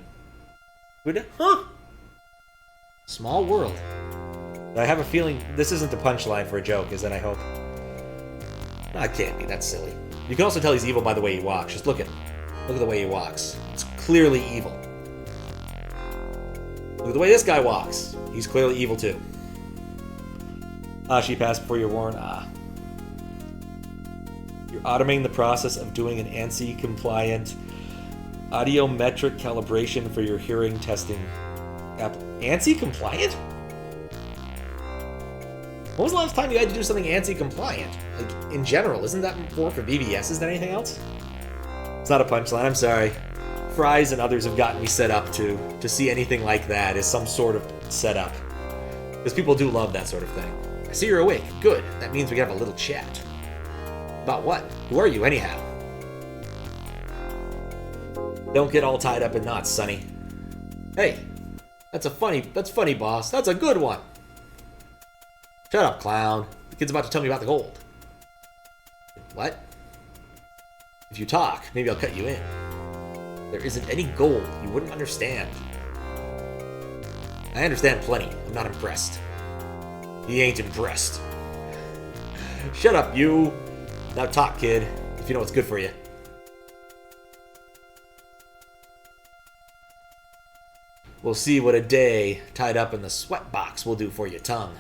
Huh? Small world. I have a feeling this isn't the punchline for a joke, is it, I hope? No, it can't be. That's silly. You can also tell he's evil by the way he walks. Just look at him. Look at the way he walks. It's clearly evil. Look at the way this guy walks. He's clearly evil too. Ah, she passed before you're warned. Ah. You're automating the process of doing an ANSI-compliant audiometric calibration for your hearing testing app. ANSI-compliant? When was the last time you had to do something ANSI-compliant? Like, in general, isn't that more for BBSs than anything else? It's not a punchline, I'm sorry. Fries and others have gotten me set up to see anything like that as some sort of setup. Because people do love that sort of thing. I see you're awake. Good. That means we can have a little chat. About what? Who are you, anyhow? Don't get all tied up in knots, Sonny. Hey, that's funny, boss. That's a good one. Shut up, clown. The kid's about to tell me about the gold. What? If you talk, maybe I'll cut you in. There isn't any gold. You wouldn't understand. I understand plenty. I'm not impressed. He ain't impressed. Shut up, you. Now talk, kid, if you know what's good for you. We'll see what a day tied up in the sweat box will do for your tongue.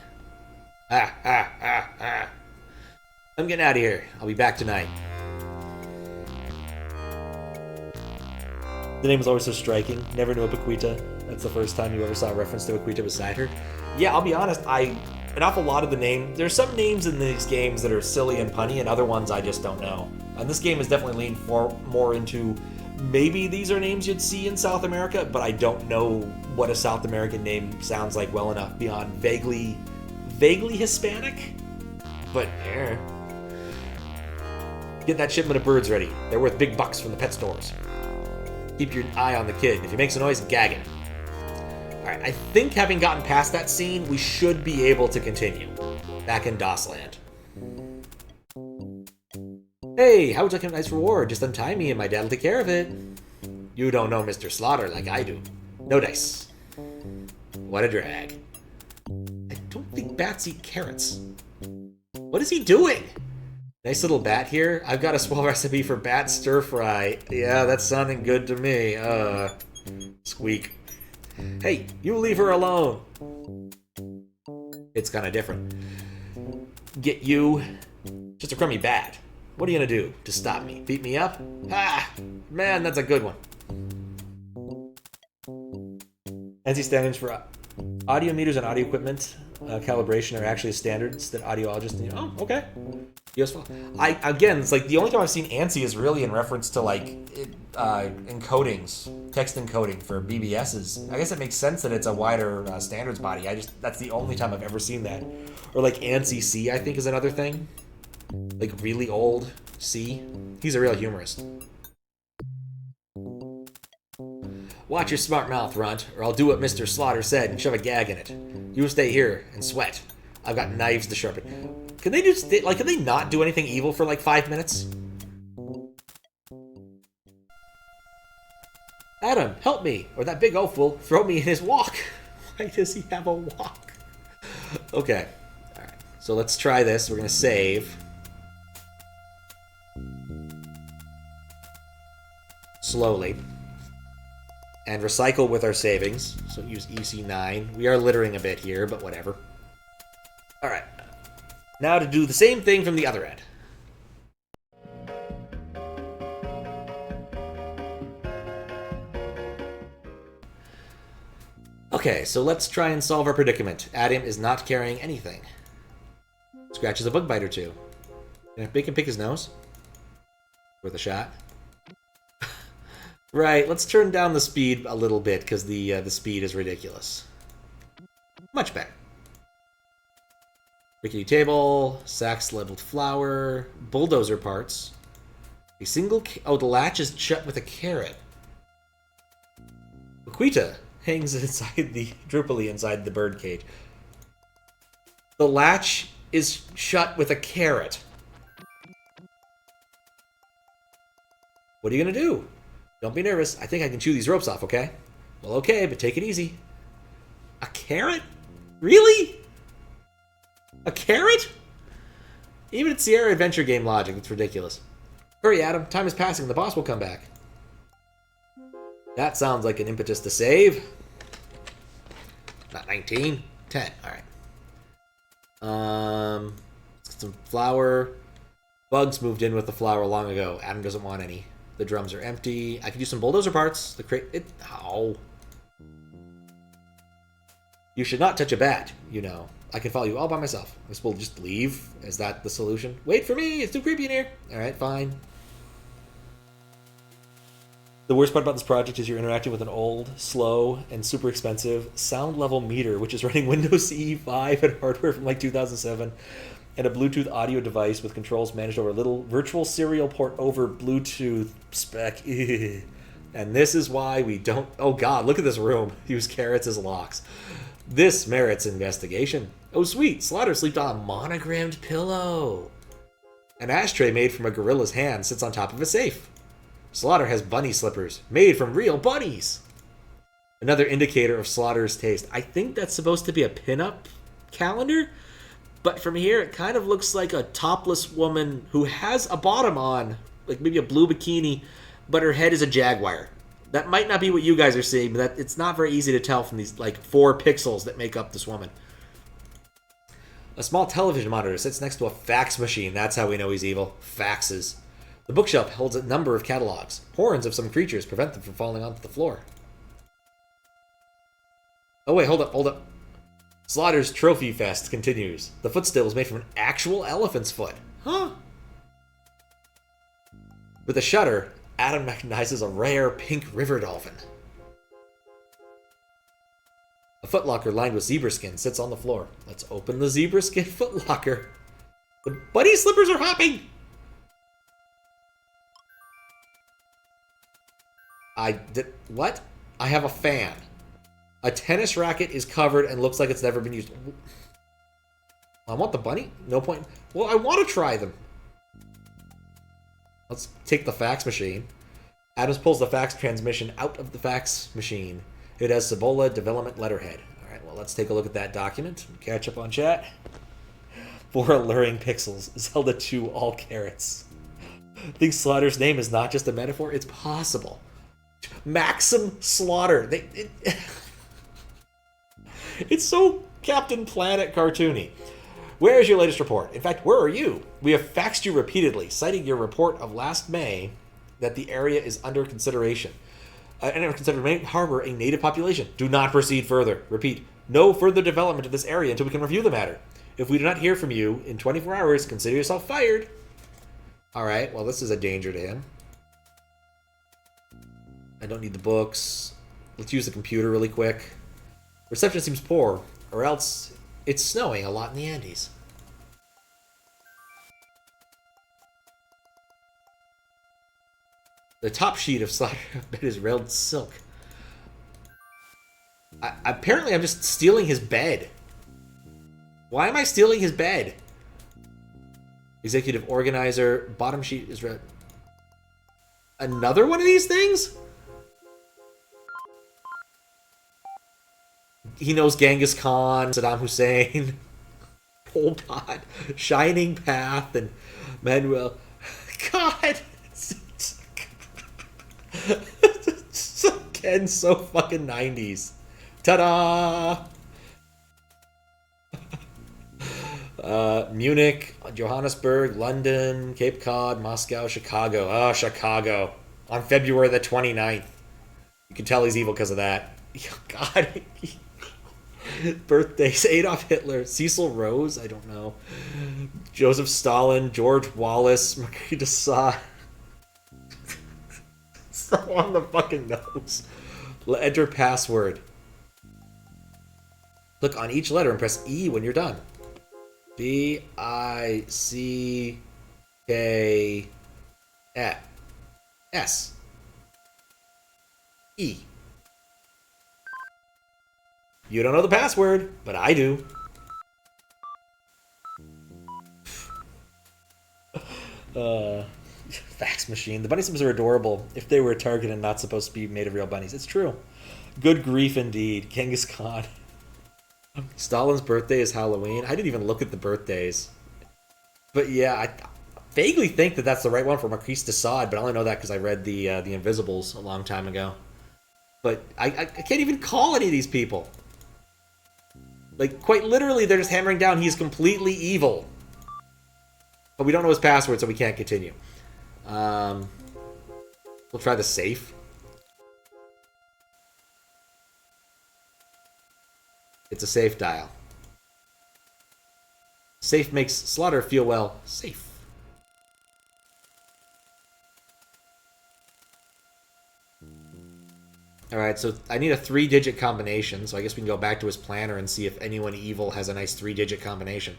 Ha, ha, ha, ha. I'm getting out of here. I'll be back tonight. The name was always so striking. Never knew a Pequita. That's the first time you ever saw a reference to Iquitos beside her. Yeah, I'll be honest, an awful lot of the names, there's some names in these games that are silly and punny, and other ones I just don't know. And this game has definitely leaned more into, maybe these are names you'd see in South America, but I don't know what a South American name sounds like well enough beyond vaguely Hispanic? But, Get that shipment of birds ready. They're worth big bucks from the pet stores. Keep your eye on the kid. If he makes a noise, gag him. Alright, I think having gotten past that scene, we should be able to continue. Back in Dossland. Hey, how would you like a nice reward? Just untie me and my dad will take care of it. You don't know Mr. Slaughter like I do. No dice. What a drag. I don't think bats eat carrots. What is he doing? Nice little bat here. I've got a small recipe for bat stir fry. Yeah, that's sounding good to me. Squeak. Hey, you leave her alone. It's kind of different. Get you. Just a crummy bat. What are you gonna do to stop me? Beat me up? Ah, man, that's a good one. NC stands for Audio meters and audio equipment calibration are actually standards that audiologists need. Oh, okay. Useful. Again, it's like the only time I've seen ANSI is really in reference to like encodings, text encoding for BBSs. I guess it makes sense that it's a wider standards body. That's the only time I've ever seen that. Or like ANSI C, I think is another thing. Like really old C. He's a real humorist. Watch your smart mouth, Runt, or I'll do what Mr. Slaughter said and shove a gag in it. You stay here and sweat. I've got knives to sharpen. Can they can they not do anything evil for like 5 minutes? Adam, help me, or that big oaf will throw me in his walk. Why does he have a walk? Okay. Alright. So let's try this. We're gonna save. Slowly. And recycle with our savings. So use EC9. We are littering a bit here, but whatever. Alright. Now to do the same thing from the other end. Okay, so let's try and solve our predicament. Adam is not carrying anything. Scratches a bug bite or two. Can I make him pick his nose? Worth a shot. Right, let's turn down the speed a little bit, because the speed is ridiculous. Much better. Rickety table, sacks labeled flour, bulldozer parts. A single... Oh, the latch is shut with a carrot. Iquito hangs droopily inside the bird cage. The latch is shut with a carrot. What are you gonna do? Don't be nervous. I think I can chew these ropes off, okay? Well, okay, but take it easy. A carrot? Really? A carrot? Even at Sierra Adventure game logic, it's ridiculous. Hurry, Adam. Time is passing. The boss will come back. That sounds like an impetus to save. Not 19. 10. Alright. Let's get some flour. Bugs moved in with the flour long ago. Adam doesn't want any. The drums are empty. I could use some bulldozer parts. The crate... Ow. You should not touch a bat, you know. I can follow you all by myself. I suppose we'll just leave. Is that the solution? Wait for me! It's too creepy in here! Alright, fine. The worst part about this project is you're interacting with an old, slow, and super expensive sound level meter, which is running Windows CE 5 and hardware from like 2007, and a Bluetooth audio device with controls managed over a little virtual serial port over Bluetooth spec. And this is why we don't... Oh god, look at this room. Use carrots as locks. This merits investigation. Oh sweet, Slaughter slept on a monogrammed pillow. An ashtray made from a gorilla's hand sits on top of a safe. Slaughter has bunny slippers, made from real bunnies. Another indicator of Slaughter's taste. I think that's supposed to be a pinup calendar, but from here it kind of looks like a topless woman who has a bottom on, like maybe a blue bikini, but her head is a jaguar. That might not be what you guys are seeing, but it's not very easy to tell from these like 4 pixels that make up this woman. A small television monitor sits next to a fax machine. That's how we know he's evil. Faxes. The bookshelf holds a number of catalogs. Horns of some creatures prevent them from falling onto the floor. Oh wait, hold up. Slaughter's Trophy Fest continues. The footstool is made from an actual elephant's foot. Huh? With a shudder, Adam recognizes a rare pink river dolphin. A footlocker lined with zebra skin sits on the floor. Let's open the zebra skin footlocker. The bunny slippers are hopping! What? I have a fan. A tennis racket is covered and looks like it's never been used. I want the bunny? No point. Well, I want to try them. Let's take the fax machine. Adams pulls the fax transmission out of the fax machine. It has Cibola development letterhead. Alright, well, let's take a look at that document. Catch up on chat. 4 alluring pixels. Zelda 2 all carrots. Think Slaughter's name is not just a metaphor? It's possible. Maxim Slaughter. It's so Captain Planet cartoony. Where is your latest report? In fact, where are you? We have faxed you repeatedly, citing your report of last May that the area is under consideration. And consider may harbor a native population. Do not proceed further. Repeat, No further development of this area until we can review the matter. If we do not hear from you in 24 hours, consider yourself fired. Alright, well, this is a danger to him. I don't need the books. Let's use the computer really quick. Reception seems poor, or else it's snowing a lot in the Andes. The top sheet of Slaughter bed is railed silk. Apparently I'm just stealing his bed. Why am I stealing his bed? Executive organizer, bottom sheet is red. Another one of these things? He knows Genghis Khan, Saddam Hussein, Pol Pot, Shining Path, and Manuel. God! Again, so fucking 90s. Ta-da! Munich, Johannesburg, London, Cape Cod, Moscow, Chicago. Oh, Chicago. On February the 29th. You can tell he's evil because of that. God. Birthdays. Adolf Hitler. Cecil Rose? I don't know. Joseph Stalin. George Wallace. Marquis de Sade. So on the fucking nose. Enter password. Click on each letter and press E when you're done. B-I-C-K-S. E. You don't know the password, but I do. Fax machine. The bunny sims are adorable if they were a target and not supposed to be made of real bunnies. It's true. Good grief indeed. Genghis Khan. Stalin's birthday is Halloween. I didn't even look at the birthdays. But yeah, I vaguely think that that's the right one for Marquis de Sade, but I only know that because I read the Invisibles a long time ago. But I can't even call any of these people. Like, quite literally, they're just hammering down he's completely evil. But we don't know his password, so we can't continue. We'll try the safe. It's a safe dial. Safe makes Slaughter feel, well, safe. Alright, so I need a 3-digit combination, so I guess we can go back to his planner and see if anyone evil has a nice 3-digit combination.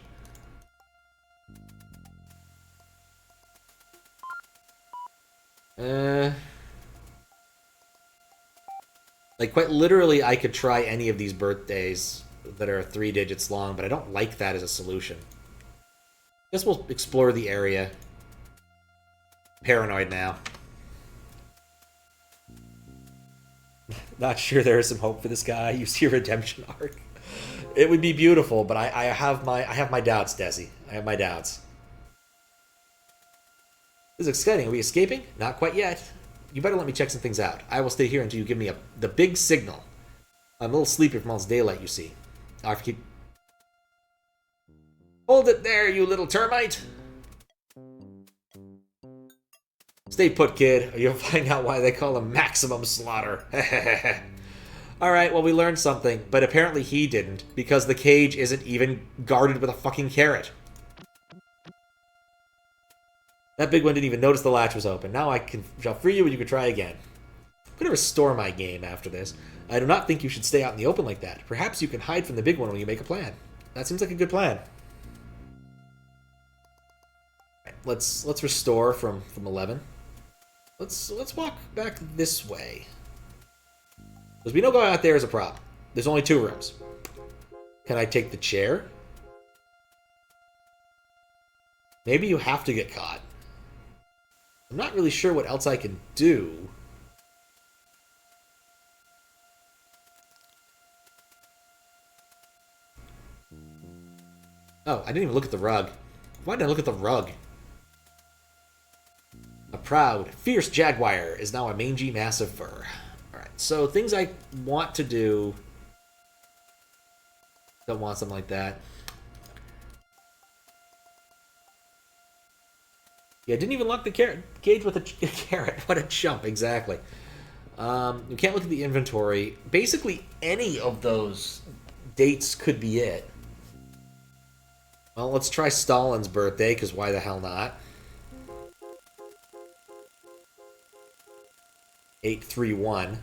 Like, quite literally, I could try any of these birthdays that are 3 digits long, but I don't like that as a solution. Guess we'll explore the area. Paranoid now. Not sure there is some hope for this guy. You see a redemption arc. It would be beautiful, but I have my doubts, Desi. I have my doubts. This is exciting. Are we escaping? Not quite yet. You better let me check some things out. I will stay here until you give me the big signal. I'm a little sleepy from all this daylight, you see. I'll have to keep... Hold it there, you little termite! Stay put, kid, or you'll find out why they call him Maximum Slaughter. Alright, well, we learned something, but apparently he didn't, because the cage isn't even guarded with a fucking carrot. That big one didn't even notice the latch was open. Now I shall free you and you can try again. I'm going to restore my game after this. I do not think you should stay out in the open like that. Perhaps you can hide from the big one when you make a plan. That seems like a good plan. Right, let's restore from 11. Let's walk back this way. Because we know going out there is a problem. There's only 2 rooms. Can I take the chair? Maybe you have to get caught. I'm not really sure what else I can do. Oh, I didn't even look at the rug. Why did I look at the rug? A proud, fierce jaguar is now a mangy mass of fur. Alright, so things I want to do... Don't want something like that. Yeah, didn't even lock the cage with a carrot. What a chump, exactly. You can't look at the inventory. Basically, any of those dates could be it. Well, let's try Stalin's birthday, because why the hell not? 831.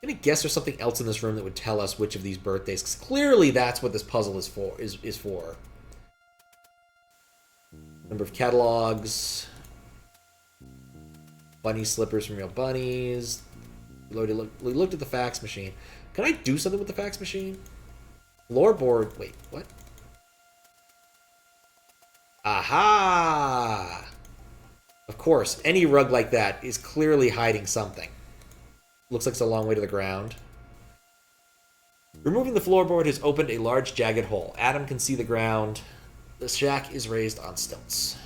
I'm gonna guess there's something else in this room that would tell us which of these birthdays, because clearly that's what this puzzle is for. Is for. Number of catalogs. Bunny slippers from real bunnies. We looked at the fax machine. Can I do something with the fax machine? Floorboard. Wait, what? Aha! Of course, any rug like that is clearly hiding something. Looks like it's a long way to the ground. Removing the floorboard has opened a large jagged hole. Adam can see the ground. The shack is raised on stilts.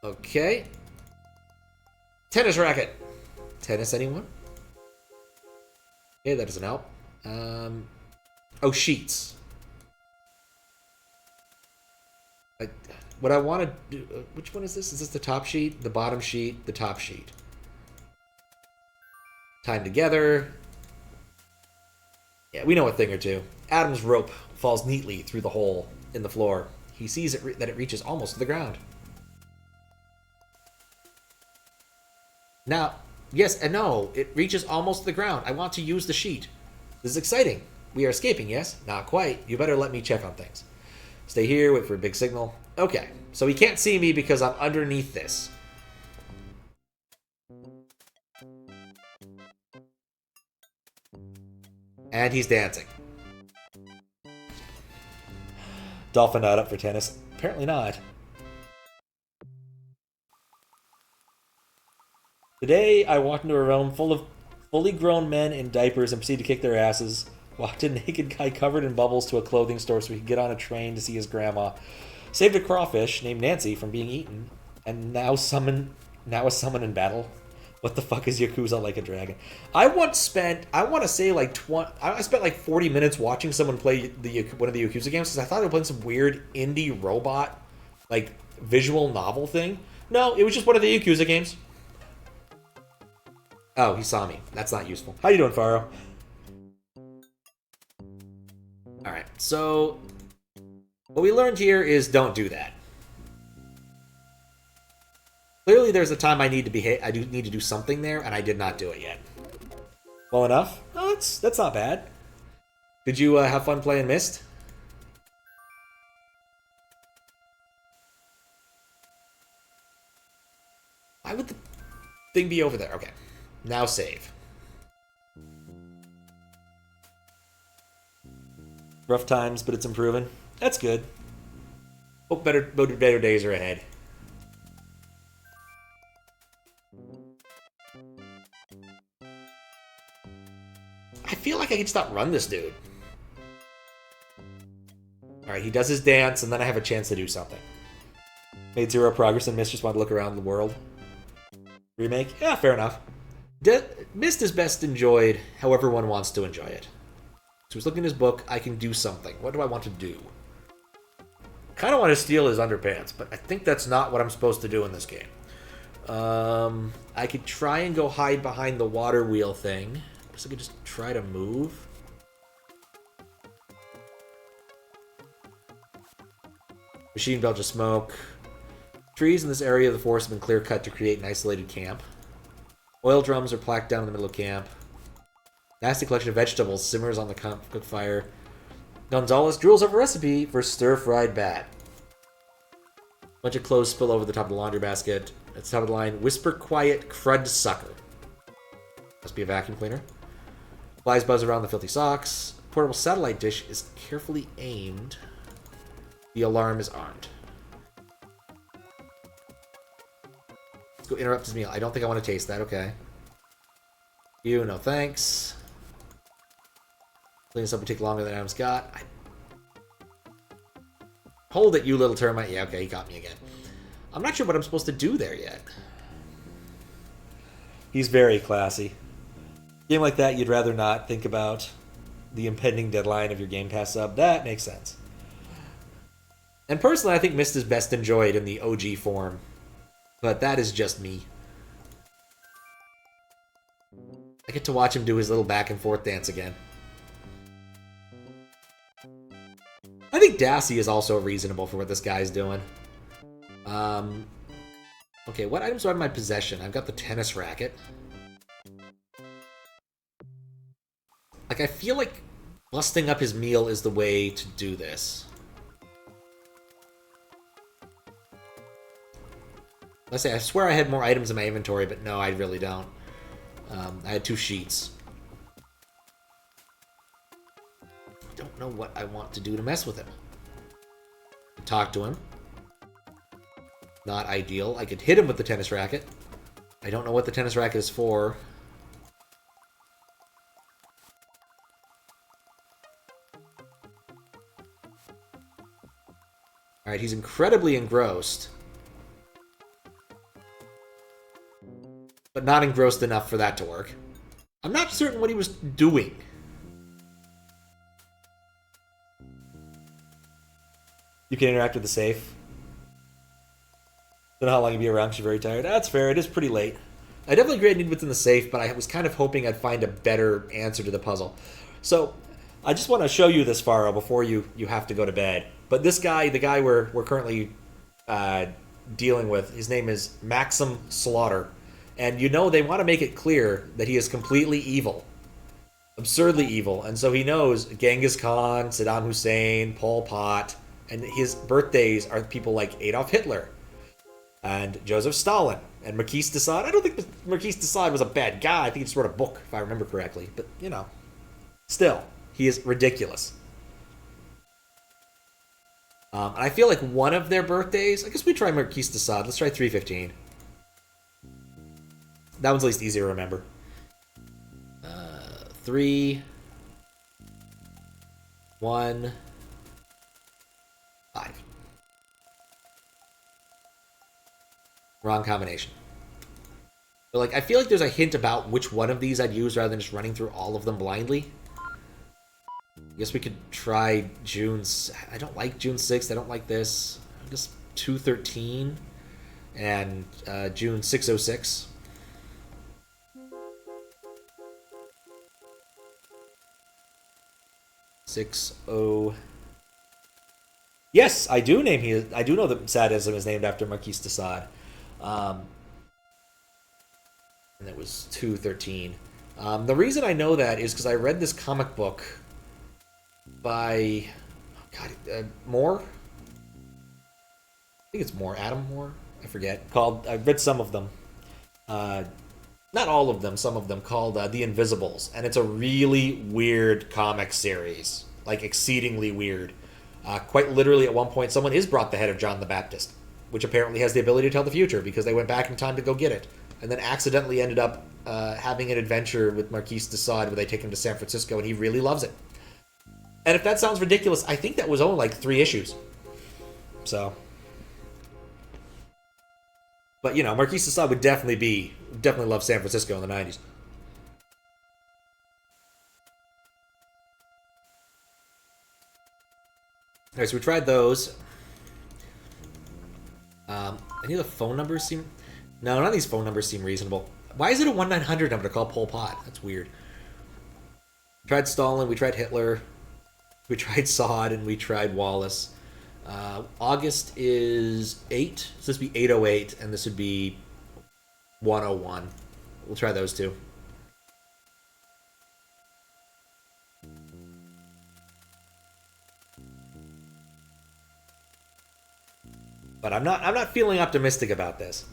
Okay. Tennis racket. Tennis, anyone? Okay, that doesn't help. Oh, sheets. What I want to do... which one is this? Is this the top sheet? The bottom sheet? The top sheet. Time together. Yeah, we know a thing or two. Adam's rope falls neatly through the hole in the floor. He sees that it reaches almost to the ground. Now, yes and no, it reaches almost to the ground. I want to use the sheet. This is exciting. We are escaping, yes? Not quite. You better let me check on things. Stay here, wait for a big signal. Okay, so he can't see me because I'm underneath this. And he's dancing. Dolphin not up for tennis. Apparently not. Today, I walked into a room full of fully grown men in diapers and proceeded to kick their asses. Walked a naked guy covered in bubbles to a clothing store so he could get on a train to see his grandma. Saved a crawfish named Nancy from being eaten. And now a summon in battle. What the fuck is Yakuza Like a Dragon? I spent like 40 minutes watching someone play one of the Yakuza games because I thought they were playing some weird indie robot, like, visual novel thing. No, it was just one of the Yakuza games. Oh, he saw me. That's not useful. How you doing, Faro? Alright, so what we learned here is don't do that. Clearly there's a time I need to behave. I do need to do something there, and I did not do it yet. Well enough? Oh, that's not bad. Did you have fun playing Myst? Why would the thing be over there? Okay. Now save. Rough times, but it's improving. That's good. Hope better days are ahead. I feel like I can just outrun this dude. Alright, he does his dance, and then I have a chance to do something. Made 0 progress in Myst, just want to look around the world. Remake? Yeah, fair enough. Myst is best enjoyed however one wants to enjoy it. So he's looking at his book. I can do something. What do I want to do? Kind of want to steal his underpants, but I think that's not what I'm supposed to do in this game. I could try and go hide behind the water wheel thing. I guess I could just try to move. Machine belch of smoke. Trees in this area of the forest have been clear-cut to create an isolated camp. Oil drums are placked down in the middle of camp. Nasty collection of vegetables simmers on the cook fire. Gonzalez drools up a recipe for stir-fried bat. Bunch of clothes spill over the top of the laundry basket. At the top of the line, whisper quiet crud sucker. Must be a vacuum cleaner. Flies buzz around the filthy socks. Portable satellite dish is carefully aimed. The alarm is armed. Let's go interrupt his meal. I don't think I want to taste that. Okay. You, no thanks. Clean this up would take longer than Adam's got. Hold it, you little termite. Yeah, okay, he got me again. I'm not sure what I'm supposed to do there yet. He's very classy. Game like that, you'd rather not think about the impending deadline of your Game Pass sub. That makes sense. And personally, I think Myst is best enjoyed in the OG form. But that is just me. I get to watch him do his little back and forth dance again. I think Dassy is also reasonable for what this guy's doing. Okay, what items are in my possession? I've got the tennis racket. Like, I feel like busting up his meal is the way to do this. Let's say, I swear I had more items in my inventory, but no, I really don't. I had 2 sheets. I don't know what I want to do to mess with him. Talk to him. Not ideal. I could hit him with the tennis racket. I don't know what the tennis racket is for. Alright, he's incredibly engrossed. But not engrossed enough for that to work. I'm not certain what he was doing. You can interact with the safe. Don't know how long you'll be around because you're very tired. That's fair. It is pretty late. I definitely agree I need what's in the safe, but I was kind of hoping I'd find a better answer to the puzzle. So, I just want to show you this, Faro, before you have to go to bed. But this guy, the guy we're currently dealing with, his name is Maxim Slaughter. And you know they want to make it clear that he is completely evil. Absurdly evil. And so he knows Genghis Khan, Saddam Hussein, Pol Pot, and his birthdays are people like Adolf Hitler and Joseph Stalin and Marquis de Sade. I don't think Marquis de Sade was a bad guy. I think he just wrote a book, if I remember correctly. But, you know, still, he is ridiculous. And I feel like one of their birthdays, I guess we try Marquis de Sade. Let's try 315. That one's at least easier to remember. 3, 1, 5. Wrong combination. But like, I feel like there's a hint about which one of these I'd use rather than just running through all of them blindly. I guess we could try June. I don't like June 6th. I don't like this. I guess 213 and June 606. Yes, I do know that sadism is named after Marquis de Sade. And it was 213. The reason I know that is because I read this comic book by Moore. I think it's Moore, Adam Moore. I forget. I've read some of them. Not all of them, some of them, called The Invisibles. And it's a really weird comic series. Like, exceedingly weird. Quite literally, at one point, someone is brought the head of John the Baptist, which apparently has the ability to tell the future, because they went back in time to go get it. And then accidentally ended up having an adventure with Marquis de Sade where they take him to San Francisco, and he really loves it. And if that sounds ridiculous, I think that was only like 3 issues. So... But, you know, Marquis de Sade would definitely love San Francisco in the 90s. Alright, so we tried those. Any of the phone numbers seem... No, none of these phone numbers seem reasonable. Why is it a 1-900 number to call Pol Pot? That's weird. We tried Stalin, we tried Hitler, we tried Sade, and we tried Wallace. August is 8, so this would be 808, and this would be 101. We'll try those two. But I'm not feeling optimistic about this.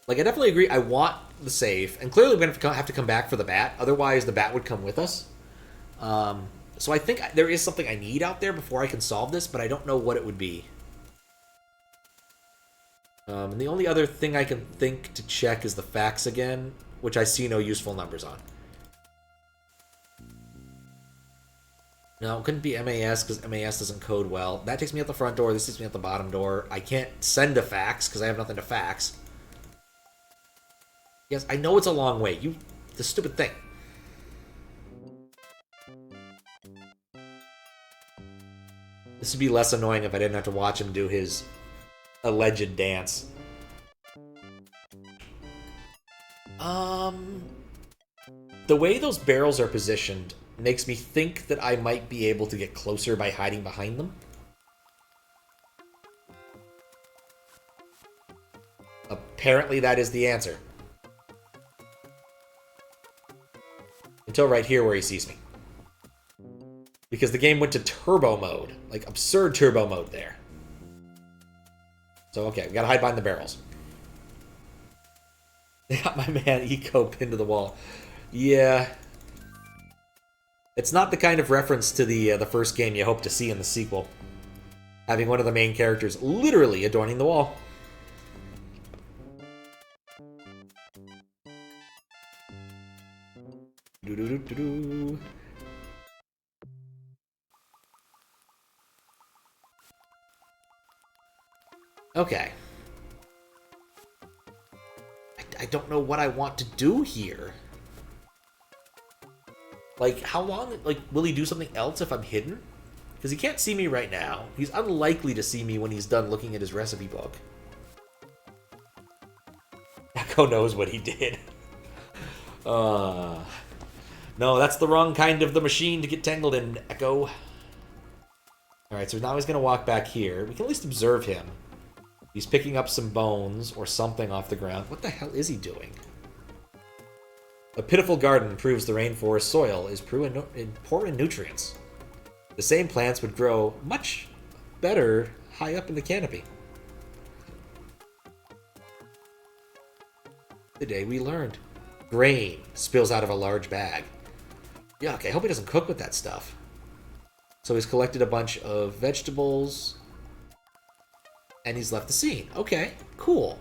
Like, I definitely agree, I want the safe, and clearly we're going to have to come back for the bat, otherwise the bat would come with us. So I think there is something I need out there before I can solve this, but I don't know what it would be. And the only other thing I can think to check is the fax again, which I see no useful numbers on. No, it couldn't be MAS because MAS doesn't code well. That takes me out the front door, this takes me out the bottom door. I can't send a fax because I have nothing to fax. Yes, I know it's a long way. The stupid thing. This would be less annoying if I didn't have to watch him do his alleged dance. The way those barrels are positioned makes me think that I might be able to get closer by hiding behind them. Apparently that is the answer. Until right here where he sees me. Because the game went to turbo mode. Like, absurd turbo mode there. So, okay, we gotta hide behind the barrels. They got my man Eco pinned to the wall. Yeah. It's not the kind of reference to the first game you hope to see in the sequel. Having one of the main characters literally adorning the wall. Do-do-do-do-do. Okay. I don't know what I want to do here. Like, how long... Like, will he do something else if I'm hidden? Because he can't see me right now. He's unlikely to see me when he's done looking at his recipe book. Echo knows what he did. No, that's the wrong kind of the machine to get tangled in, Echo. Alright, so now he's going to walk back here. We can at least observe him. He's picking up some bones or something off the ground. What the hell is he doing? A pitiful garden proves the rainforest soil is poor in nutrients. The same plants would grow much better high up in the canopy. Today we learned. Grain spills out of a large bag. Yuck, I hope he doesn't cook with that stuff. So he's collected a bunch of vegetables. And he's left the scene. Okay, cool.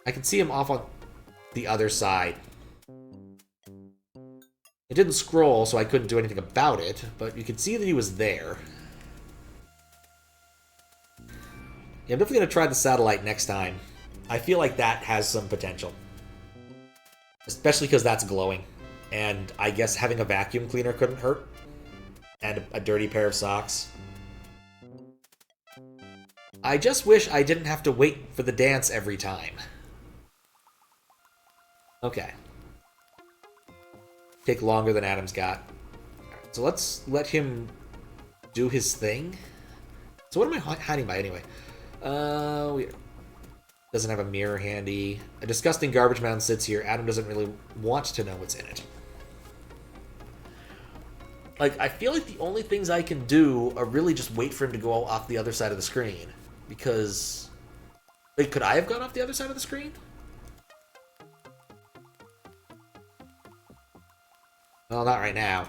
I can see him off on the other side. It didn't scroll, so I couldn't do anything about it, but you could see that he was there. Yeah, I'm definitely going to try the satellite next time. I feel like that has some potential. Especially because that's glowing. And I guess having a vacuum cleaner couldn't hurt. And a dirty pair of socks. I just wish I didn't have to wait for the dance every time. Okay. Take longer than Adam's got. Alright, so let's let him do his thing. So what am I hiding by anyway? Weird. Doesn't have a mirror handy. A disgusting garbage mound sits here. Adam doesn't really want to know what's in it. Like, I feel like the only things I can do are really just wait for him to go off the other side of the screen. Because... Wait, could I have gone off the other side of the screen? Well, not right now.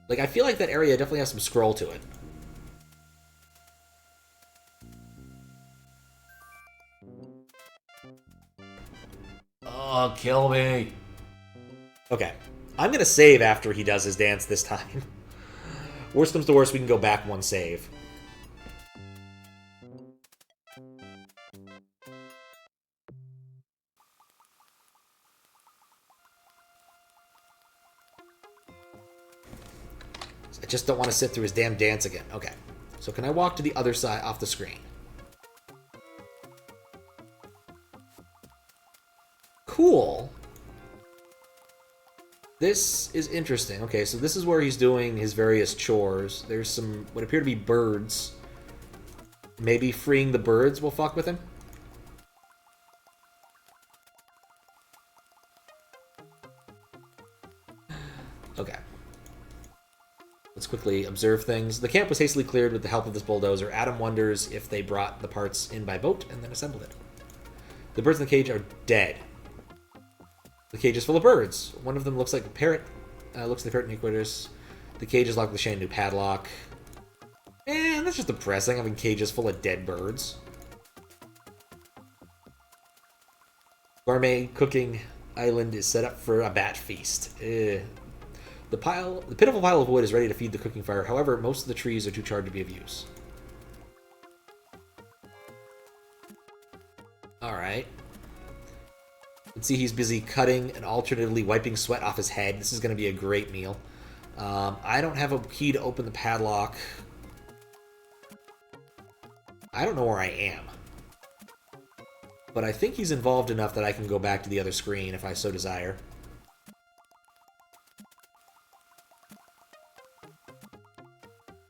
Like, I feel like that area definitely has some scroll to it. Oh, kill me. Okay. I'm gonna save after he does his dance this time. Worst comes to worst, we can go back one save. I just don't want to sit through his damn dance again. Okay. So can I walk to the other side off the screen? Cool. This is interesting. Okay, so this is where he's doing his various chores. There's some what appear to be birds. Maybe freeing the birds will fuck with him? Okay. Let's quickly observe things. The camp was hastily cleared with the help of this bulldozer. Adam wonders if they brought the parts in by boat and then assembled it. The birds in the cage are dead. The cage is full of birds. One of them looks like a parrot. Looks like the parrot in Iquitos. The cage is locked with a shiny new padlock. And that's just depressing, having cages full of dead birds. Gourmet cooking island is set up for a bat feast. The pitiful pile of wood is ready to feed the cooking fire. However, most of the trees are too charred to be of use. Alright. You can see he's busy cutting and alternatively wiping sweat off his head. This is going to be a great meal. I don't have a key to open the padlock. I don't know where I am. But I think he's involved enough that I can go back to the other screen if I so desire.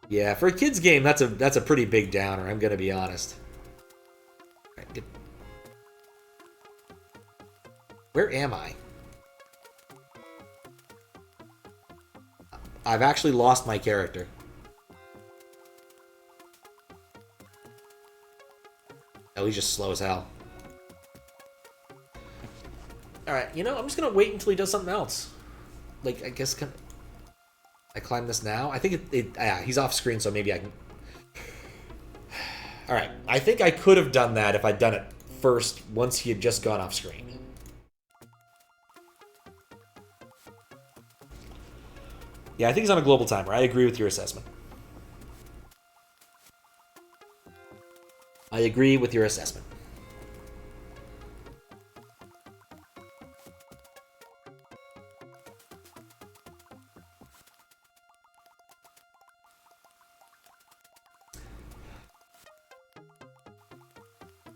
Yeah, for a kid's game, that's a pretty big downer, I'm gonna be honest. Right, where am I? I've actually lost my character. Oh, he's just slow as hell. Alright, you know, I'm just gonna wait until he does something else. Like, I guess, can I climb this now? I think yeah, he's off screen, so maybe I can... Alright, I think I could have done that if I'd done it first, once he had just gone off screen. Yeah, I think he's on a global timer. I agree with your assessment. I agree with your assessment.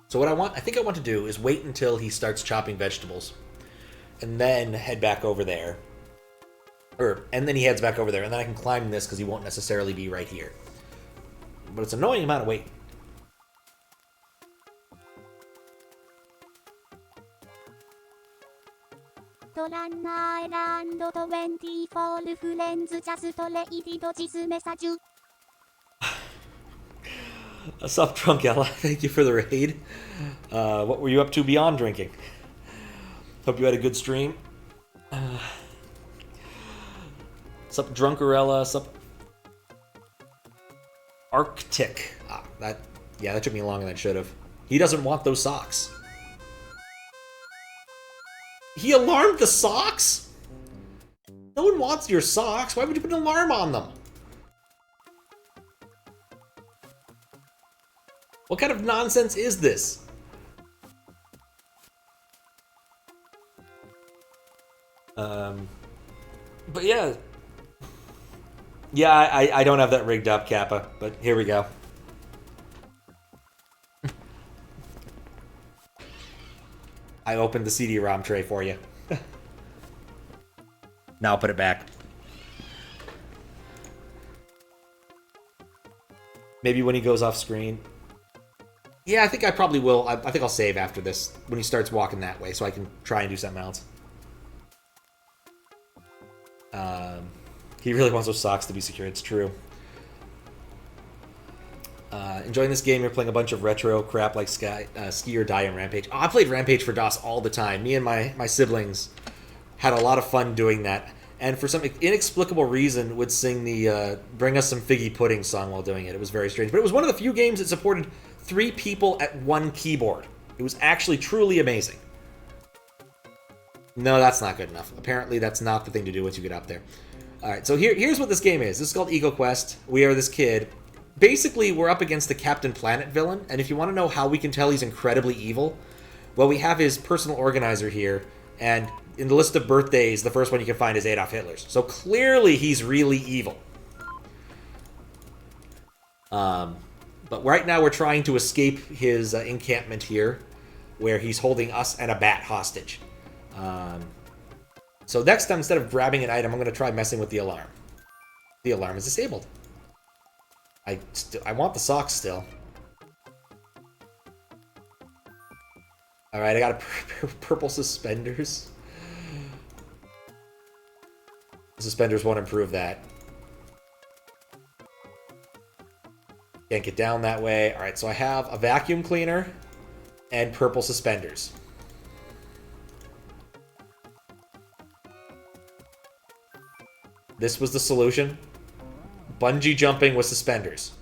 So what I think I want to do is wait until he starts chopping vegetables, and then head back over there. And then he heads back over there, and then I can climb this because he won't necessarily be right here. But it's an annoying amount of weight. What's up, Drunk Ella? Thank you for the raid. What were you up to beyond drinking? Hope you had a good stream. Sup, Drunkerella? Sup, Arctic? That took me longer than it should have. He doesn't want those socks. He alarmed the socks? No one wants your socks. Why would you put an alarm on them? What kind of nonsense is this? But yeah. Yeah, I don't have that rigged up, Kappa, but here we go. I opened the CD-ROM tray for you. Now I'll put it back. Maybe when he goes off screen. Yeah, I think I probably will. I think I'll save after this, when he starts walking that way, so I can try and do something else. He really wants those socks to be secure, it's true. Enjoying this game, you're playing a bunch of retro crap like Ski or Die and Rampage. Oh, I played Rampage for DOS all the time. Me and my siblings had a lot of fun doing that. And for some inexplicable reason, would sing the Bring Us Some Figgy Pudding song while doing it. It was very strange. But it was one of the few games that supported 3 people at one keyboard. It was actually truly amazing. No, that's not good enough. Apparently, that's not the thing to do once you get up there. Alright, so here's what this game is. This is called EcoQuest. We are this kid. Basically, we're up against the Captain Planet villain, and if you want to know how we can tell he's incredibly evil, well, we have his personal organizer here, and in the list of birthdays, the first one you can find is Adolf Hitler's. So clearly, he's really evil. But right now, we're trying to escape his encampment here, where he's holding us and a bat hostage. So next time, instead of grabbing an item, I'm going to try messing with the alarm. The alarm is disabled. I want the socks still. Alright, I got a pair of purple suspenders. The suspenders won't improve that. Can't get down that way. Alright, so I have a vacuum cleaner and purple suspenders. This was the solution. Bungee jumping with suspenders.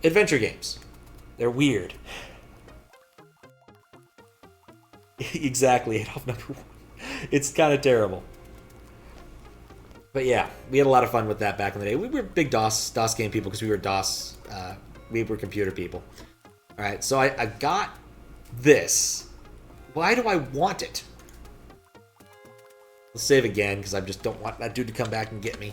Adventure games. They're weird. Exactly, Adolf number 1. It's kind of terrible. But yeah, we had a lot of fun with that back in the day. We were big DOS game people because we were DOS, we were computer people. Alright, so I got this. Why do I want it? Let's save again, because I just don't want that dude to come back and get me.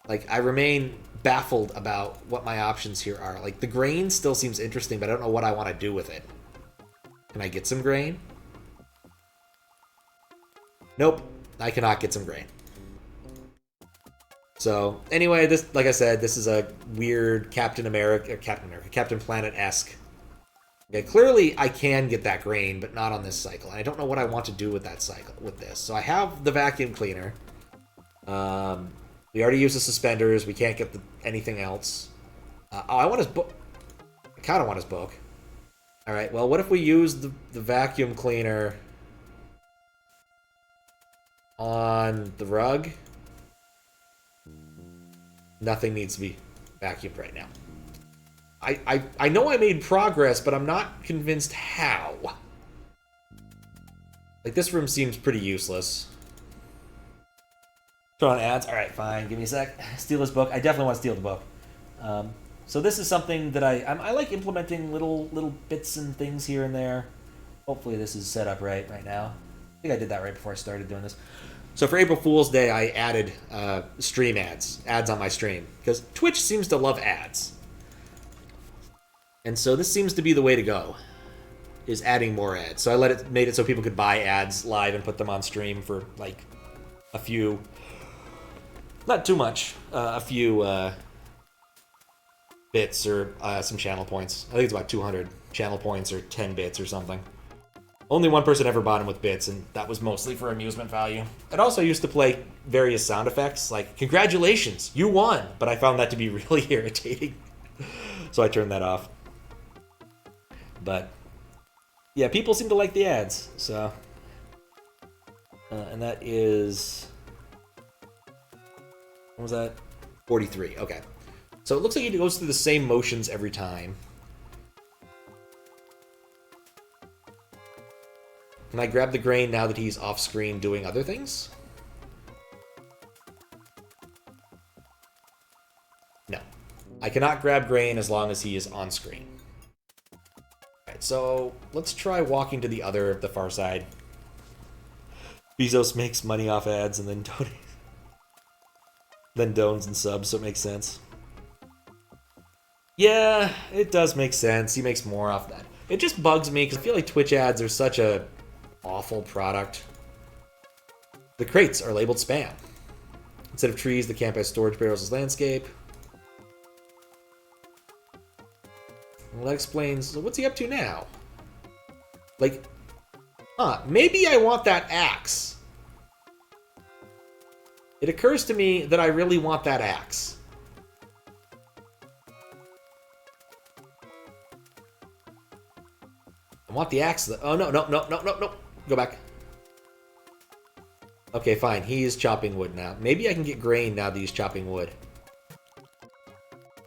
Like, I remain baffled about what my options here are. Like, the grain still seems interesting, but I don't know what I want to do with it. Can I get some grain? Nope, I cannot get some grain. So, anyway, this, like I said, this is a weird Captain Planet-esque. Okay, clearly I can get that grain, but not on this cycle. And I don't know what I want to do with that cycle, with this. So I have the vacuum cleaner. We already used the suspenders. We can't get anything else. Oh, I want his book. I kind of want his book. All right, well, what if we use the vacuum cleaner on the rug? Nothing needs to be vacuumed right now. I know I made progress, but I'm not convinced how. Like, this room seems pretty useless. Turn on ads. All right, fine. Give me a sec. Steal this book. I definitely want to steal the book. So this is something that I like implementing little bits and things here and there. Hopefully this is set up right now. I think I did that right before I started doing this. So for April Fool's Day, I added stream ads on my stream, because Twitch seems to love ads. And so this seems to be the way to go, is adding more ads. So I made it so people could buy ads live and put them on stream for like a few, not too much, a few bits or some channel points. I think it's about 200 channel points or 10 bits or something. Only one person ever bought them with bits, and that was mostly for amusement value. It also used to play various sound effects, like, congratulations, you won! But I found that to be really irritating. So I turned that off. But, yeah, people seem to like the ads, so... and that is... What was that? 43, okay. So it looks like he goes through the same motions every time. Can I grab the grain now that he's off-screen doing other things? No. I cannot grab grain as long as he is on-screen. Alright, so let's try walking to the far side. Bezos makes money off ads and then donates. Then dones and subs, so it makes sense. Yeah, it does make sense. He makes more off that. It just bugs me because I feel like Twitch ads are such a awful product. The crates are labeled spam. Instead of trees, the camp has storage barrels as landscape. Well, that explains... So what's he up to now? Like... maybe I want that axe. It occurs to me that I really want that axe. I want the axe. Oh, no. Go back. Okay, fine. He is chopping wood now. Maybe I can get grain now that he's chopping wood.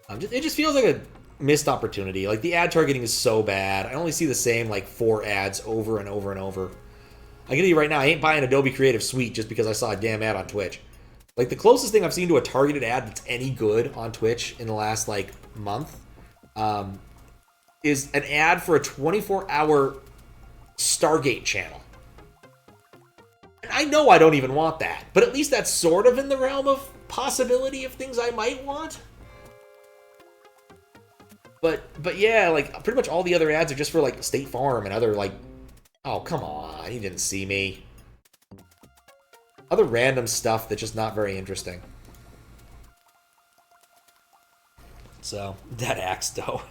It just feels like a missed opportunity. Like, the ad targeting is so bad. I only see the same, like, 4 ads over and over and over. I can tell you right now, I ain't buying Adobe Creative Suite just because I saw a damn ad on Twitch. Like, the closest thing I've seen to a targeted ad that's any good on Twitch in the last, like, month is an ad for a 24-hour Stargate channel. And I know I don't even want that, but at least that's sort of in the realm of possibility of things I might want. But yeah, like, pretty much all the other ads are just for, like, State Farm and other, like... Oh, come on, he didn't see me. Other random stuff that's just not very interesting. So, that axe, though.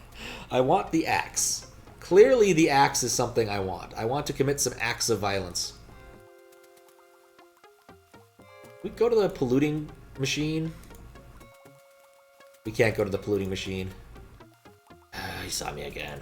I want the axe. Clearly, the axe is something I want. I want to commit some acts of violence. We go to the polluting machine. We can't go to the polluting machine. He saw me again.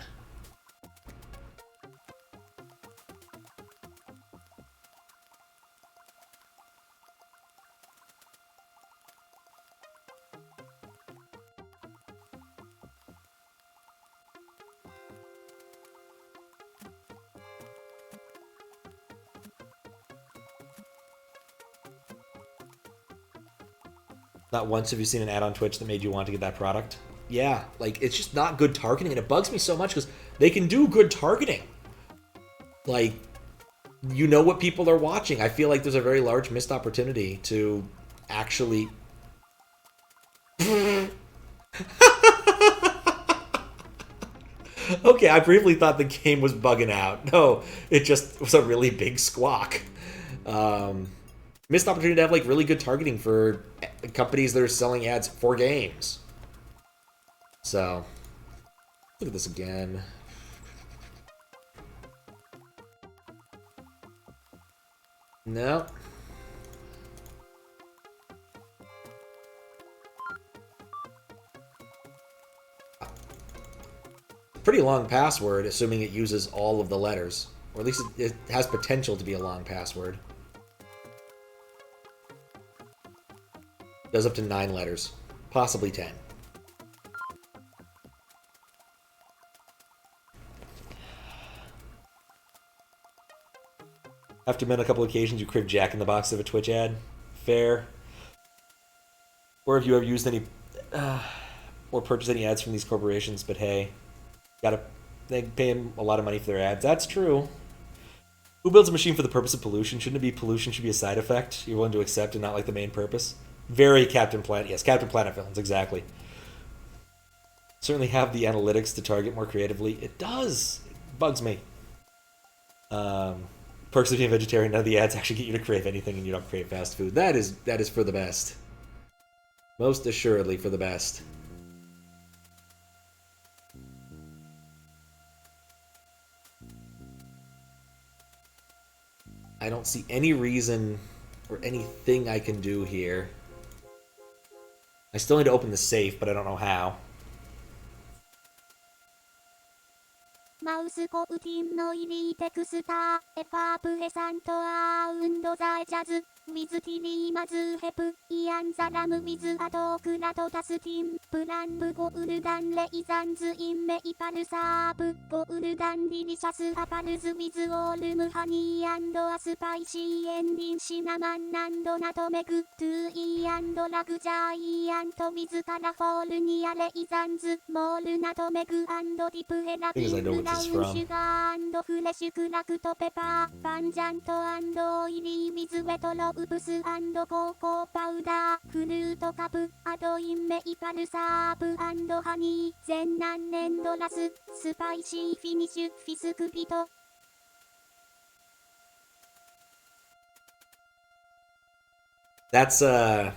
Not once have you seen an ad on Twitch that made you want to get that product? Yeah, like, it's just not good targeting, and it bugs me so much because they can do good targeting. Like, you know what people are watching. I feel like there's a very large missed opportunity to actually Okay, I briefly thought the game was bugging out. No, it just was a really big squawk. Missed opportunity to have like really good targeting for companies that are selling ads for games. So, look at this again. No. Pretty long password, assuming it uses all of the letters. Or at least it has potential to be a long password. It does up to 9 letters. Possibly 10. Have to admit, on a couple occasions you crib Jack in the Box of a Twitch ad. Fair. Or have you ever used any... or purchased any ads from these corporations, but hey... They pay them a lot of money for their ads. That's true. Who builds a machine for the purpose of pollution? Shouldn't it be pollution should be a side effect you're willing to accept and not like the main purpose? Very Captain Planet. Yes, Captain Planet villains, exactly. Certainly have the analytics to target more creatively. It does. It bugs me. Perks of being a vegetarian, none of the ads actually get you to crave anything and you don't crave fast food. That is for the best. Most assuredly for the best. I don't see any reason or anything I can do here. I still need to open the safe, but I don't know how. マウスコウティンの入りテクスターエパープヘサントアウンドザエジャズウィズティリーマズヘプイアンザラムウィズアトクラトタスティンプランブゴウルダンレイザンズインメイパルサープゴウルダンディリシャスアパルズウィズオールムハニーアンドアスパイシーエンディンシナマンナンドナトメグトゥーイーアンドラグジャイアントウィズカラフォルニアレイザンズモールナトメグアンドディプヘラピングラウンシュガーフレッシュクラクトペパーパンジャントオイリー水ウェトロウプスココパウダーフルートカプアドインメイパルサープハニー全軟粘ドラススパイシーフィニッシュフィスクピト That's I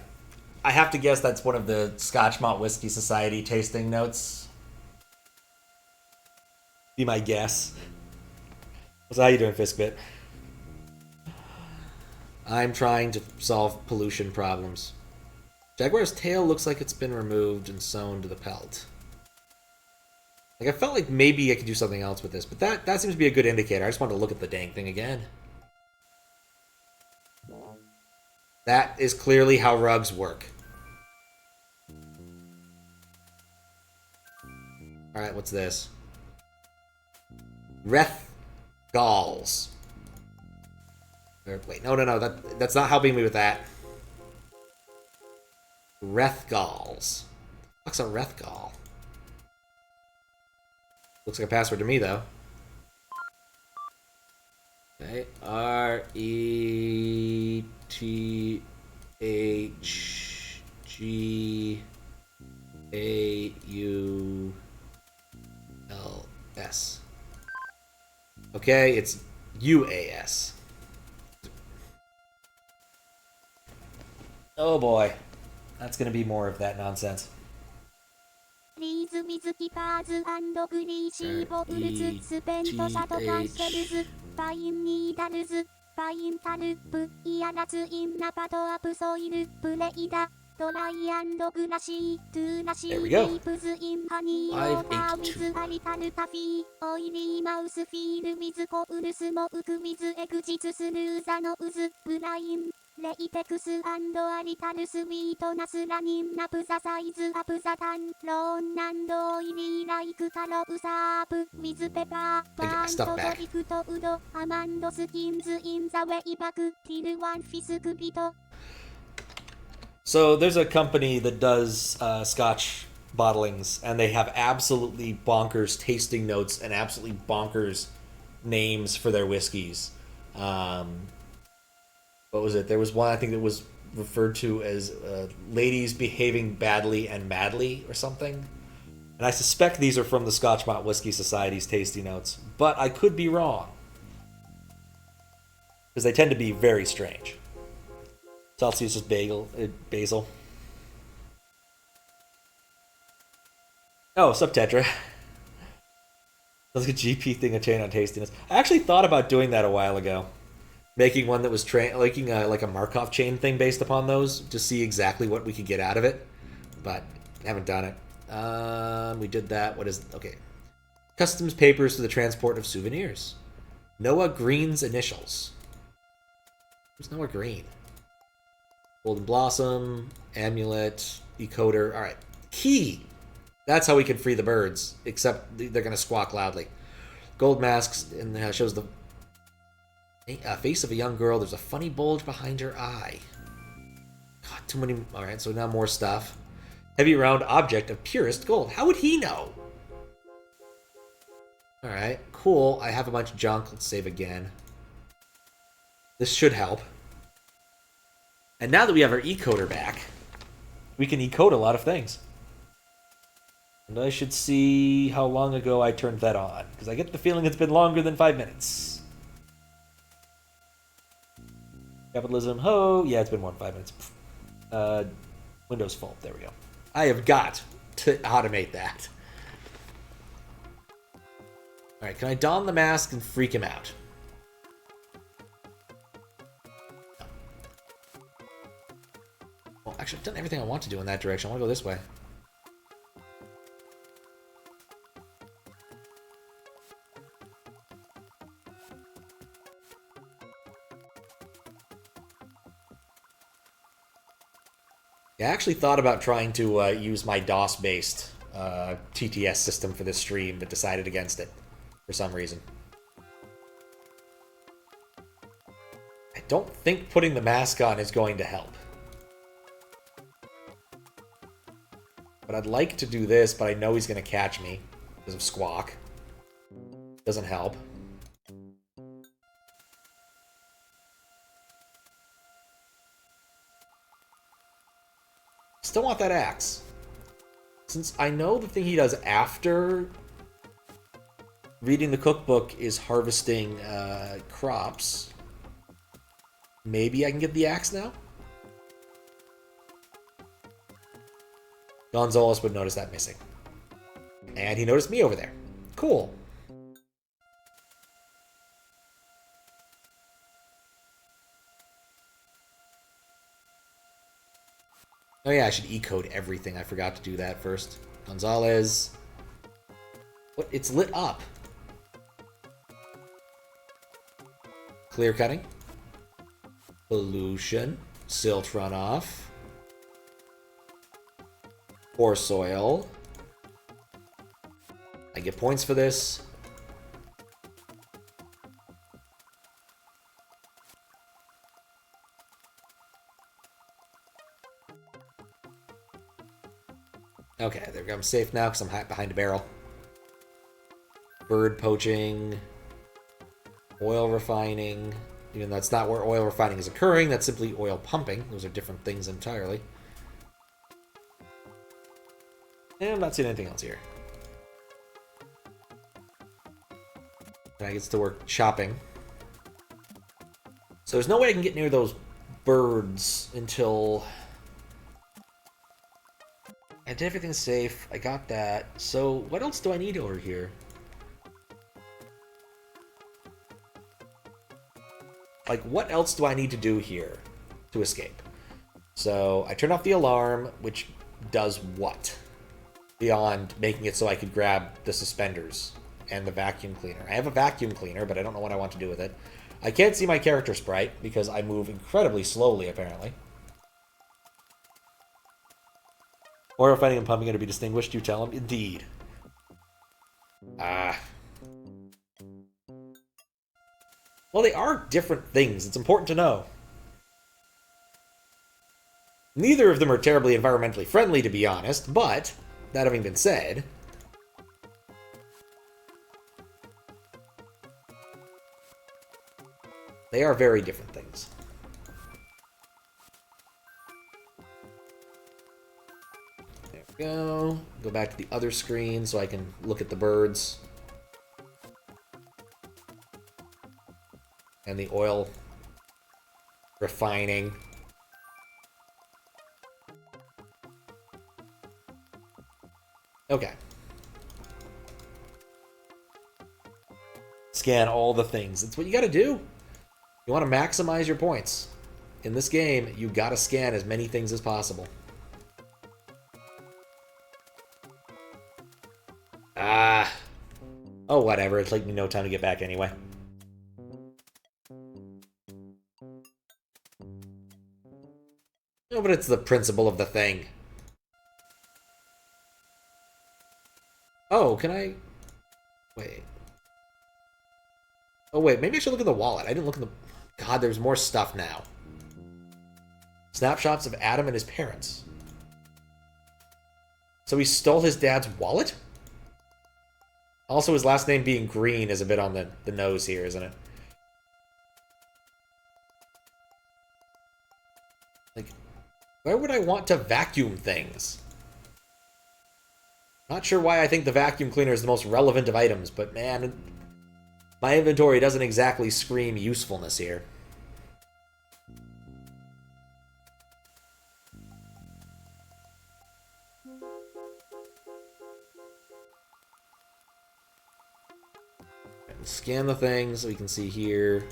have to guess that's one of the Scotch Malt Whiskey Society tasting notes. Be my guess. So how you doing, Fiskbit? I'm trying to solve pollution problems. Jaguar's tail looks like it's been removed and sewn to the pelt. Like, I felt like maybe I could do something else with this, but that seems to be a good indicator. I just wanted to look at the dang thing again. That is clearly how rugs work. Alright, what's this? Reth Galls. Wait, no, that's not helping me with that. Rethgals. What's a Rethgal? Looks like a password to me, though. Okay, RETHGAULS. Okay, it's UAS. Oh boy. That's gonna be more of that nonsense. There we go. 582. レイテクス&アリタルスウィートナスラニンナプザサイズアプザタンローンナンドオイリーライクカロウサープウィズペパーバーントドリフトウドアマンドスキンズインザウェイバクティルワンフィスクピト So there's a company that does Scotch bottlings, and they have absolutely bonkers tasting notes and absolutely bonkers names for their whiskeys. What was it? There was one, I think, that was referred to as ladies behaving badly and madly or something. And I suspect these are from the Scotchmont Whiskey Society's tasty notes, but I could be wrong. Because they tend to be very strange. Celsius is basil. Oh, sup Tetra. That's like a GP thing, a chain on tastiness. I actually thought about doing that a while ago. Making one that was making like a Markov chain thing based upon those to see exactly what we could get out of it. But haven't done it. We did that. What is... Okay. Customs papers for the transport of souvenirs. Noah Green's initials. Who's Noah Green? Golden Blossom, Amulet, Decoder. Alright. Key! That's how we can free the birds, except they're going to squawk loudly. Gold masks, and it shows the face of a young girl. There's a funny bulge behind her eye. God, too many... Alright, so now more stuff. Heavy round object of purest gold. How would he know? Alright, cool. I have a bunch of junk. Let's save again. This should help. And now that we have our ecoder back, we can ecode a lot of things. And I should see how long ago I turned that on, because I get the feeling it's been longer than 5 minutes. Capitalism, ho! Yeah, it's been more than 5 minutes. Windows full. There we go. I have got to automate that. Alright, can I don the mask and freak him out? Well, actually, I've done everything I want to do in that direction. I want to go this way. I actually thought about trying to use my DOS-based TTS system for this stream, but decided against it for some reason. I don't think putting the mask on is going to help. But I'd like to do this, but I know he's going to catch me because of Squawk. Doesn't help. Still want that axe. Since I know the thing he does after reading the cookbook is harvesting crops, maybe I can get the axe now? Gonzalez would notice that missing. And he noticed me over there. Cool. Oh yeah, I should E-code everything. I forgot to do that first. Gonzalez. What? It's lit up. Clear cutting. Pollution. Silt runoff. Poor soil. I get points for this. Okay, there we go. I'm safe now because I'm behind a barrel. Bird poaching. Oil refining. Even though that's not where oil refining is occurring, that's simply oil pumping. Those are different things entirely. And I'm not seeing anything else here. And I get to work chopping. So there's no way I can get near those birds until... I did everything safe. I got that. So what else do I need over here? Like, what else do I need to do here to escape? So I turn off the alarm, which does what? Beyond making it so I could grab the suspenders and the vacuum cleaner. I have a vacuum cleaner, but I don't know what I want to do with it. I can't see my character sprite because I move incredibly slowly, apparently. Oil refining and pumping are to be distinguished, you tell him? Indeed. Ah. Well, they are different things. It's important to know. Neither of them are terribly environmentally friendly, to be honest, but, that having been said... they are very different things. Go back to the other screen so I can look at the birds. And the oil refining. Okay. Scan all the things. That's what you gotta do. You want to maximize your points. In this game, you gotta scan as many things as possible. Ah. Oh, whatever. It'll take me no time to get back anyway. No, but it's the principle of the thing. Oh, can I... Wait. Oh, wait. Maybe I should look at the wallet. I didn't look in the... God, there's more stuff now. Snapshots of Adam and his parents. So he stole his dad's wallet? Also, his last name being Green is a bit on the nose here, isn't it? Like, where would I want to vacuum things? Not sure why I think the vacuum cleaner is the most relevant of items, but man, my inventory doesn't exactly scream usefulness here. Scan the things so we can see here.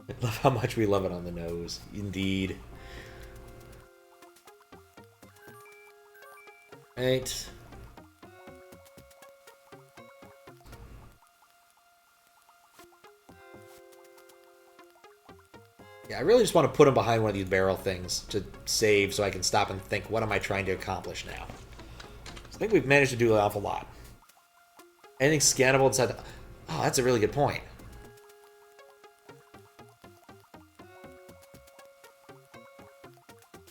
I love how much we love it on the nose. Indeed. Right. Yeah, I really just want to put him behind one of these barrel things to save so I can stop and think, what am I trying to accomplish now? So I think we've managed to do an awful lot. Anything scannable inside the... Oh, that's a really good point.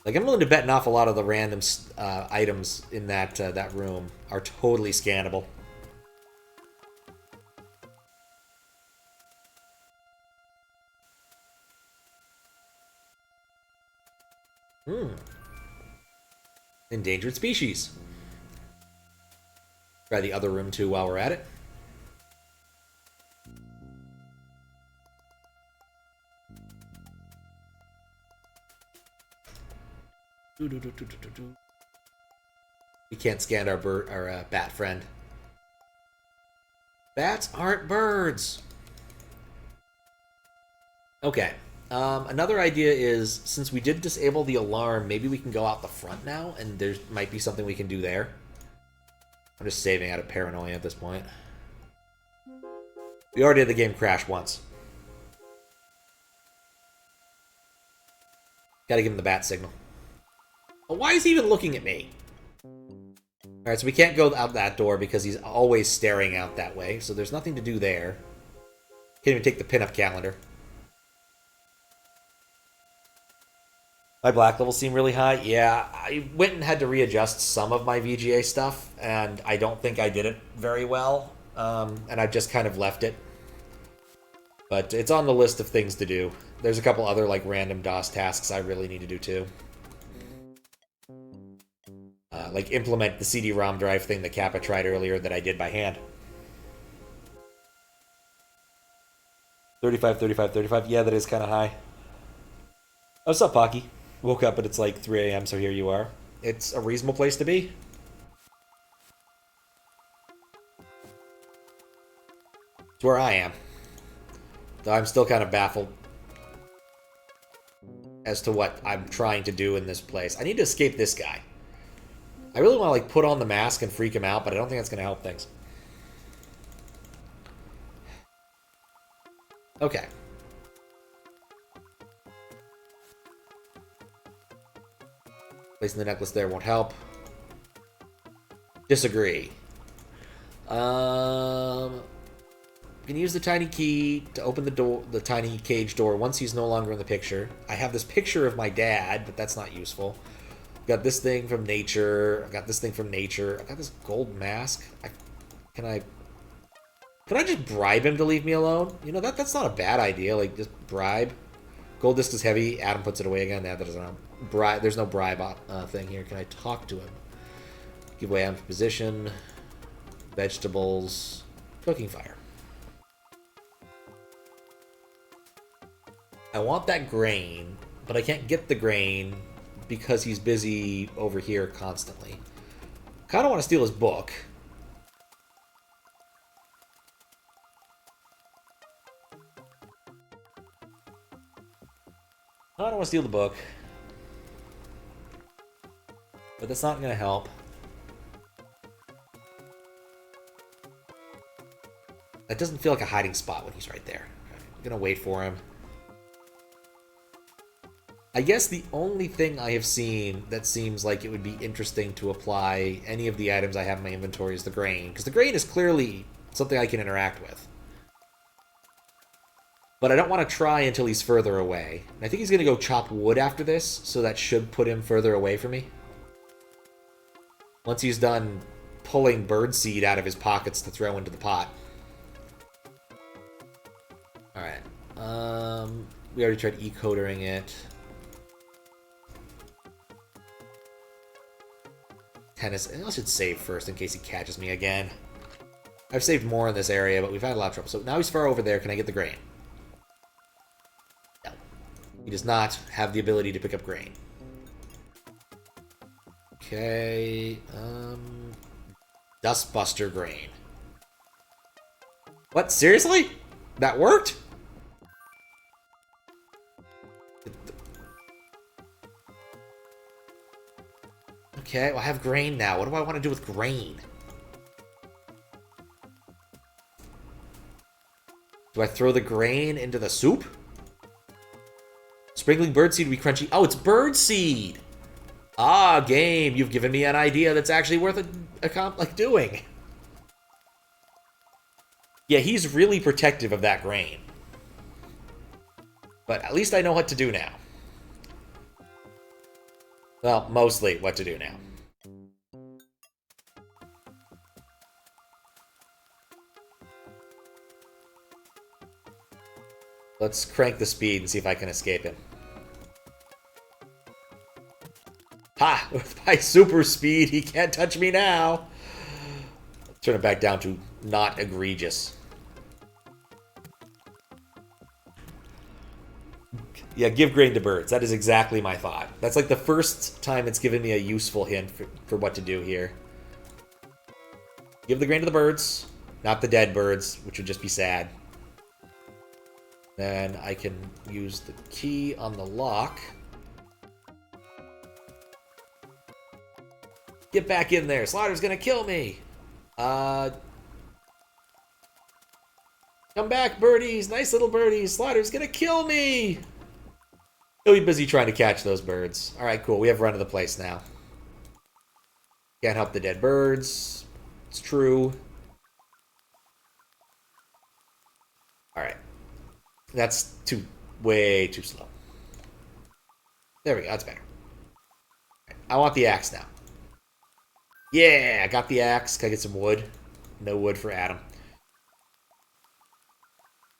Like, I'm willing to bet an awful lot of the random items in that room are totally scannable. Endangered species. Try the other room too while we're at it. We can't scan our bat friend. Bats aren't birds. Okay. Another idea is, since we did disable the alarm, maybe we can go out the front now, and there might be something we can do there. I'm just saving out of paranoia at this point. We already had the game crash once. Gotta give him the bat signal. But why is he even looking at me? Alright, so we can't go out that door because he's always staring out that way, so there's nothing to do there. Can't even take the pinup calendar. My black levels seem really high. Yeah, I went and had to readjust some of my VGA stuff, and I don't think I did it very well. And I've just kind of left it. But it's on the list of things to do. There's a couple other like random DOS tasks I really need to do too. Like implement the CD-ROM drive thing that Kappa tried earlier that I did by hand. 35, 35, 35. Yeah, that is kind of high. Oh, what's up, Pocky? Woke up, but it's like 3 a.m., so here you are. It's a reasonable place to be. It's where I am. Though I'm still kind of baffled as to what I'm trying to do in this place. I need to escape this guy. I really want to like put on the mask and freak him out, but I don't think that's going to help things. Okay. Placing the necklace there won't help. Disagree. Can use the tiny key to open the door, the tiny cage door, once he's no longer in the picture. I have this picture of my dad, but that's not useful. I've got this thing from nature. I've got this thing from nature. I've got this gold mask. Can I just bribe him to leave me alone? You know, that's not a bad idea. Like, just bribe. Gold disc is heavy. Adam puts it away again. That doesn't know. Bribe. There's no bribe thing here. Can I talk to him? Give away Adam's position. Vegetables. Cooking fire. I want that grain, but I can't get the grain because he's busy over here constantly. Kind of want to steal his book. I don't want to steal the book. But that's not going to help. That doesn't feel like a hiding spot when he's right there. I'm going to wait for him. I guess the only thing I have seen that seems like it would be interesting to apply any of the items I have in my inventory is the grain. Because the grain is clearly something I can interact with. But I don't want to try until he's further away. And I think he's going to go chop wood after this, so that should put him further away from me. Once he's done pulling birdseed out of his pockets to throw into the pot. Alright. We already tried e-codering it. Tennis. I should save first in case he catches me again. I've saved more in this area, but we've had a lot of trouble. So now he's far over there. Can I get the grain? No. He does not have the ability to pick up grain. Okay. Dustbuster grain. What? Seriously? That worked? Okay, well, I have grain now. What do I want to do with grain? Do I throw the grain into the soup? Sprinkling birdseed would be crunchy. Oh, it's birdseed! Ah, game, you've given me an idea that's actually worth doing. Yeah, he's really protective of that grain. But at least I know what to do now. Well, mostly what to do now. Let's crank the speed and see if I can escape him. Ha! With my super speed, he can't touch me now. Let's turn it back down to not egregious. Yeah, give grain to birds. That is exactly my thought. That's like the first time it's given me a useful hint for what to do here. Give the grain to the birds, not the dead birds, which would just be sad. Then I can use the key on the lock. Get back in there. Slaughter's gonna kill me. Come back, birdies. Nice little birdies. Slaughter's gonna kill me. He'll be busy trying to catch those birds. Alright, cool. We have run of the place now. Can't help the dead birds. It's true. Alright. That's way too slow. There we go. That's better. I want the axe now. Yeah, I got the axe. Can I get some wood? No wood for Adam.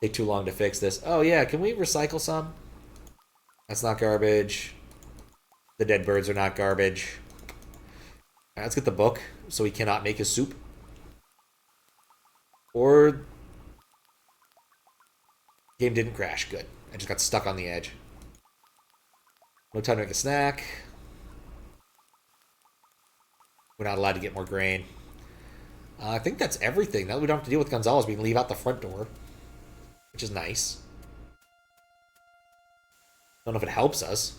Take too long to fix this. Oh, yeah. Can we recycle some? That's not garbage. The dead birds are not garbage. Alright, let's get the book so he cannot make his soup. Or... game didn't crash. Good. I just got stuck on the edge. No time to make a snack. We're not allowed to get more grain. I think that's everything. Now that we don't have to deal with Gonzalez, we can leave out the front door. Which is nice. Don't know if it helps us.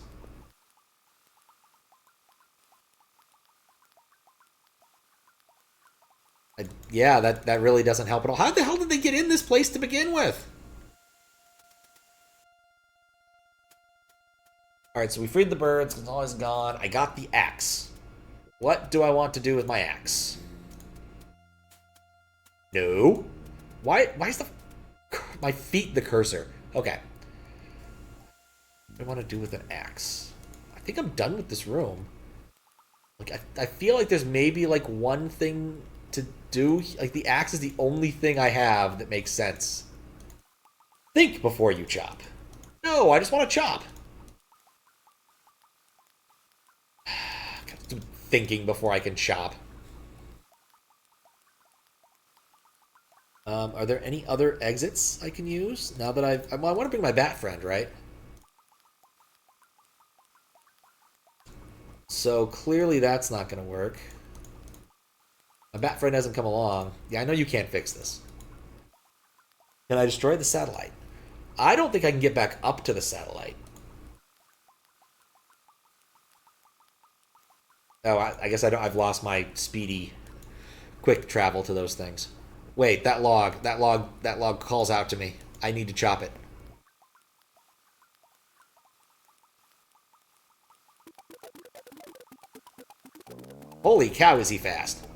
Yeah, that really doesn't help at all. How the hell did they get in this place to begin with? Alright, so we freed the birds. Gonzalez is gone. I got the axe. What do I want to do with my axe? No. Why is my feet the cursor? Okay. What do I want to do with an axe? I think I'm done with this room. Like, I feel like there's maybe, like, one thing to do. Like, the axe is the only thing I have that makes sense. Think before you chop. No, I just want to chop. Gotta do thinking before I can chop. Are there any other exits I can use now that I want to bring my bat friend, right? So clearly that's not going to work. My bat friend hasn't come along. Yeah, I know you can't fix this. Can I destroy the satellite? I don't think I can get back up to the satellite. Oh, I guess I've lost my speedy, quick travel to those things. Wait, that log calls out to me. I need to chop it. Holy cow, is he fast.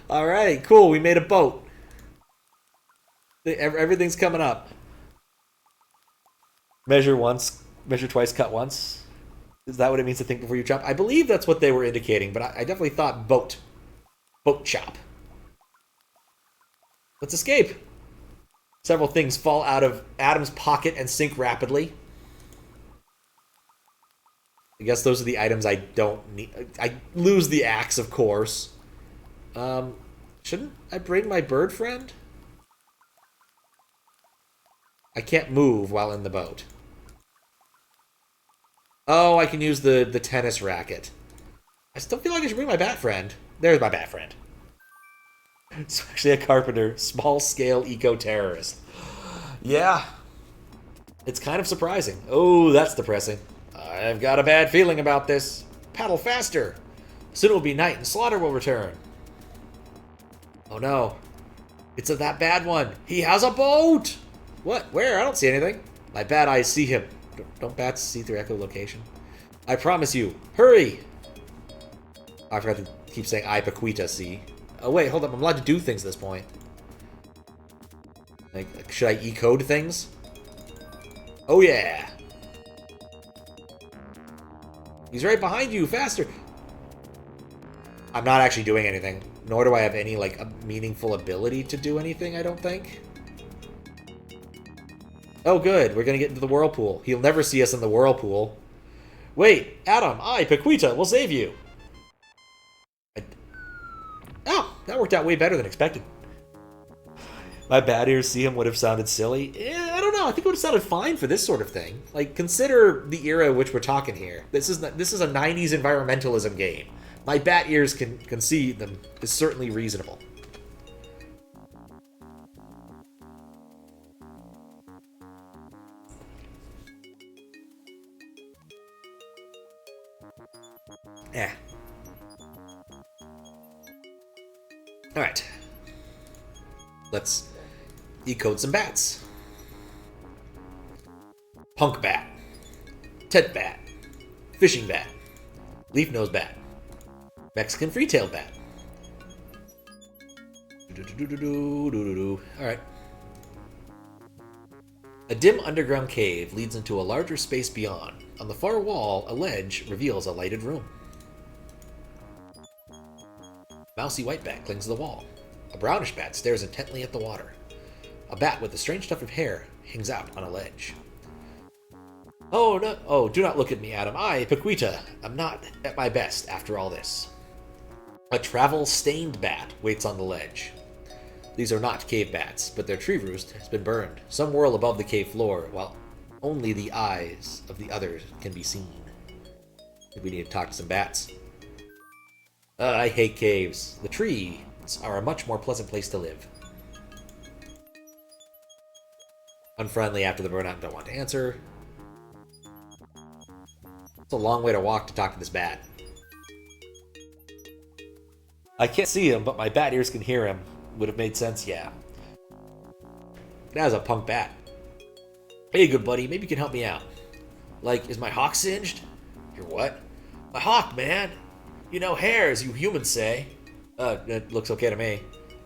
Alright, cool, we made a boat. Everything's coming up. Measure once, measure twice, cut once. Is that what it means to think before you chop? I believe that's what they were indicating, but I definitely thought boat. Boat chop. Let's escape. Several things fall out of Adam's pocket and sink rapidly. I guess those are the items I don't need. I lose the axe, of course. Shouldn't I bring my bird friend? I can't move while in the boat. Oh, I can use the tennis racket. I still feel like I should bring my bat friend. There's my bat friend. It's actually a carpenter. Small-scale eco-terrorist. Yeah. It's kind of surprising. Oh, that's depressing. I've got a bad feeling about this. Paddle faster. Soon it will be night and slaughter will return. Oh no. It's that bad one. He has a boat! What? Where? I don't see anything. My bad eyes see him. Don't bats see through echolocation? I promise you. Hurry! Oh, I forgot to keep saying Iquitos, see? Oh wait, hold up. I'm allowed to do things at this point. Like, should I E-code things? Oh yeah! He's right behind you! Faster! I'm not actually doing anything. Nor do I have any, like, a meaningful ability to do anything, I don't think. Oh good, we're gonna get into the whirlpool. He'll never see us in the whirlpool. Wait, Adam, Paquita, we'll save you! Oh, that worked out way better than expected. My bad ears see him would have sounded silly. I don't know. I think it would have sounded fine for this sort of thing. Like, consider the era which we're talking here. This is a 90s environmentalism game. My bat ears can see them is certainly reasonable. Eh. Alright. Let's decode some bats. Punk bat. Tent bat. Fishing bat. Leaf nose bat. Mexican free-tailed bat. Alright. A dim underground cave leads into a larger space beyond. On the far wall, a ledge reveals a lighted room. Mousy white bat clings to the wall. A brownish bat stares intently at the water. A bat with a strange tuft of hair hangs out on a ledge. Oh, no! Oh, do not look at me, Adam. I, Paquita, am not at my best after all this. A travel-stained bat waits on the ledge. These are not cave bats, but their tree roost has been burned. Some whirl above the cave floor, while only the eyes of the others can be seen. I think we need to talk to some bats. I hate caves. The trees are a much more pleasant place to live. Unfriendly after the burnout, don't want to answer. It's a long way to walk to talk to this bat. I can't see him, but my bat ears can hear him. Would have made sense, yeah. That was a punk bat. Hey, good buddy, maybe you can help me out. Like, is my hawk singed? Your what? My hawk, man! You know, hairs, you humans say. It looks okay to me.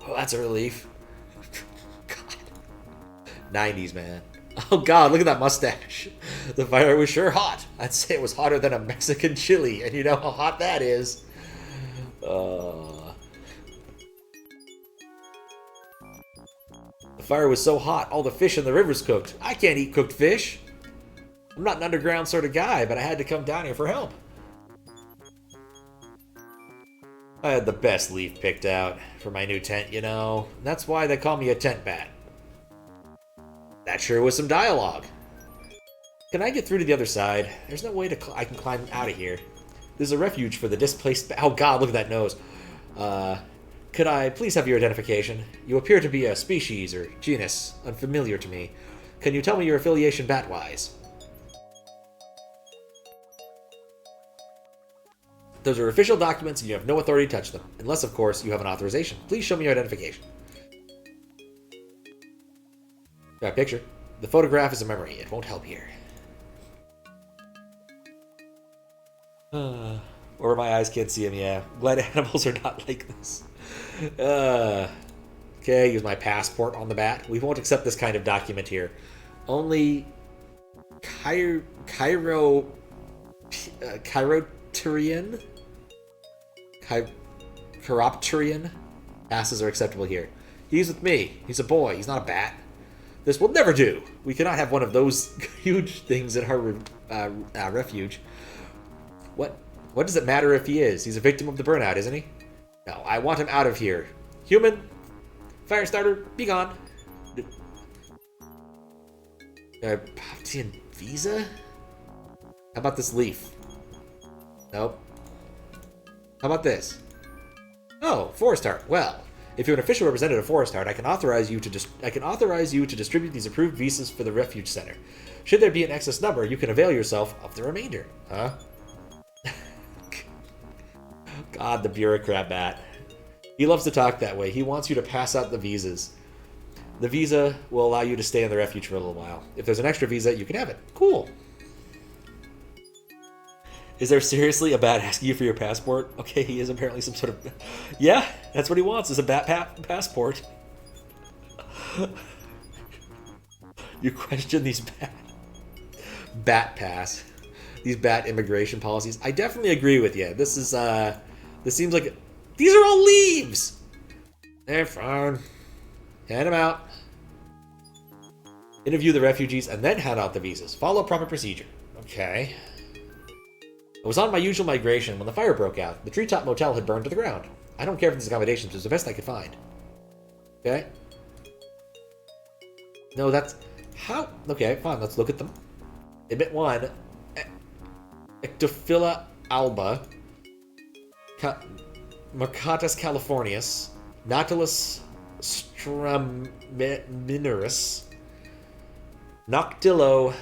Oh, that's a relief. God. 90s, man. Oh god, look at that mustache. The fire was sure hot. I'd say it was hotter than a Mexican chili, and you know how hot that is. Uh, the fire was so hot, all the fish in the river's cooked. I can't eat cooked fish. I'm not an underground sort of guy, but I had to come down here for help. I had the best leaf picked out for my new tent, you know. That's why they call me a tent bat. That sure was some dialogue. Can I get through to the other side? There's no way I can climb out of here. There's a refuge for the displaced... Oh god, look at that nose. Could I please have your identification? You appear to be a species or genus unfamiliar to me. Can you tell me your affiliation bat-wise? Those are official documents and you have no authority to touch them. Unless, of course, you have an authorization. Please show me your identification. Got a picture. The photograph is a memory. It won't help here. Or my eyes can't see him, yeah. Glad animals are not like this. Okay, use my passport on the bat. We won't accept this kind of document here. Only Chiropterian passes are acceptable here. He's with me. He's a boy. He's not a bat. This will never do. We cannot have one of those huge things at our refuge. What does it matter if he is? He's a victim of the burnout, isn't he? No, I want him out of here. Human, Firestarter, be gone. Poptian visa? How about this leaf? Nope. How about this? Oh, Forest Heart. Well, if you're an official representative of Forest Heart, I can authorize you to distribute these approved visas for the refuge center. Should there be an excess number, you can avail yourself of the remainder. Huh? God, the bureaucrat bat. He loves to talk that way. He wants you to pass out the visas. The visa will allow you to stay in the refuge for a little while. If there's an extra visa, you can have it. Cool. Is there seriously a bat asking you for your passport? Okay, he is apparently some sort of... Yeah, that's what he wants, is a bat passport. You question these bat pass. These bat immigration policies. I definitely agree with you. This is, this seems like... These are all leaves! They're fine. Hand them out. Interview the refugees and then hand out the visas. Follow proper procedure. Okay. I was on my usual migration when the fire broke out. The treetop motel had burned to the ground. I don't care for these accommodations. It was the best I could find. Okay. No, that's... How? Okay, fine. Let's look at them. Admit 1. Ectophila alba. Mercatus californius. Nautilus straminerus. Noctilo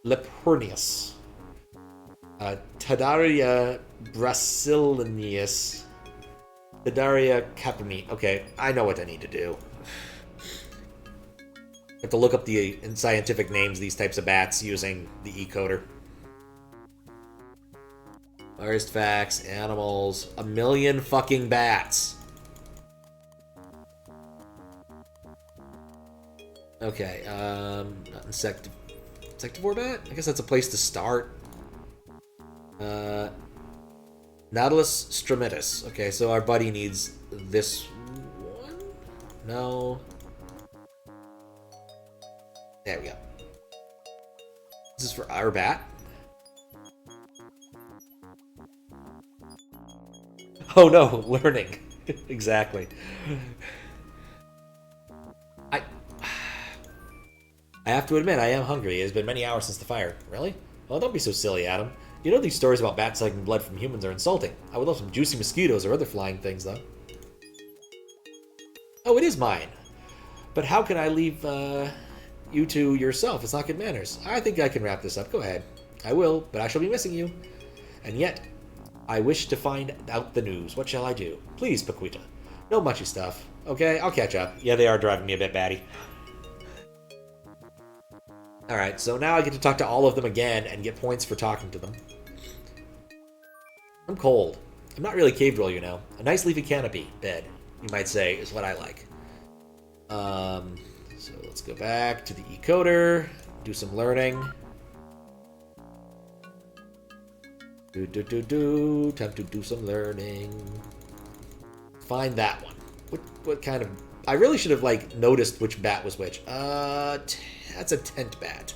lepornius. Tadaria brasiliensis. Tadaria caponi. Okay, I know what I need to do. I have to look up the scientific names of these types of bats using the ecoder. First facts, animals, 1,000,000 fucking bats. Okay, not insectivore bat? I guess that's a place to start. Nautilus stramitus. Okay, so our buddy needs this one? No. There we go. This is for our bat. Oh no, learning. Exactly. I have to admit, I am hungry. It has been many hours since the fire. Really? Well, don't be so silly, Adam. You know these stories about bats sucking blood from humans are insulting. I would love some juicy mosquitoes or other flying things, though. Oh, it is mine. But how can I leave you to yourself? It's not good manners. I think I can wrap this up. Go ahead. I will, but I shall be missing you. And yet, I wish to find out the news. What shall I do? Please, Paquita. No munchy stuff. Okay, I'll catch up. Yeah, they are driving me a bit batty. Alright, so now I get to talk to all of them again and get points for talking to them. I'm cold. I'm not really cave dweller, you know. A nice leafy canopy bed, you might say, is what I like. So let's go back to the ecoder, do some learning. Time to do some learning. Find that one. What kind of... I really should have, like, noticed which bat was which. That's a tent bat.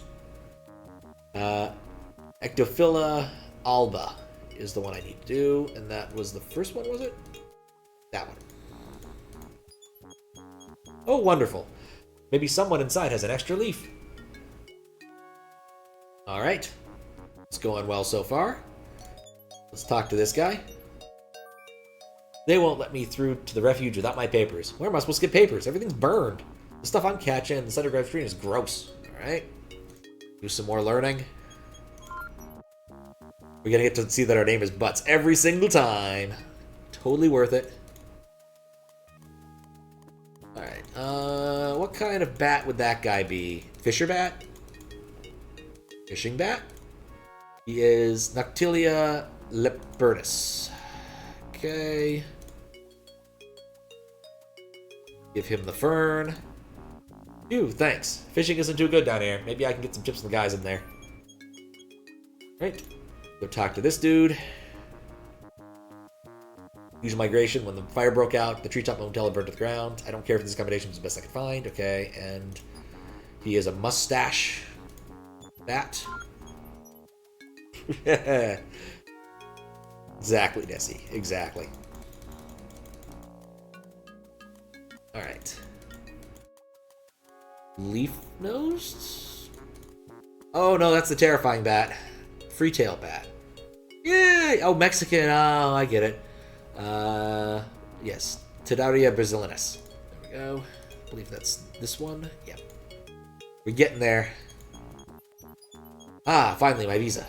Ectophila alba is the one I need to do. And that was the first one, was it? That one. Oh, wonderful. Maybe someone inside has an extra leaf. Alright. It's going well so far. Let's talk to this guy. They won't let me through to the refuge without my papers. Where am I supposed to get papers? Everything's burned. The stuff I'm catching, the center graph screen is gross. Alright. Do some more learning. We're gonna get to see that our name is Butts every single time. Totally worth it. Alright, what kind of bat would that guy be? Fisher bat? Fishing bat? He is Noctilia lepertus. Okay. Give him the fern. Ew, thanks. Fishing isn't too good down here. Maybe I can get some chips from the guys in there. Right. Go talk to this dude. Usual migration. When the fire broke out, the treetop motel burned to the ground. I don't care if this accommodation was the best I could find. Okay, and he is a mustache bat. Exactly, Nessie. Exactly. Alright. Leaf-nosed? Oh, no, that's the terrifying bat. Free-tail bat. Yay! Oh, Mexican. Oh, I get it. Yes. Tadaria brasilinus. There we go. I believe that's this one. Yep. We're getting there. Ah, finally, my visa.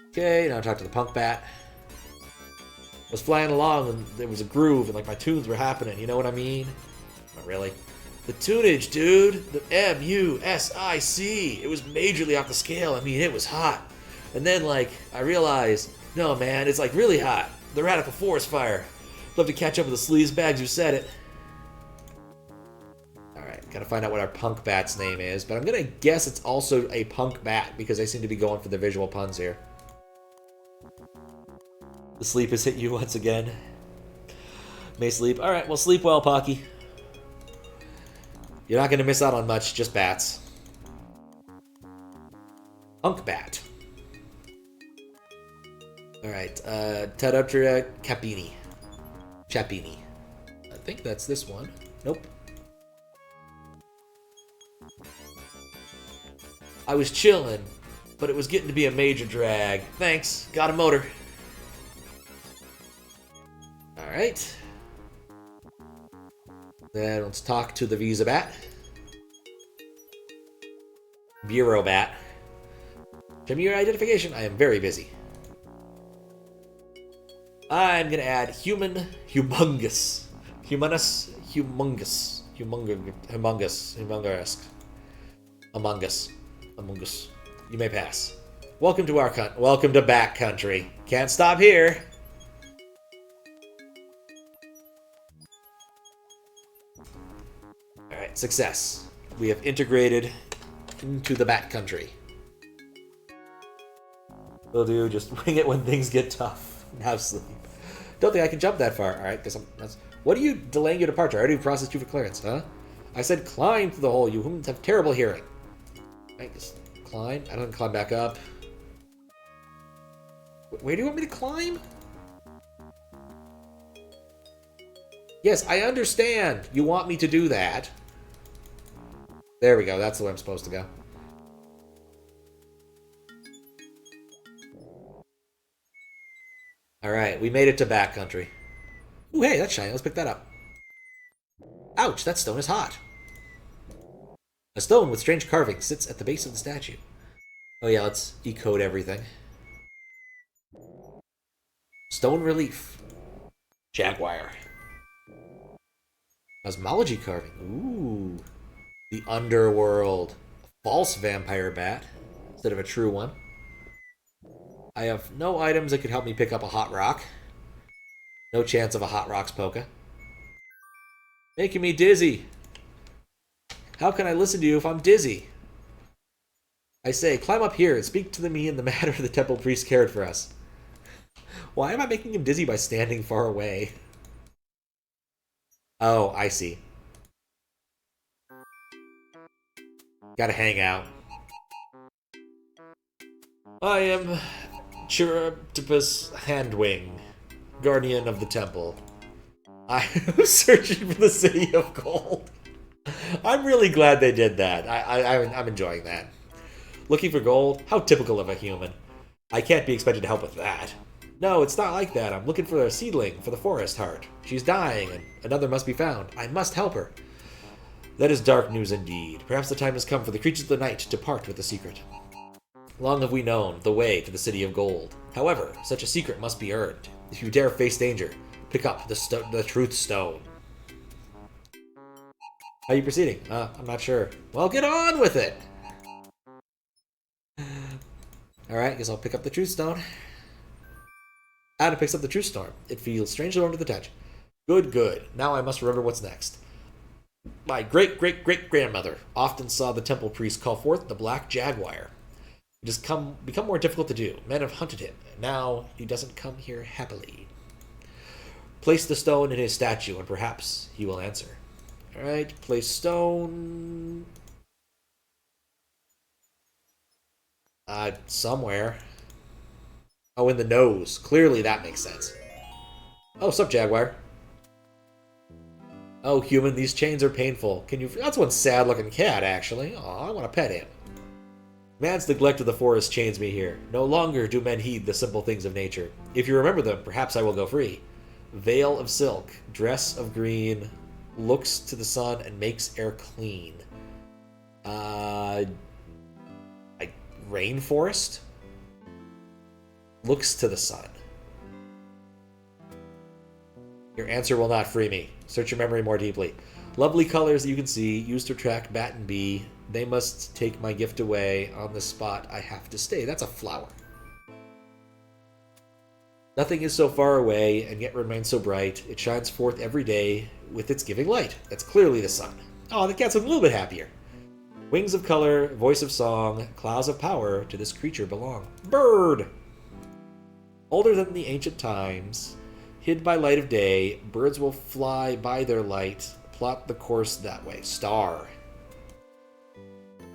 Okay, now talk to the punk bat. I was flying along and there was a groove and like my tunes were happening, you know what I mean? Not really. The tunage, dude! The M-U-S-I-C! It was majorly off the scale, I mean, it was hot. And then, like, I realized, no man, it's like really hot. The radical forest fire. Love to catch up with the sleaze bags who said it. Alright, gotta find out what our punk bat's name is, but I'm gonna guess it's also a punk bat because they seem to be going for the visual puns here. The sleep has hit you once again. May sleep. Alright, well sleep well, Pocky. You're not gonna miss out on much, just bats. Punk bat. Alright, Pterodactyla capini. Chapini. I think that's this one. Nope. I was chilling, but it was getting to be a major drag. Thanks, got a motor. Alright. Then let's talk to the Visa Bat. Bureau Bat. Show me your identification. I am very busy. I'm gonna add human, humongous. Humanus, humongous. Humongous. Among us. You may pass. Welcome to our welcome to back country. Can't stop here. Alright, success. We have integrated into the back country. Will do, just wing it when things get tough. Now sleep. Don't think I can jump that far. Alright, because that's... What are you delaying your departure? I already processed you for clearance, huh? I said climb through the hole. You humans have terrible hearing. Right, just climb. I don't climb back up. Where do you want me to climb? Yes, I understand. You want me to do that. There we go. That's the way I'm supposed to go. Alright, we made it to backcountry. Ooh, hey, that's shiny. Let's pick that up. Ouch, that stone is hot. A stone with strange carving sits at the base of the statue. Oh yeah, let's E-code everything. Stone relief. Jaguar. Cosmology carving. Ooh. The underworld. A false vampire bat instead of a true one. I have no items that could help me pick up a hot rock. No chance of a hot rocks polka. Making me dizzy. How can I listen to you if I'm dizzy? I say, climb up here and speak to me in the matter the temple priest cared for us. Why am I making him dizzy by standing far away? Oh, I see. Gotta hang out. I am Chiraptopus Handwing, guardian of the temple. I am searching for the city of gold. I'm really glad they did that. I'm enjoying that. Looking for gold? How typical of a human. I can't be expected to help with that. No, it's not like that. I'm looking for a seedling for the forest heart. She's dying, and another must be found. I must help her. That is dark news indeed. Perhaps the time has come for the creatures of the night to part with the secret. Long have we known the way to the city of gold. However, such a secret must be earned. If you dare face danger, pick up the truth stone. How are you proceeding? I'm not sure. Well, get on with it! Alright, guess I'll pick up the truth stone. Adam picks up the truth stone. It feels strangely warm to the touch. Good, good. Now I must remember what's next. My great-great-great-grandmother often saw the temple priest call forth the black jaguar. It has become more difficult to do. Men have hunted him, and now he doesn't come here happily. Place the stone in his statue, and perhaps he will answer. Alright, place stone... somewhere. Oh, in the nose. Clearly that makes sense. Oh, sup, Jaguar? Oh, human, these chains are painful. Can you... That's one sad-looking cat, actually. Aw, I want to pet him. Man's neglect of the forest chains me here. No longer do men heed the simple things of nature. If you remember them, perhaps I will go free. Veil of silk, dress of green, looks to the sun and makes air clean. Rainforest? Looks to the sun. Your answer will not free me. Search your memory more deeply. Lovely colors that you can see, used to attract bat and bee. They must take my gift away. On the spot I have to stay. That's a flower. Nothing is so far away, and yet remains so bright. It shines forth every day with its giving light. That's clearly the sun. Oh, the cat's a little bit happier. Wings of color, voice of song, clouds of power to this creature belong. Bird! Older than the ancient times, hid by light of day, birds will fly by their light, plot the course that way. Star.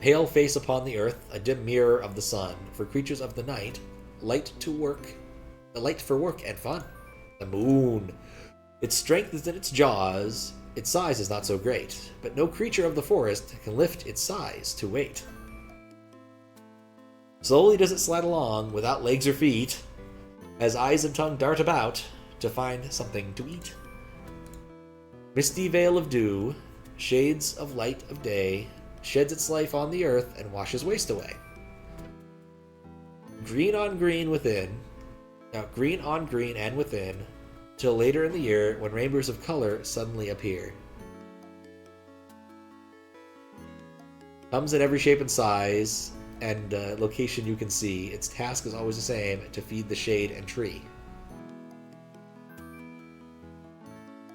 Pale face upon the earth, a dim mirror of the sun. For creatures of the night, light for work and fun. The moon. Its strength is in its jaws. Its size is not so great, but no creature of the forest can lift its size to weight. Slowly does it slide along, without legs or feet, as eyes and tongue dart about to find something to eat. Misty veil of dew, shades of light of day, sheds its life on the earth and washes waste away. Green on green and within, till later in the year when rainbows of color suddenly appear. Comes in every shape and size and location you can see. Its task is always the same, to feed the shade and tree.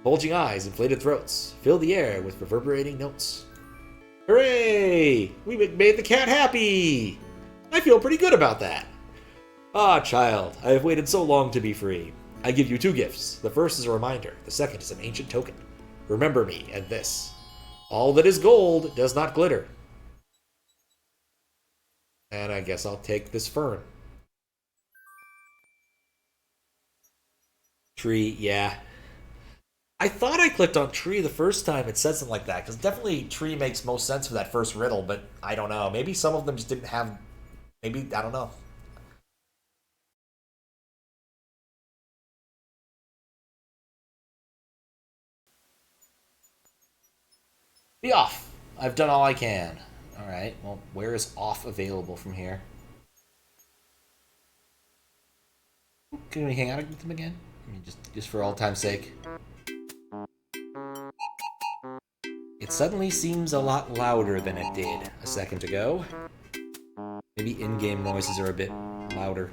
Bulging eyes, inflated throats, fill the air with reverberating notes. Hooray! We made the cat happy! I feel pretty good about that. Ah, child, I have waited so long to be free. I give you two gifts. The first is a reminder. The second is an ancient token. Remember me and this. All that is gold does not glitter. And I guess I'll take this fern. Tree, yeah. I thought I clicked on tree the first time it said something like that, because definitely tree makes most sense for that first riddle, but I don't know. Maybe some of them just didn't have... Maybe, I don't know. Be off! I've done all I can. Alright, well, where is off available from here? Can we hang out with them again? I mean, just for all time's sake. It suddenly seems a lot louder than it did a second ago. Maybe in-game noises are a bit louder.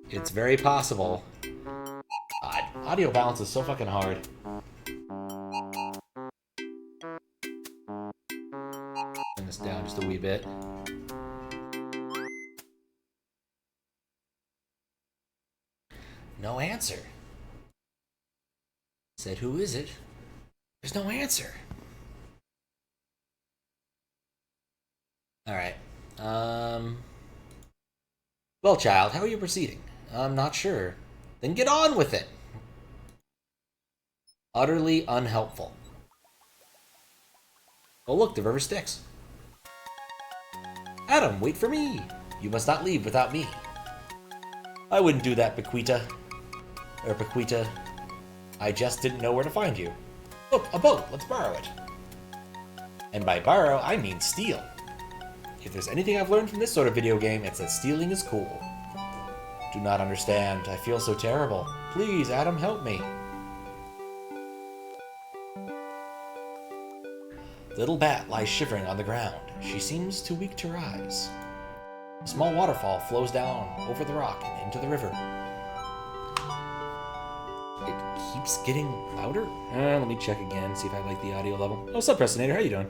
It's very possible. God, audio balance is so fucking hard. just a wee bit. No answer. Said, who is it? There's no answer. Alright. Well, child, how are you proceeding? I'm not sure. Then get on with it. Utterly unhelpful. Oh look, the river Styx. Adam, wait for me. You must not leave without me. I wouldn't do that, Bequita. Or Bequita. I just didn't know where to find you. Look, a boat. Let's borrow it. And by borrow, I mean steal. If there's anything I've learned from this sort of video game, it's that stealing is cool. Do not understand. I feel so terrible. Please, Adam, help me. Little bat lies shivering on the ground. She seems too weak to rise. A small waterfall flows down over the rock and into the river. It keeps getting louder? Let me check again, see if I like the audio level. Oh, what's up, Prestinator? How you doing?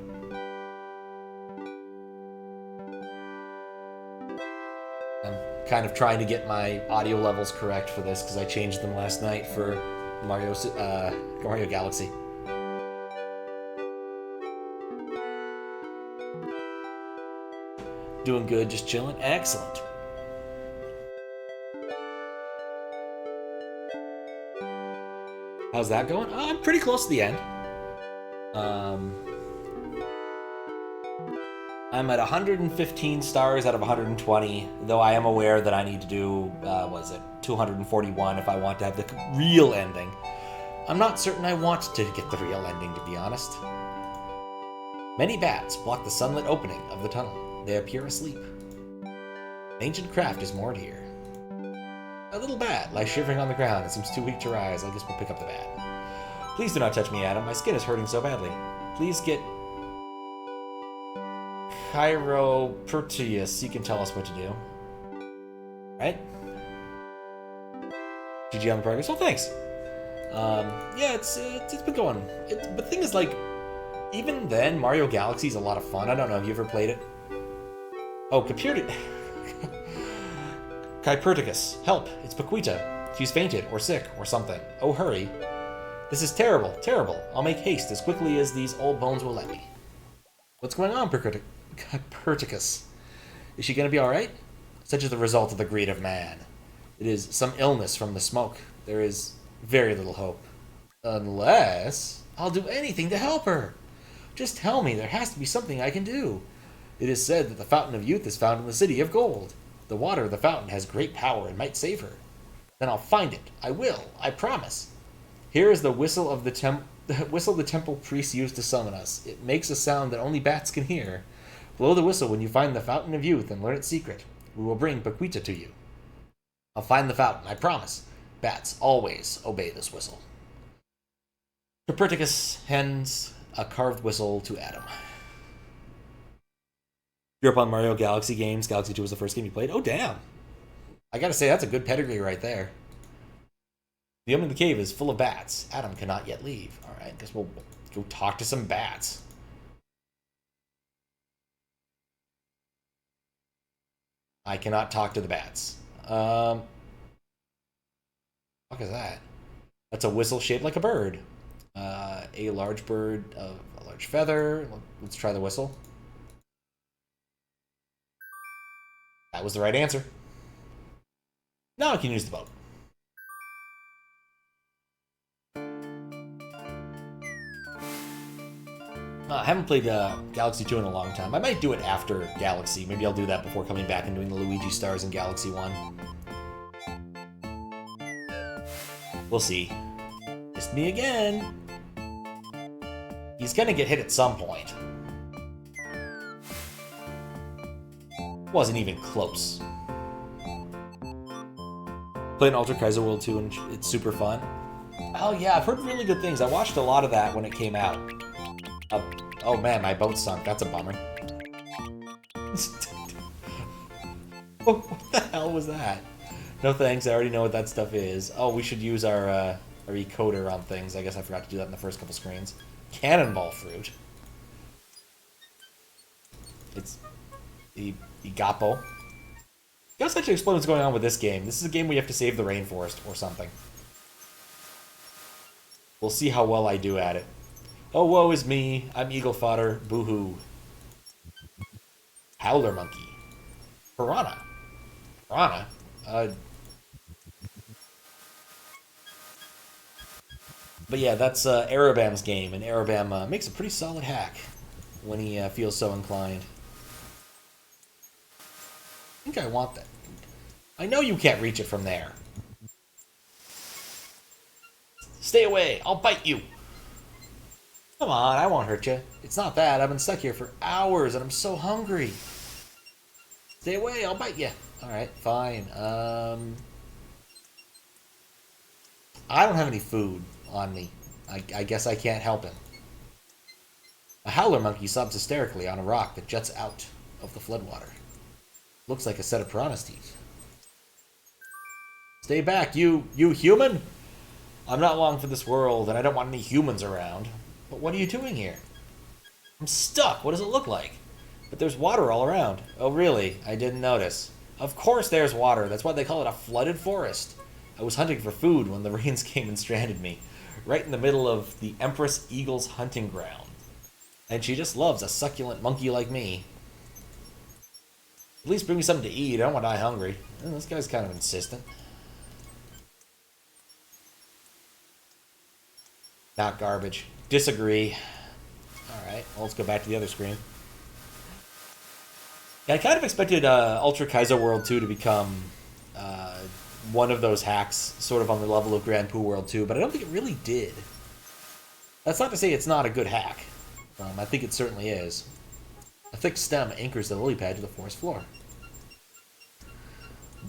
I'm kind of trying to get my audio levels correct for this because I changed them last night for Mario Galaxy. Doing good, just chilling. Excellent. How's that going? I'm pretty close to the end. I'm at 115 stars out of 120, though I am aware that I need to do, 241 if I want to have the real ending. I'm not certain I want to get the real ending, to be honest. Many bats block the sunlit opening of the tunnel. They appear asleep. Ancient craft is moored here. A little bat lies shivering on the ground and seems too weak to rise. I guess we'll pick up the bat. Please do not touch me, Adam. My skin is hurting so badly. Please get Chiropertius. He can tell us what to do. Right? GG on the progress. Well, thanks. Yeah, it's been going. But the thing is, like, even then, Mario Galaxy is a lot of fun. I don't know. Have you ever played it? Oh, Chiroperticus, help! It's Bequita. She's fainted, or sick, or something. Oh, hurry. This is terrible, terrible. I'll make haste as quickly as these old bones will let me. What's going on, Chiroperticus? Is she gonna be alright? Such is the result of the greed of man. It is some illness from the smoke. There is very little hope. Unless I'll do anything to help her. Just tell me, there has to be something I can do. It is said that the Fountain of Youth is found in the City of Gold. The water of the fountain has great power and might save her. Then I'll find it. I will. I promise. Here is the whistle of the temple priest used to summon us. It makes a sound that only bats can hear. Blow the whistle when you find the Fountain of Youth and learn its secret. We will bring Bequita to you. I'll find the fountain. I promise. Bats always obey this whistle. Copernicus hands a carved whistle to Adam. You're up on Mario Galaxy games. Galaxy 2 was the first game you played. Oh, damn. I gotta say, that's a good pedigree right there. The Omen in the cave is full of bats. Adam cannot yet leave. Alright, guess we'll go talk to some bats. I cannot talk to the bats. What is that? That's a whistle shaped like a bird. A large bird of a large feather. Let's try the whistle. That was the right answer. Now I can use the boat. I haven't played Galaxy 2 in a long time. I might do it after Galaxy. Maybe I'll do that before coming back and doing the Luigi stars in Galaxy 1. We'll see. Missed me again. He's gonna get hit at some point. Wasn't even close. Playing Ultra Kaiser World 2 and it's super fun. Oh yeah, I've heard really good things. I watched a lot of that when it came out. Oh man, my boat sunk. That's a bummer. What the hell was that? No thanks, I already know what that stuff is. Oh, we should use our encoder on things. I guess I forgot to do that in the first couple screens. Cannonball fruit. It's the Igapo. Let's actually explain what's going on with this game. This is a game where you have to save the rainforest or something. We'll see how well I do at it. Oh, woe is me. I'm eagle fodder. Boo-hoo. Howler monkey. Piranha. Piranha? But yeah, that's Arabam's game, and Arabam makes a pretty solid hack when he feels so inclined. I think I want that. I know you can't reach it from there. Stay away! I'll bite you! Come on, I won't hurt you. It's not that. I've been stuck here for hours, and I'm so hungry. Stay away! I'll bite you! Alright, fine. I don't have any food on me. I guess I can't help him. A howler monkey sobs hysterically on a rock that juts out of the floodwater. Looks like a set of piranha's teeth. Stay back, you human! I'm not long for this world, and I don't want any humans around. But what are you doing here? I'm stuck. What does it look like? But there's water all around. Oh, really? I didn't notice. Of course there's water. That's why they call it a flooded forest. I was hunting for food when the rains came and stranded me. Right in the middle of the Empress Eagle's hunting ground. And she just loves a succulent monkey like me. At least bring me something to eat. I don't want to die hungry. This guy's kind of insistent. Not garbage. Disagree. Alright, well, let's go back to the other screen. Yeah, I kind of expected Ultra Kaizo World 2 to become one of those hacks, sort of on the level of Grand Poo World 2, but I don't think it really did. That's not to say it's not a good hack. I think it certainly is. A thick stem anchors the lily pad to the forest floor.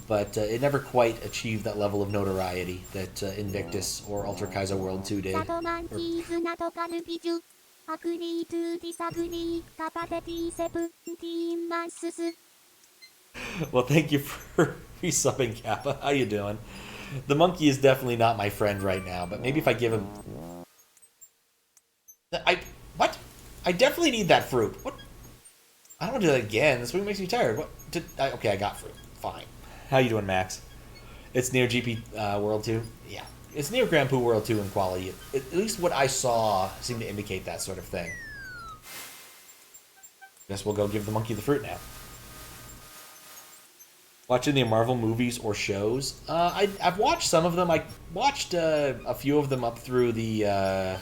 But it never quite achieved that level of notoriety that Invictus or Ultra Kaizo World 2 did. Well, thank you for resubbing, Kappa. How you doing? The monkey is definitely not my friend right now, but maybe if I give him... What? I definitely need that fruit. What? I don't want to do that again. This makes me tired. What? Okay, I got fruit. Fine. How you doing, Max? It's near GP World 2? Yeah. It's near Grand Poo World 2 in quality. At least what I saw seemed to indicate that sort of thing. Guess we'll go give the monkey the fruit now. Watching the Marvel movies or shows? I've watched some of them. I watched a few of them up through the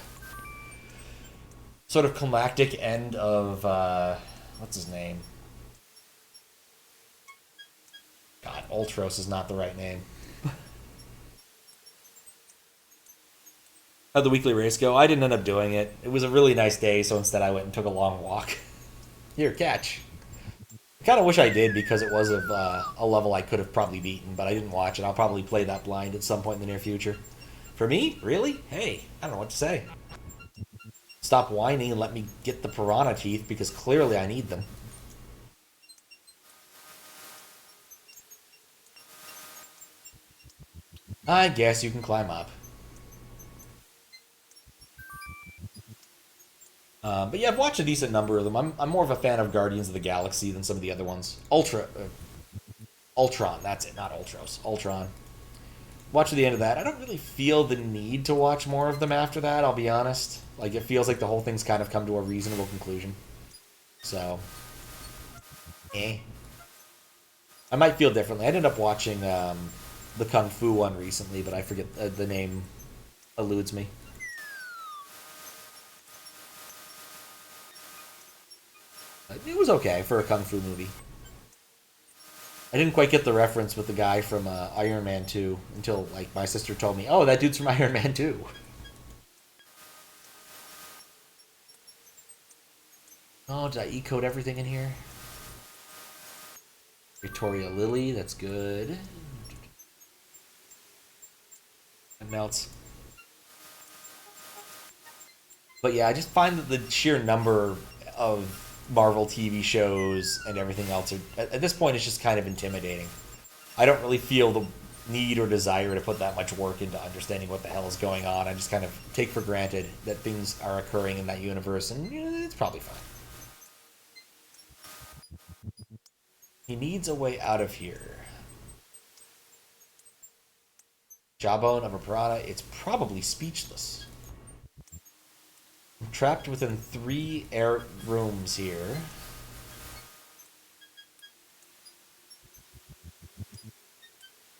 sort of climactic end of... what's his name? God, Ultros is not the right name. How'd the weekly race go? I didn't end up doing it. It was a really nice day, so instead I went and took a long walk. Here, catch. I kind of wish I did because it was a level I could have probably beaten, but I didn't watch it. I'll probably play that blind at some point in the near future. For me? Really? Hey, I don't know what to say. Stop whining and let me get the piranha teeth because clearly I need them. I guess you can climb up. But yeah, I've watched a decent number of them. I'm more of a fan of Guardians of the Galaxy than some of the other ones. Ultron, that's it, not Ultros. Ultron. Watch the end of that. I don't really feel the need to watch more of them after that, I'll be honest. Like, it feels like the whole thing's kind of come to a reasonable conclusion. So, I might feel differently. I ended up watching the Kung Fu one recently, but I forget, the name eludes me. It was okay for a Kung Fu movie. I didn't quite get the reference with the guy from Iron Man 2 until, like, my sister told me, oh, that dude's from Iron Man 2. Oh, did I E-code everything in here? Victoria Lily, that's good. And melts. But yeah, I just find that the sheer number of Marvel TV shows and everything else are, at this point, it's just kind of intimidating. I don't really feel the need or desire to put that much work into understanding what the hell is going on. I just kind of take for granted that things are occurring in that universe, and it's probably fine. He needs a way out of here. Jawbone of a piranha. It's probably speechless. I'm trapped within 3 air rooms here.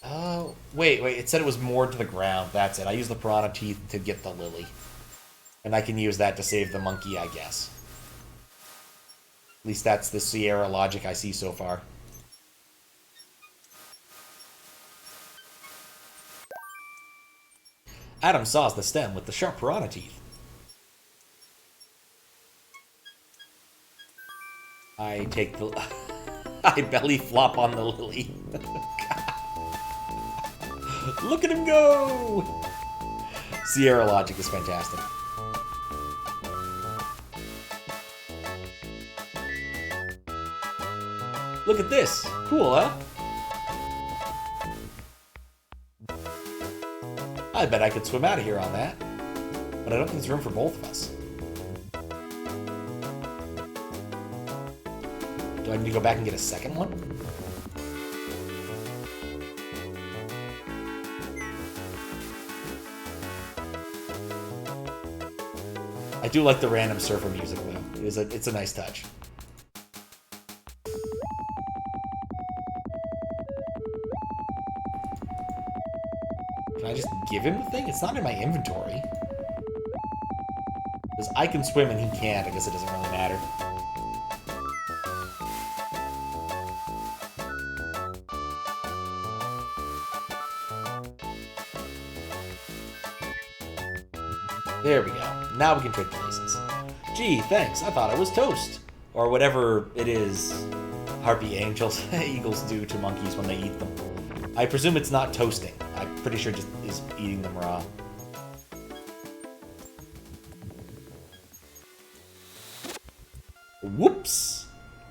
Oh, wait. It said it was moored to the ground. That's it. I used the piranha teeth to get the lily. And I can use that to save the monkey, I guess. At least that's the Sierra logic I see so far. Adam saws the stem with the sharp piranha teeth. I take the... I belly flop on the lily. Look at him go! Sierra logic is fantastic. Look at this. Cool, huh? I bet I could swim out of here on that. But I don't think there's room for both of us. Do I need to go back and get a second one? I do like the random surfer music, though. It's a nice touch. Can I just give him the thing? It's not in my inventory. Because I can swim and he can't. I guess it doesn't really matter. There we go. Now we can trade places. Gee, thanks. I thought I was toast. Or whatever it is harpy angels, eagles do to monkeys when they eat them. I presume it's not toasting. I'm pretty sure it just is eating them raw. Whoops!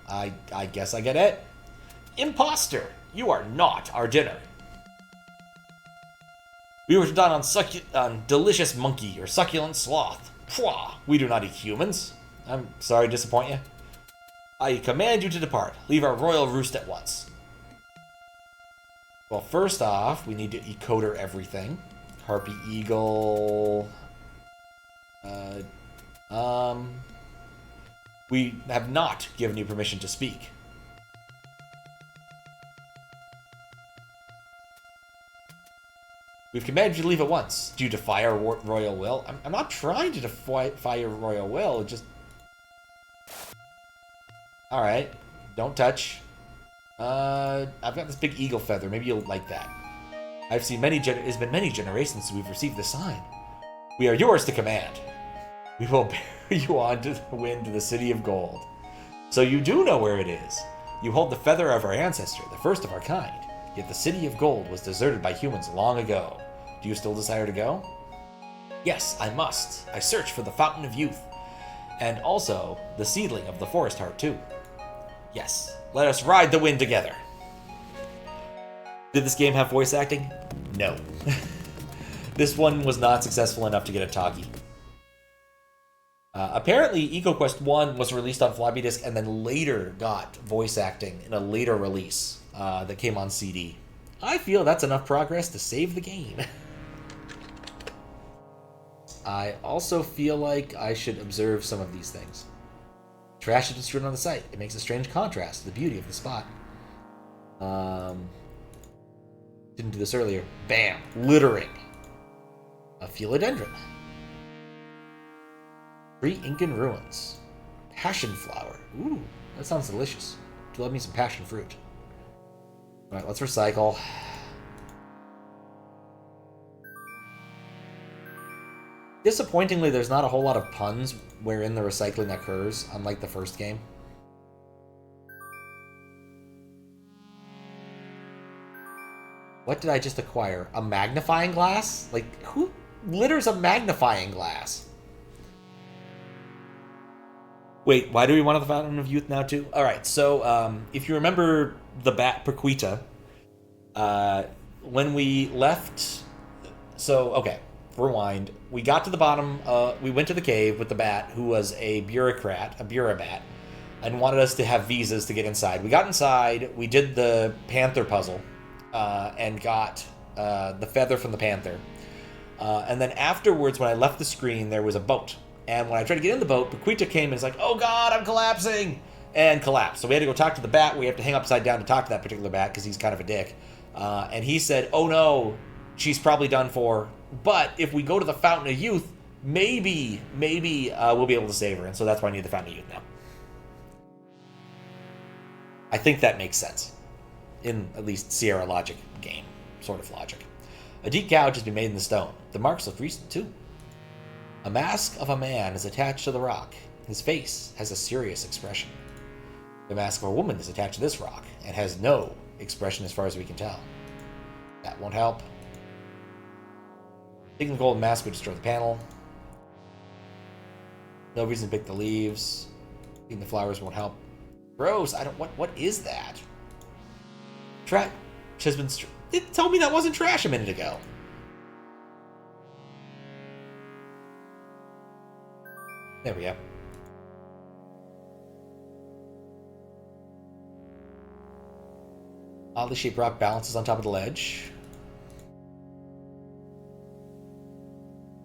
I guess I get it. Imposter! You are not our dinner. We were done on delicious monkey or succulent sloth. Pwah! We do not eat humans. I'm sorry to disappoint you. I command you to depart. Leave our royal roost at once. Well, first off, we need to ecoder everything. Harpy eagle. We have not given you permission to speak. We've commanded you to leave at once. Do you defy our royal will? I'm not trying to defy your royal will. Just... Alright. Don't touch. I've got this big eagle feather. Maybe you'll like that. I've seen it's been many generations since we've received this sign. We are yours to command. We will bear you on to the wind to the city of gold. So you do know where it is. You hold the feather of our ancestor, the first of our kind. Yet the city of gold was deserted by humans long ago. Do you still desire to go? Yes, I must. I search for the fountain of youth. And also, the seedling of the forest heart, too. Yes, let us ride the wind together. Did this game have voice acting? No. This one was not successful enough to get a talkie. Apparently, EcoQuest 1 was released on floppy disk and then later got voice acting in a later release that came on CD. I feel that's enough progress to save the game. I also feel like I should observe some of these things. Trash is strewn on the site. It makes a strange contrast to the beauty of the spot. Didn't do this earlier. Bam! Littering. A philodendron. 3 Incan ruins. Passion flower. Ooh, that sounds delicious. Do love me some passion fruit. Alright, let's recycle. Disappointingly, there's not a whole lot of puns wherein the recycling occurs, unlike the first game. What did I just acquire? A magnifying glass? Like, who litters a magnifying glass? Wait, why do we want the Fountain of Youth now, too? Alright, so, if you remember the bat Perquita, when we left... So, okay, rewind. We got to the bottom, we went to the cave with the bat, who was a bureaucrat, a bureaubat. and wanted us to have visas to get inside. We got inside, we did the panther puzzle, and got the feather from the panther. And then afterwards, when I left the screen, there was a boat. And when I tried to get in the boat, Paquita came and was like, oh god, I'm collapsing! And collapsed. So we had to go talk to the bat. We have to hang upside down to talk to that particular bat because he's kind of a dick. And he said, oh no, she's probably done for. But if we go to the Fountain of Youth, maybe we'll be able to save her. And so that's why I need the Fountain of Youth now. I think that makes sense. In at least Sierra logic game. Sort of logic. A deep gouge has been made in the stone. The marks look recent, too. A mask of a man is attached to the rock. His face has a serious expression. The mask of a woman is attached to this rock and has no expression as far as we can tell. That won't help. Taking the golden mask would destroy the panel. No reason to pick the leaves. Taking the flowers won't help. Gross. What is that? Trash has been... Tell me that wasn't trash a minute ago. There we go. Oddly shaped rock balances on top of the ledge.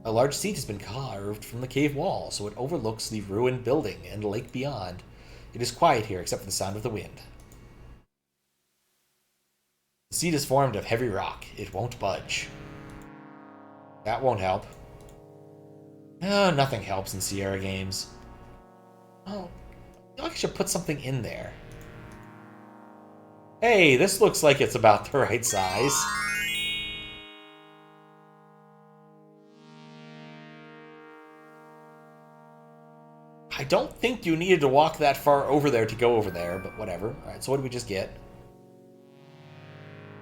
A large seat has been carved from the cave wall, so it overlooks the ruined building and the lake beyond. It is quiet here, except for the sound of the wind. The seat is formed of heavy rock. It won't budge. That won't help. Oh, nothing helps in Sierra games. Oh, I feel like I should put something in there. Hey, this looks like it's about the right size. I don't think you needed to walk that far over there to go over there, but whatever. Alright, so what did we just get?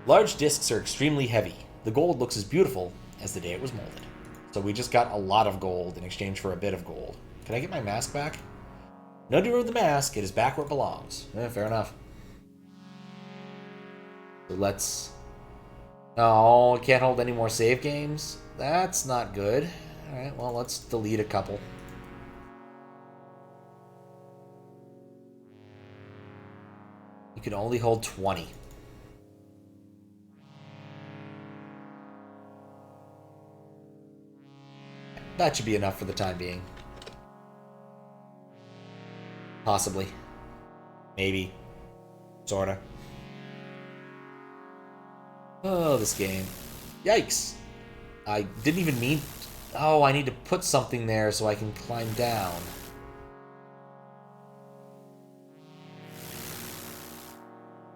Large discs are extremely heavy. The gold looks as beautiful as the day it was molded. So we just got a lot of gold in exchange for a bit of gold. Can I get my mask back? No to remove the mask. It is back where it belongs. Fair enough. So let's... Oh, can't hold any more save games? That's not good. Alright, well, let's delete a couple. You can only hold 20. That should be enough for the time being. Possibly. Maybe. Sorta. Oh, this game. Yikes! I didn't even mean... Oh, I need to put something there so I can climb down.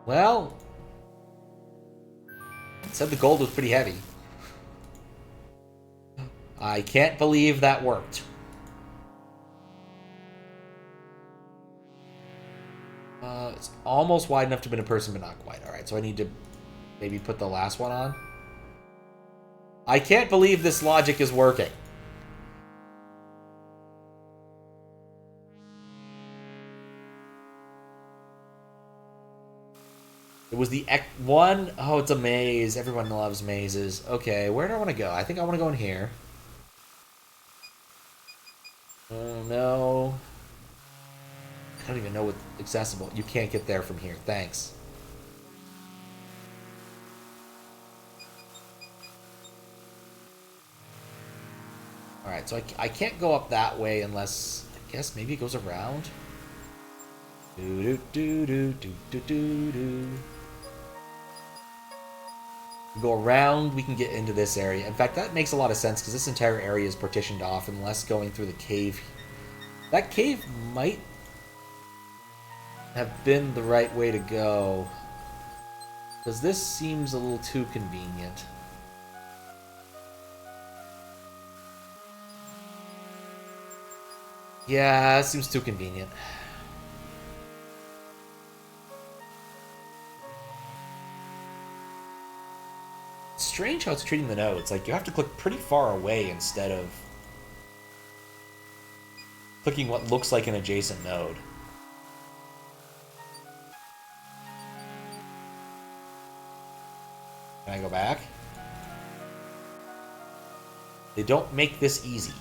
Well... It said the gold was pretty heavy. I can't believe that worked. It's almost wide enough to have been a person, but not quite. Alright, so I need to maybe put the last one on. I can't believe this logic is working. It was the one... Oh, it's a maze. Everyone loves mazes. Okay, where do I want to go? I think I want to go in here. Oh, no. I don't even know what's accessible. You can't get there from here. Thanks. Alright, so I can't go up that way unless... I guess maybe it goes around? Do-do-do-do-do-do-do-do. Go around, we can get into this area. In fact, that makes a lot of sense because this entire area is partitioned off unless going through the cave. That cave might have been the right way to go. Because this seems a little too convenient. Yeah, it seems too convenient. It's strange how it's treating the nodes. Like, you have to click pretty far away instead of clicking what looks like an adjacent node. Can I go back? They don't make this easy.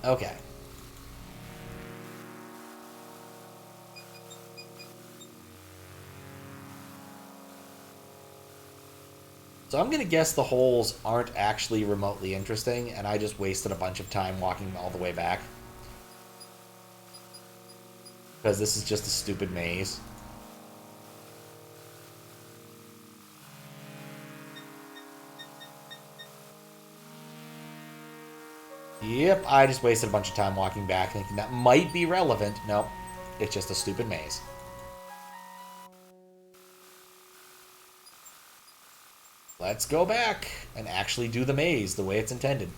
Okay. So I'm going to guess the holes aren't actually remotely interesting, and I just wasted a bunch of time walking all the way back. Because this is just a stupid maze. Yep, I just wasted a bunch of time walking back thinking that might be relevant. Nope, it's just a stupid maze. Let's go back and actually do the maze the way it's intended.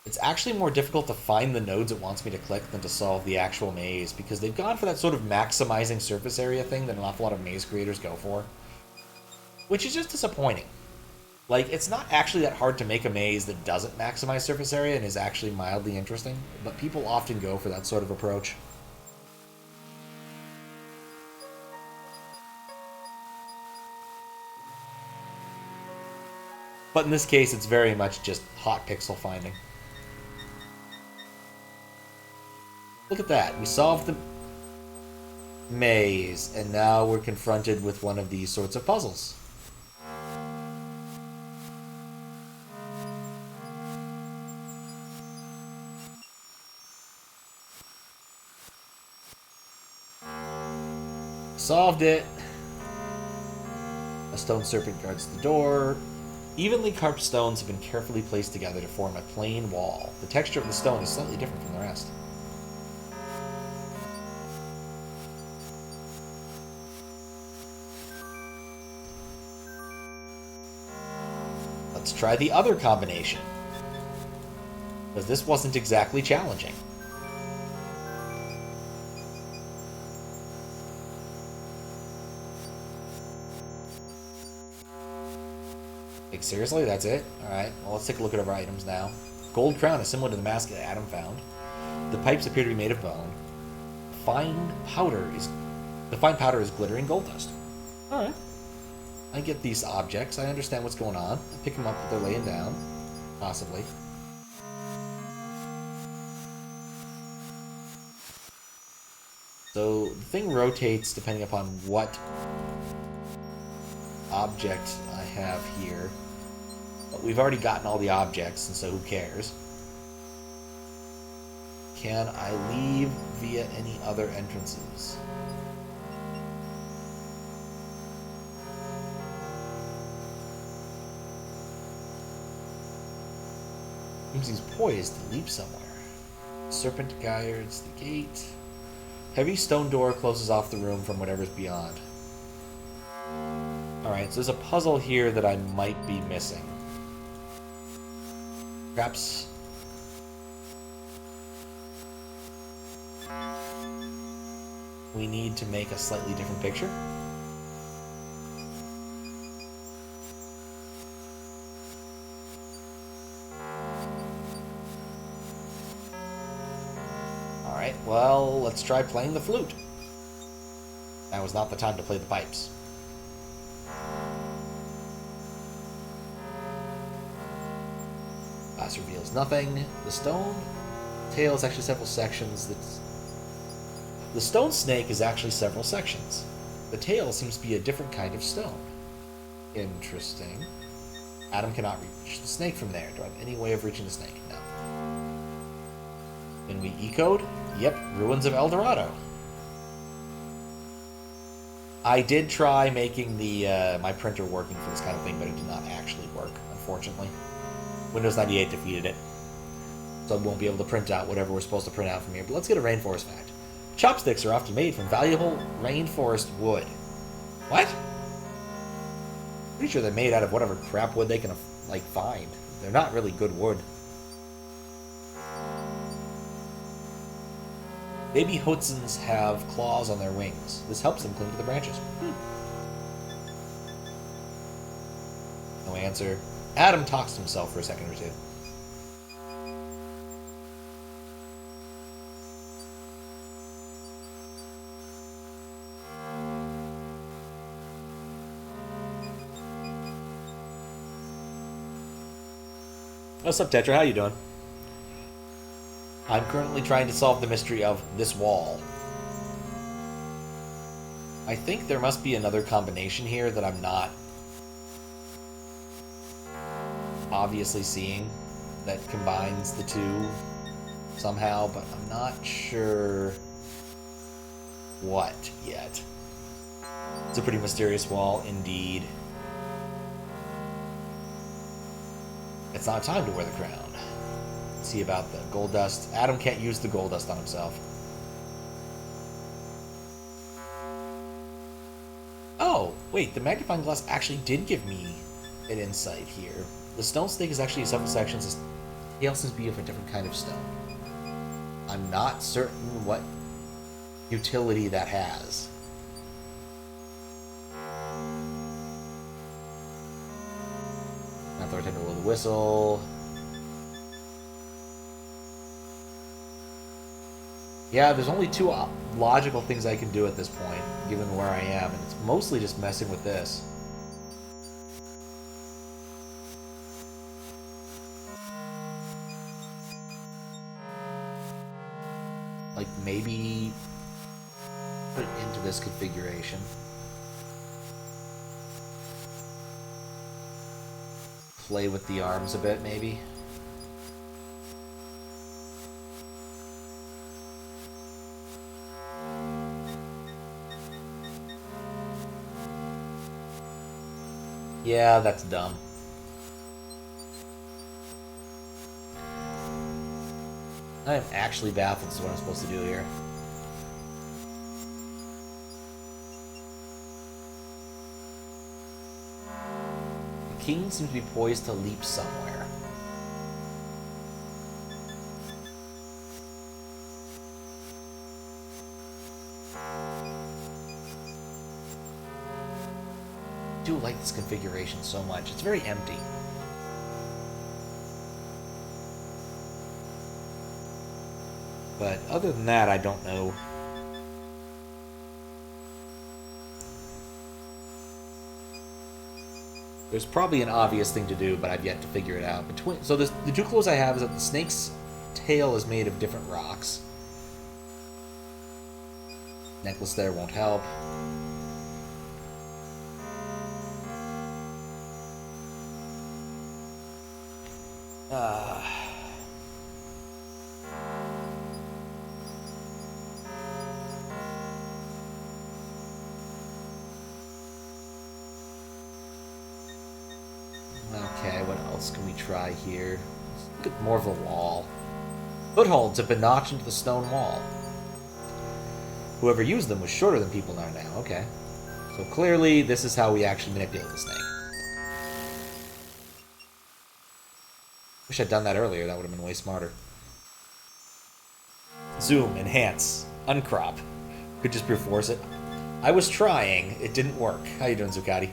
It's actually more difficult to find the nodes it wants me to click than to solve the actual maze, because they've gone for that sort of maximizing surface area thing that an awful lot of maze creators go for. Which is just disappointing. Like, it's not actually that hard to make a maze that doesn't maximize surface area and is actually mildly interesting, but people often go for that sort of approach. But in this case, it's very much just hot pixel finding. Look at that. We solved the maze, and now we're confronted with one of these sorts of puzzles. Solved it. A stone serpent guards the door. Evenly carved stones have been carefully placed together to form a plain wall. The texture of the stone is slightly different from the rest. Let's try the other combination. Because this wasn't exactly challenging. Like, seriously? That's it? Alright, well, let's take a look at our items now. Gold crown is similar to the mask that Adam found. The pipes appear to be made of bone. The fine powder is glittering gold dust. Alright. I get these objects. I understand what's going on. I pick them up, but they're laying down. Possibly. So the thing rotates depending upon what object I have here. But we've already gotten all the objects, and so who cares? Can I leave via any other entrances? Seems he's poised to leap somewhere. Serpent guards the gate. Heavy stone door closes off the room from whatever's beyond. Alright, so there's a puzzle here that I might be missing. Perhaps... we need to make a slightly different picture. Alright, well, let's try playing the flute. Now is not the time to play the pipes. Glass reveals nothing. The stone tail is actually several sections. The stone snake is actually several sections. The tail seems to be a different kind of stone. Interesting. Adam cannot reach the snake from there. Do I have any way of reaching the snake? No. Can we E-code? Yep, Ruins of El Dorado. I did try making the my printer working for this kind of thing, but it did not actually work, unfortunately. Windows 98 defeated it. So I won't be able to print out whatever we're supposed to print out from here. But let's get a rainforest fact. Chopsticks are often made from valuable rainforest wood. What? Pretty sure they're made out of whatever crap wood they can, like, find. They're not really good wood. Baby Hoatzins have claws on their wings. This helps them cling to the branches. No answer. Adam talks to himself for a second or two. What's up, Tetra? How you doing? I'm currently trying to solve the mystery of this wall. I think there must be another combination here that I'm not obviously seeing that combines the two somehow, but I'm not sure what yet. It's a pretty mysterious wall indeed. It's not time to wear the crown. Let's see about the gold dust. Adam can't use the gold dust on himself. Oh, wait, the magnifying glass actually did give me an insight here. The stone snake is actually several sections. He else seems to be of a different kind of stone. I'm not certain what utility that has. Not the right time to blow the whistle. Yeah, there's only two logical things I can do at this point, given where I am, and it's mostly just messing with this. Like, maybe put it into this configuration. Play with the arms a bit, maybe. Yeah, that's dumb. I am actually baffled as to what I'm supposed to do here. The king seems to be poised to leap somewhere. I do like this configuration so much. It's very empty. But other than that, I don't know. There's probably an obvious thing to do, but I've yet to figure it out. So the two clues I have is that the snake's tail is made of different rocks. Necklace there won't help. Okay, what else can we try here? Let's look at more of the wall. Footholds have been notched into the stone wall. Whoever used them was shorter than people are now. Okay. So clearly, this is how we actually manipulate the snake. Wish I'd done that earlier. That would have been way smarter. Zoom, enhance, uncrop. Could just brute force it. I was trying. It didn't work. How you doing, Zuccotti?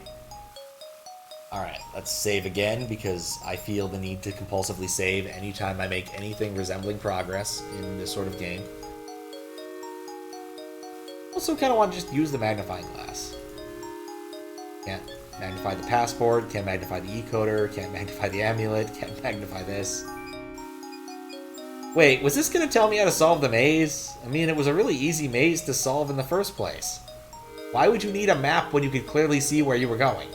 Alright, let's save again, because I feel the need to compulsively save anytime I make anything resembling progress in this sort of game. Also kind of want to just use the magnifying glass. Can't magnify the passport, can't magnify the e-coder, can't magnify the amulet, can't magnify this. Wait, was this going to tell me how to solve the maze? I mean, it was a really easy maze to solve in the first place. Why would you need a map when you could clearly see where you were going?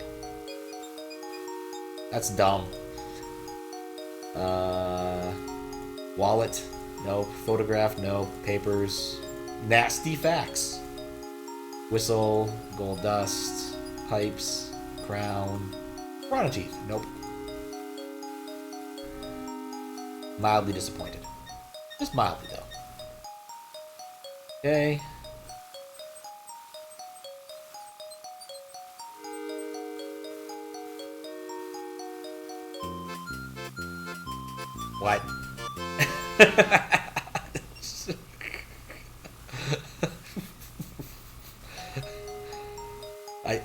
That's dumb. Wallet? No. Photograph? No. Papers? Nasty facts. Whistle. Gold dust. Pipes. Crown. Piranha teeth? Nope. Mildly disappointed. Just mildly, though. Okay. What?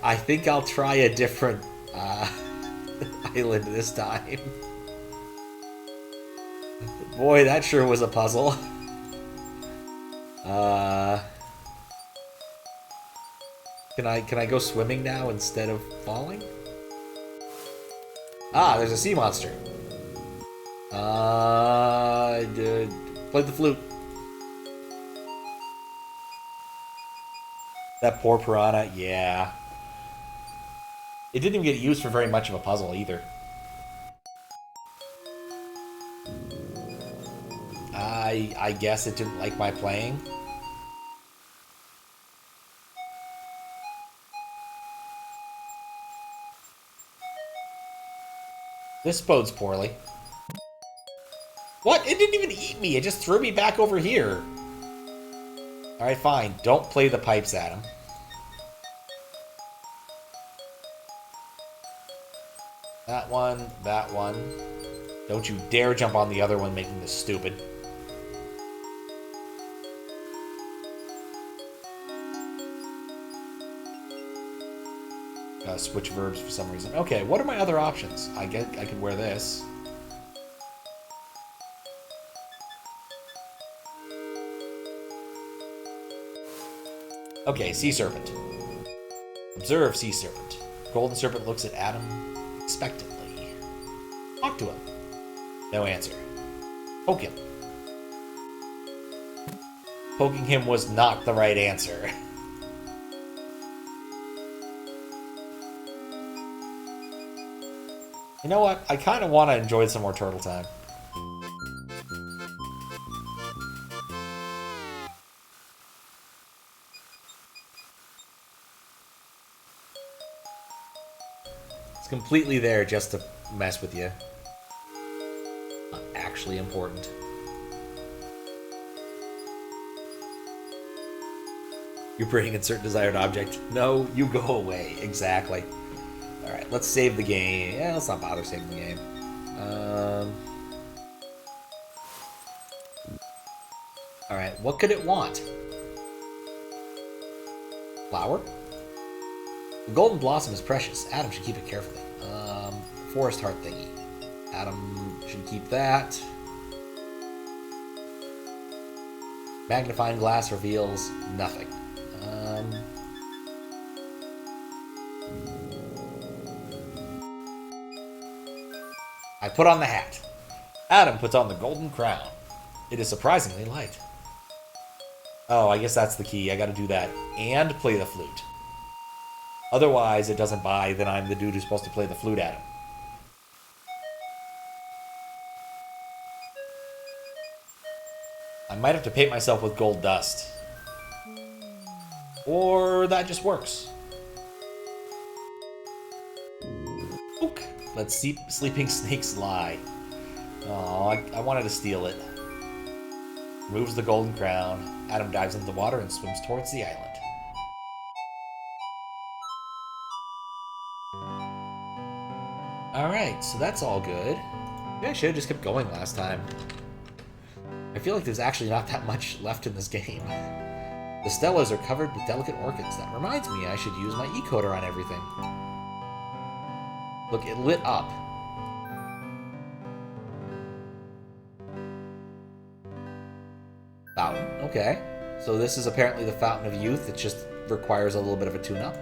I think I'll try a different island this time. Boy, that sure was a puzzle. Can I go swimming now instead of falling? Ah, there's a sea monster. Play the flute. That poor piranha, yeah. It didn't even get used for very much of a puzzle either. I guess it didn't like my playing. This bodes poorly. What? It didn't even eat me. It just threw me back over here. Alright, fine. Don't play the pipes at him. That one, that one. Don't you dare jump on the other one making this stupid. Gotta switch verbs for some reason. Okay, what are my other options? I could wear this. Okay, sea serpent. Observe sea serpent. Golden serpent looks at Adam expectantly. Talk to him. No answer. Poke him. Poking him was not the right answer. You know what? I kind of want to enjoy some more turtle time. It's completely there just to mess with you. Not actually important. You're bringing insert desired object. No, you go away. Exactly. Alright, let's save the game. Yeah, let's not bother saving the game. Alright, what could it want? Flower? The golden blossom is precious. Adam should keep it carefully. Forest heart thingy. Adam should keep that. Magnifying glass reveals nothing. I put on the hat. Adam puts on the golden crown. It is surprisingly light. Oh, I guess that's the key. I gotta do that. And play the flute. Otherwise, it doesn't buy that I'm the dude who's supposed to play the flute at him. I might have to paint myself with gold dust. Or that just works. Ook. Let's see sleeping snakes lie. Oh, I wanted to steal it. Removes the golden crown. Adam dives into the water and swims towards the island. Alright, so that's all good. Maybe I should have just kept going last time. I feel like there's actually not that much left in this game. The stellas are covered with delicate orchids. That reminds me I should use my ecoder on everything. Look, it lit up. Fountain, okay. So this is apparently the Fountain of Youth. It just requires a little bit of a tune-up.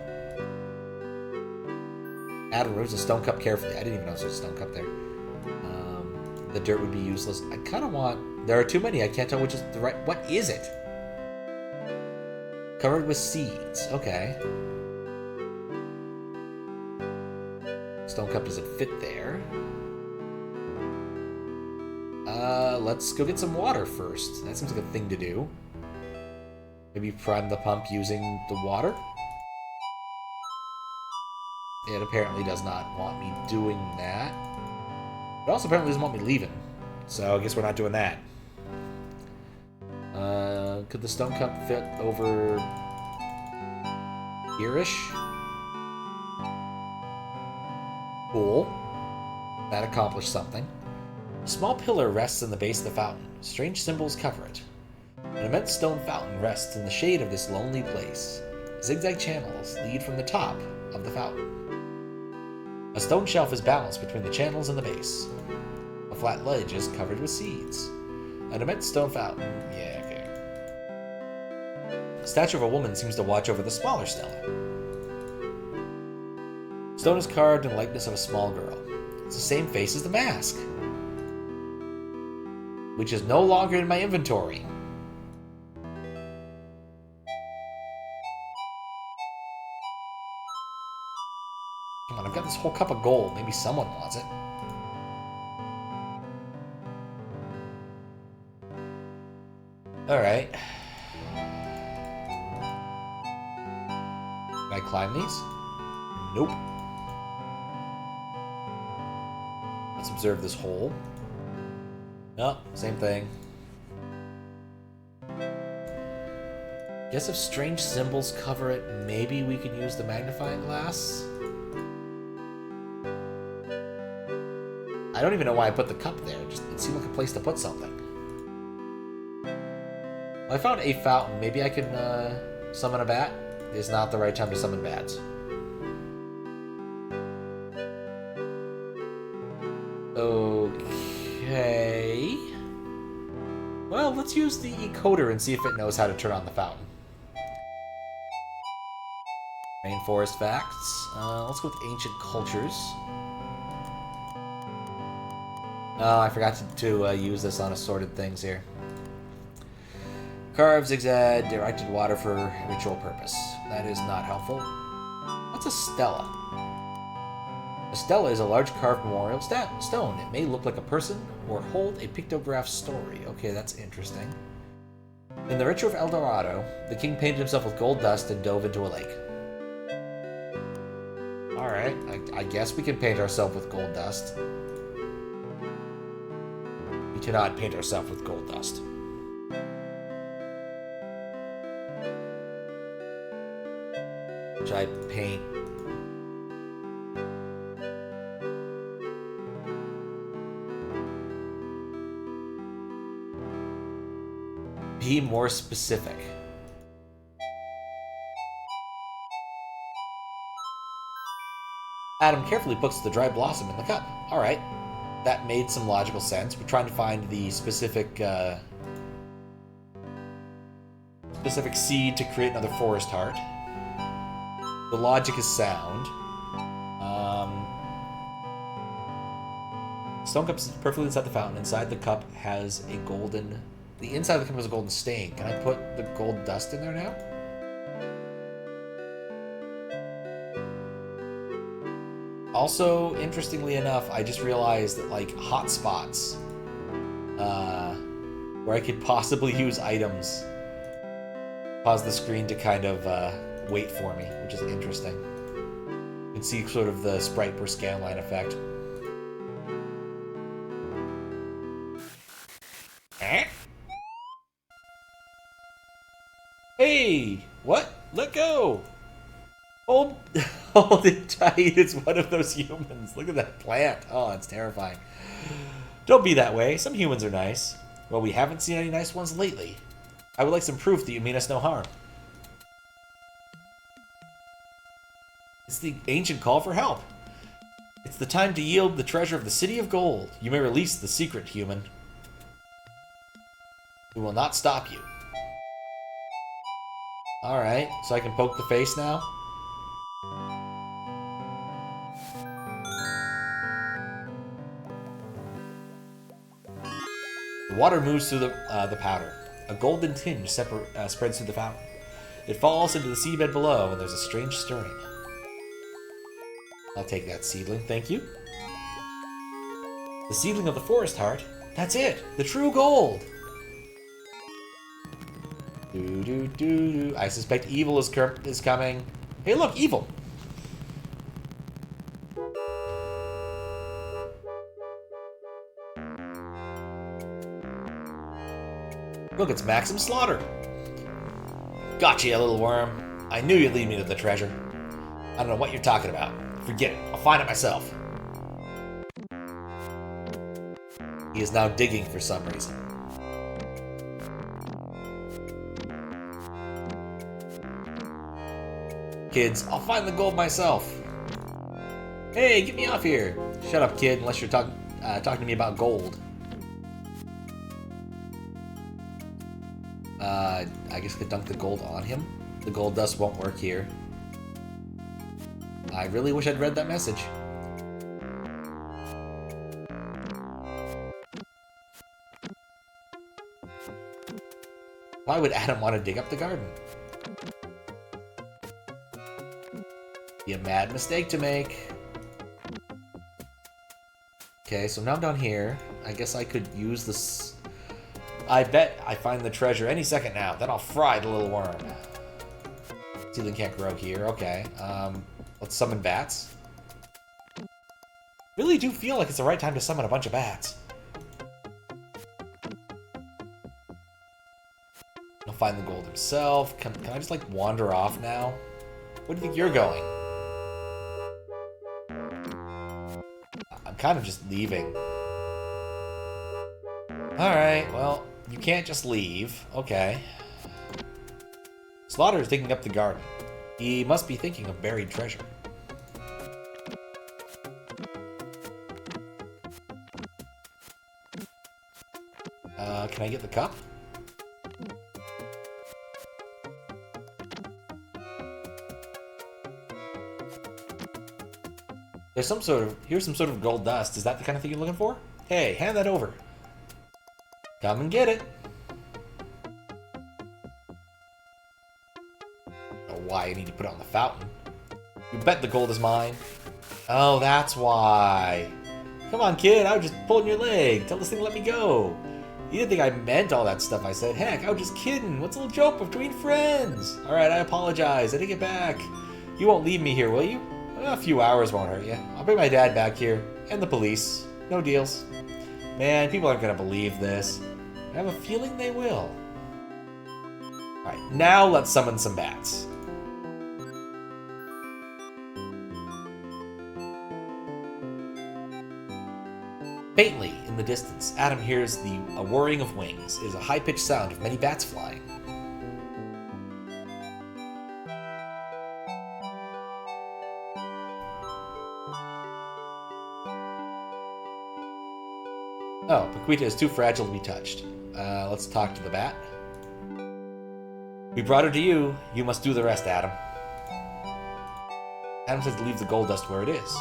Add removes a stone cup carefully. I didn't even know there was a stone cup there. The dirt would be useless. I kind of want... There are too many. I can't tell which is the right... What is it? Covered with seeds. Okay. Stone cup doesn't fit there. Let's go get some water first. That seems like a thing to do. Maybe prime the pump using the water? It apparently does not want me doing that. It also apparently doesn't want me leaving. So I guess we're not doing that. Could the stone cup fit over here-ish? Cool. That accomplished something. A small pillar rests in the base of the fountain. Strange symbols cover it. An immense stone fountain rests in the shade of this lonely place. Zigzag channels lead from the top of the fountain. A stone shelf is balanced between the channels and the base. A flat ledge is covered with seeds. An immense stone fountain. Yeah, okay. A statue of a woman seems to watch over the smaller stela. Stone is carved in the likeness of a small girl. It's the same face as the mask. which is no longer in my inventory. Come on, I've got this whole cup of gold. Maybe someone wants it. Alright. Can I climb these? Nope. Let's observe this hole. No, same thing. Guess if strange symbols cover it, maybe we can use the magnifying glass? I don't even know why I put the cup there. Just it seemed like a place to put something. Well, I found a fountain. Maybe I can summon a bat? It's not the right time to summon bats. Okay. Well, let's use the encoder and see if it knows how to turn on the fountain. Rainforest facts. Let's go with ancient cultures. Oh, I forgot to use this on assorted things here. Carved zigzag directed water for ritual purpose. That is not helpful. What's a stela? A stela is a large carved memorial stone. It may look like a person or hold a pictograph story. Okay, that's interesting. In the ritual of El Dorado, the king painted himself with gold dust and dove into a lake. Alright, I guess we can paint ourselves with gold dust. We cannot paint ourselves with gold dust. Should I paint? Be more specific. Adam carefully puts the dry blossom in the cup. Alright. That made some logical sense. We're trying to find the specific seed to create another forest heart. The logic is sound. Stone cup is perfectly inside the fountain. Inside the cup has a golden... The inside of the cup has a golden stain. Can I put the gold dust in there now? Also, interestingly enough, I just realized that, like, hot spots, where I could possibly use items, cause the screen to kind of wait for me, which is interesting. You can see sort of the sprite per scanline effect. Hey! What? Let go! Hold it tight. It's one of those humans. Look at that plant. Oh, it's terrifying. Don't be that way. Some humans are nice. Well, we haven't seen any nice ones lately. I would like some proof that you mean us no harm. It's the ancient call for help. It's the time to yield the treasure of the City of Gold. You may release the secret, human. We will not stop you. Alright, so I can poke the face now? The water moves through the powder. A golden tinge spreads through the fountain. It falls into the seabed below, and there's a strange stirring. I'll take that seedling, thank you. The seedling of the forest heart? That's it! The true gold! Do. I suspect evil is coming. Hey, look, evil! Look, it's Maxim Slaughter. Gotcha, you little worm. I knew you'd lead me to the treasure. I don't know what you're talking about. Forget it. I'll find it myself. He is now digging for some reason. Kids, I'll find the gold myself. Hey, get me off here. Shut up, kid, unless you're talking to me about gold. I guess I could dunk the gold on him. The gold dust won't work here. I really wish I'd read that message. Why would Adam want to dig up the garden? Be a mad mistake to make. Okay, so now I'm down here. I guess I could use this. I bet I find the treasure any second now. Then I'll fry the little worm. Seedling can't grow here. Okay. Let's summon bats. Really do feel like it's the right time to summon a bunch of bats. I'll find the gold himself. Can I just like wander off now? Where do you think you're going? I'm kind of just leaving. Alright, well, you can't just leave. Okay. Slaughter is digging up the garden. He must be thinking of buried treasure. Can I get the cup? Here's some sort of gold dust. Is that the kind of thing you're looking for? Hey, hand that over. Come and get it. Oh, why I need to put it on the fountain. You bet the gold is mine. Oh, that's why. Come on, kid. I was just pulling your leg. Tell this thing to let me go. You didn't think I meant all that stuff I said. Heck, I was just kidding. What's a little joke between friends? Alright, I apologize. I take it back. You won't leave me here, will you? A few hours won't hurt you. I'll bring my dad back here. And the police. No deals. Man, people aren't going to believe this. I have a feeling they will. Alright, now let's summon some bats. Faintly, in the distance, Adam hears a whirring of wings. It is a high-pitched sound of many bats flying. Oh, Iquitos is too fragile to be touched. Let's talk to the bat. We brought her to you. You must do the rest, Adam. Adam says to leave the gold dust where it is.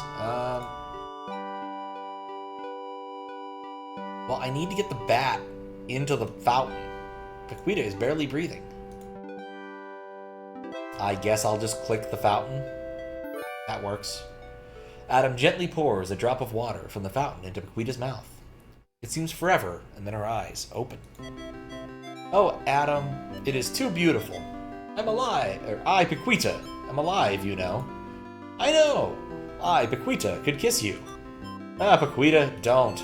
Well, I need to get the bat into the fountain. Iquitos is barely breathing. I guess I'll just click the fountain. That works. Adam gently pours a drop of water from the fountain into Iquitos' mouth. It seems forever, and then her eyes open. Oh, Adam, it is too beautiful. I'm alive. I, Iquitos, am alive, you know. I know. I, Iquitos, could kiss you. Ah, Iquitos, don't.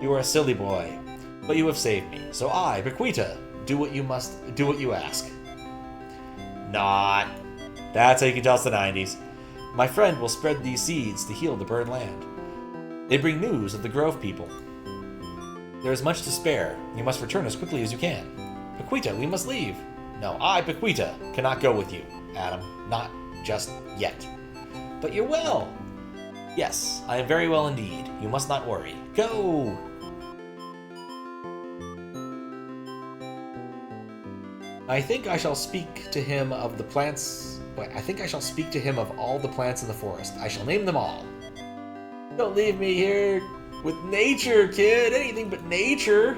You are a silly boy. But you have saved me. So I, Iquitos, do what you must, do what you ask. Not. That's how you can tell it's the 90s. My friend will spread these seeds to heal the burned land. They bring news of the Grove people. There is much to spare. You must return as quickly as you can. Iquitos, we must leave. No, I, Iquitos, cannot go with you, Adam. Not just yet. But you're well. Yes, I am very well indeed. You must not worry. Go! I think I shall speak to him of the plants... Wait, I think I shall speak to him of all the plants in the forest. I shall name them all. Don't leave me here with nature, kid. Anything but nature.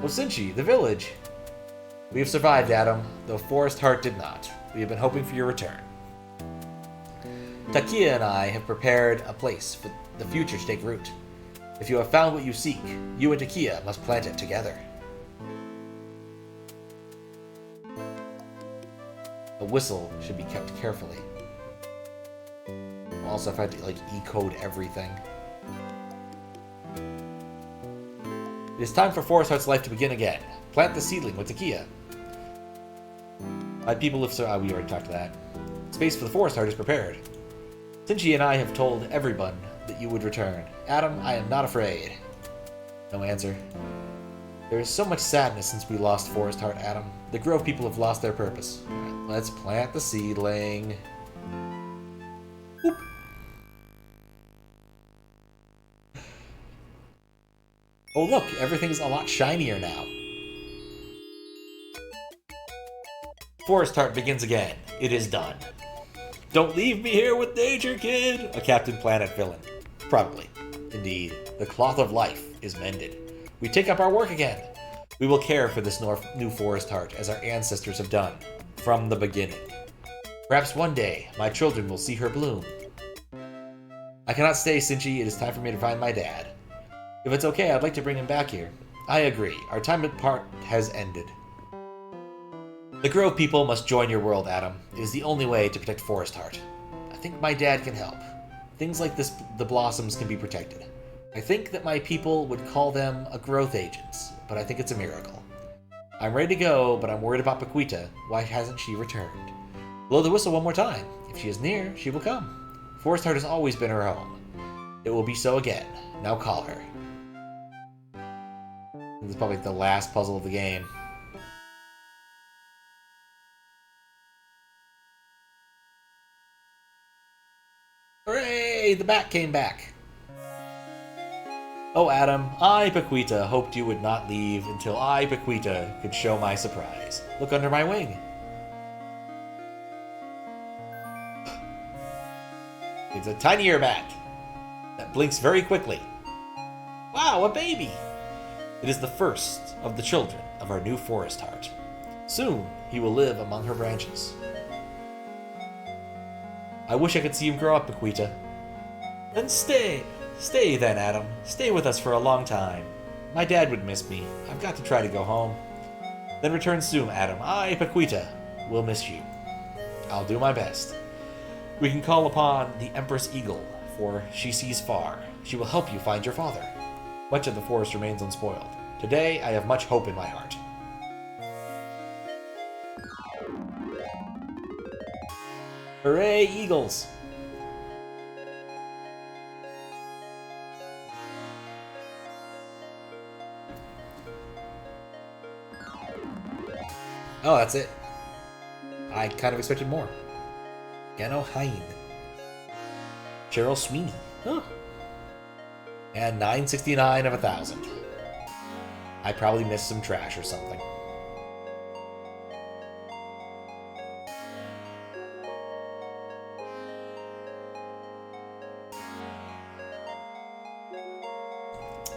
Osinchi, the village. We have survived, Adam, though Forest Heart did not. We have been hoping for your return. Takia and I have prepared a place for the future to take root. If you have found what you seek, you and Takia must plant it together. A whistle should be kept carefully. Also, if I had to, like, E-code everything. It is time for Forest Heart's life to begin again. Plant the seedling with Takia. My people have... we already talked to that. Space for the Forest Heart is prepared. Sinchi and I have told everyone that you would return. Adam, I am not afraid. No answer. There is so much sadness since we lost Forest Heart, Adam. The Grove people have lost their purpose. Right, let's plant the seedling. Whoop. Oh look, everything's a lot shinier now. Forest Heart begins again. It is done. Don't leave me here with nature, kid! A Captain Planet villain. Probably. Indeed. The cloth of life. is mended. We take up our work again. We will care for this new forest heart as our ancestors have done from the beginning. Perhaps one day my children will see her bloom. I cannot stay, Sinchi. It is time for me to find my dad. If it's okay, I'd like to bring him back here. I agree. Our time apart has ended. The Grove people must join your world, Adam. It is the only way to protect Forest Heart. I think my dad can help. Things like this, the blossoms can be protected. I think that my people would call them a growth agents, but I think it's a miracle. I'm ready to go, but I'm worried about Paquita. Why hasn't she returned? Blow the whistle one more time. If she is near, she will come. Forest Heart has always been her home. It will be so again. Now call her. This is probably the last puzzle of the game. Hooray! The bat came back. Oh, Adam, I, Paquita, hoped you would not leave until I, Paquita, could show my surprise. Look under my wing. It's a tinier bat that blinks very quickly. Wow, a baby! It is the first of the children of our new forest heart. Soon he will live among her branches. I wish I could see him grow up, Paquita. Then stay. Stay then, Adam. Stay with us for a long time. My dad would miss me. I've got to try to go home. Then return soon, Adam. I, Paquita, will miss you. I'll do my best. We can call upon the Empress Eagle, for she sees far. She will help you find your father. Much of the forest remains unspoiled. Today, I have much hope in my heart. Hooray, eagles! Oh, that's it. I kind of expected more. Gano Hine. Cheryl Sweeney. Huh. And 969 of 1,000. I probably missed some trash or something.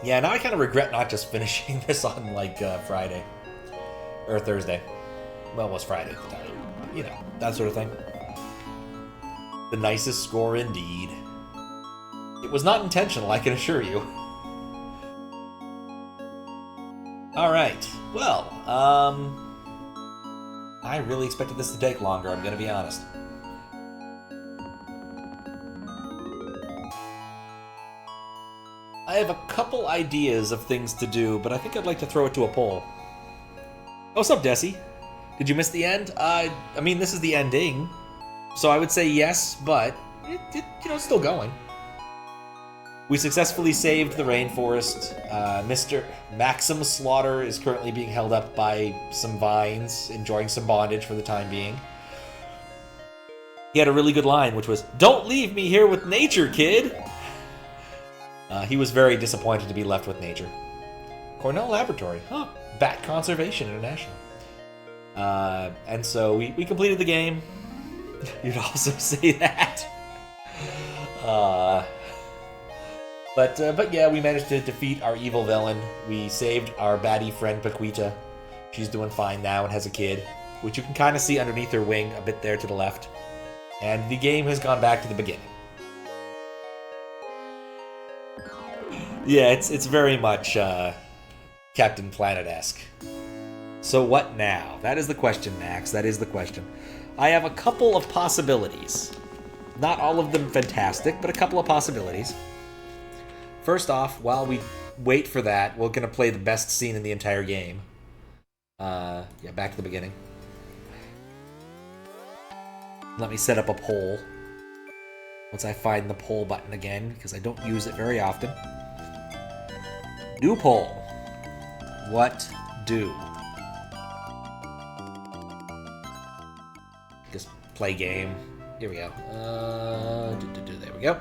Yeah, now I kind of regret not just finishing this on, like, Friday. Or Thursday. Well, it was Friday at the time. You know, that sort of thing. The nicest score indeed. It was not intentional, I can assure you. Alright, well, I really expected this to take longer, I'm gonna be honest. I have a couple ideas of things to do, but I think I'd like to throw it to a poll. Oh, what's up, Desi? Did you miss the end? I mean, this is the ending, so I would say yes, but it's still going. We successfully saved the rainforest. Mr. Maxim Slaughter is currently being held up by some vines, enjoying some bondage for the time being. He had a really good line, which was, "Don't leave me here with nature, kid!" He was very disappointed to be left with nature. Cornell Laboratory, huh? Bat Conservation International. And so we completed the game. You'd also say that. But yeah, we managed to defeat our evil villain. We saved our baddie friend Paquita. She's doing fine now and has a kid, which you can kind of see underneath her wing a bit there to the left. And the game has gone back to the beginning. Yeah, it's very much Captain Planet-esque. So what now? That is the question, Max. That is the question. I have a couple of possibilities. Not all of them fantastic, but a couple of possibilities. First off, while we wait for that, we're going to play the best scene in the entire game. Yeah, back to the beginning. Let me set up a poll. Once I find the poll button again, because I don't use it very often. New poll. What do? Just play game. Here we go. There we go.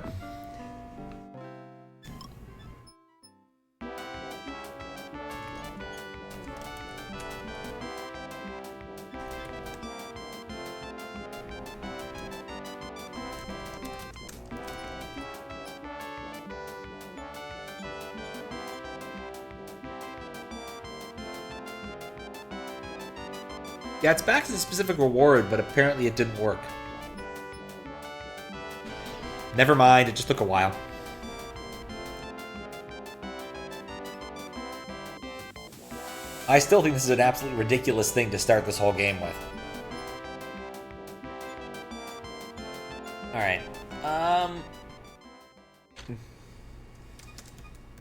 Yeah, it's back to the specific reward, but apparently it didn't work. Never mind, it just took a while. I still think this is an absolutely ridiculous thing to start this whole game with.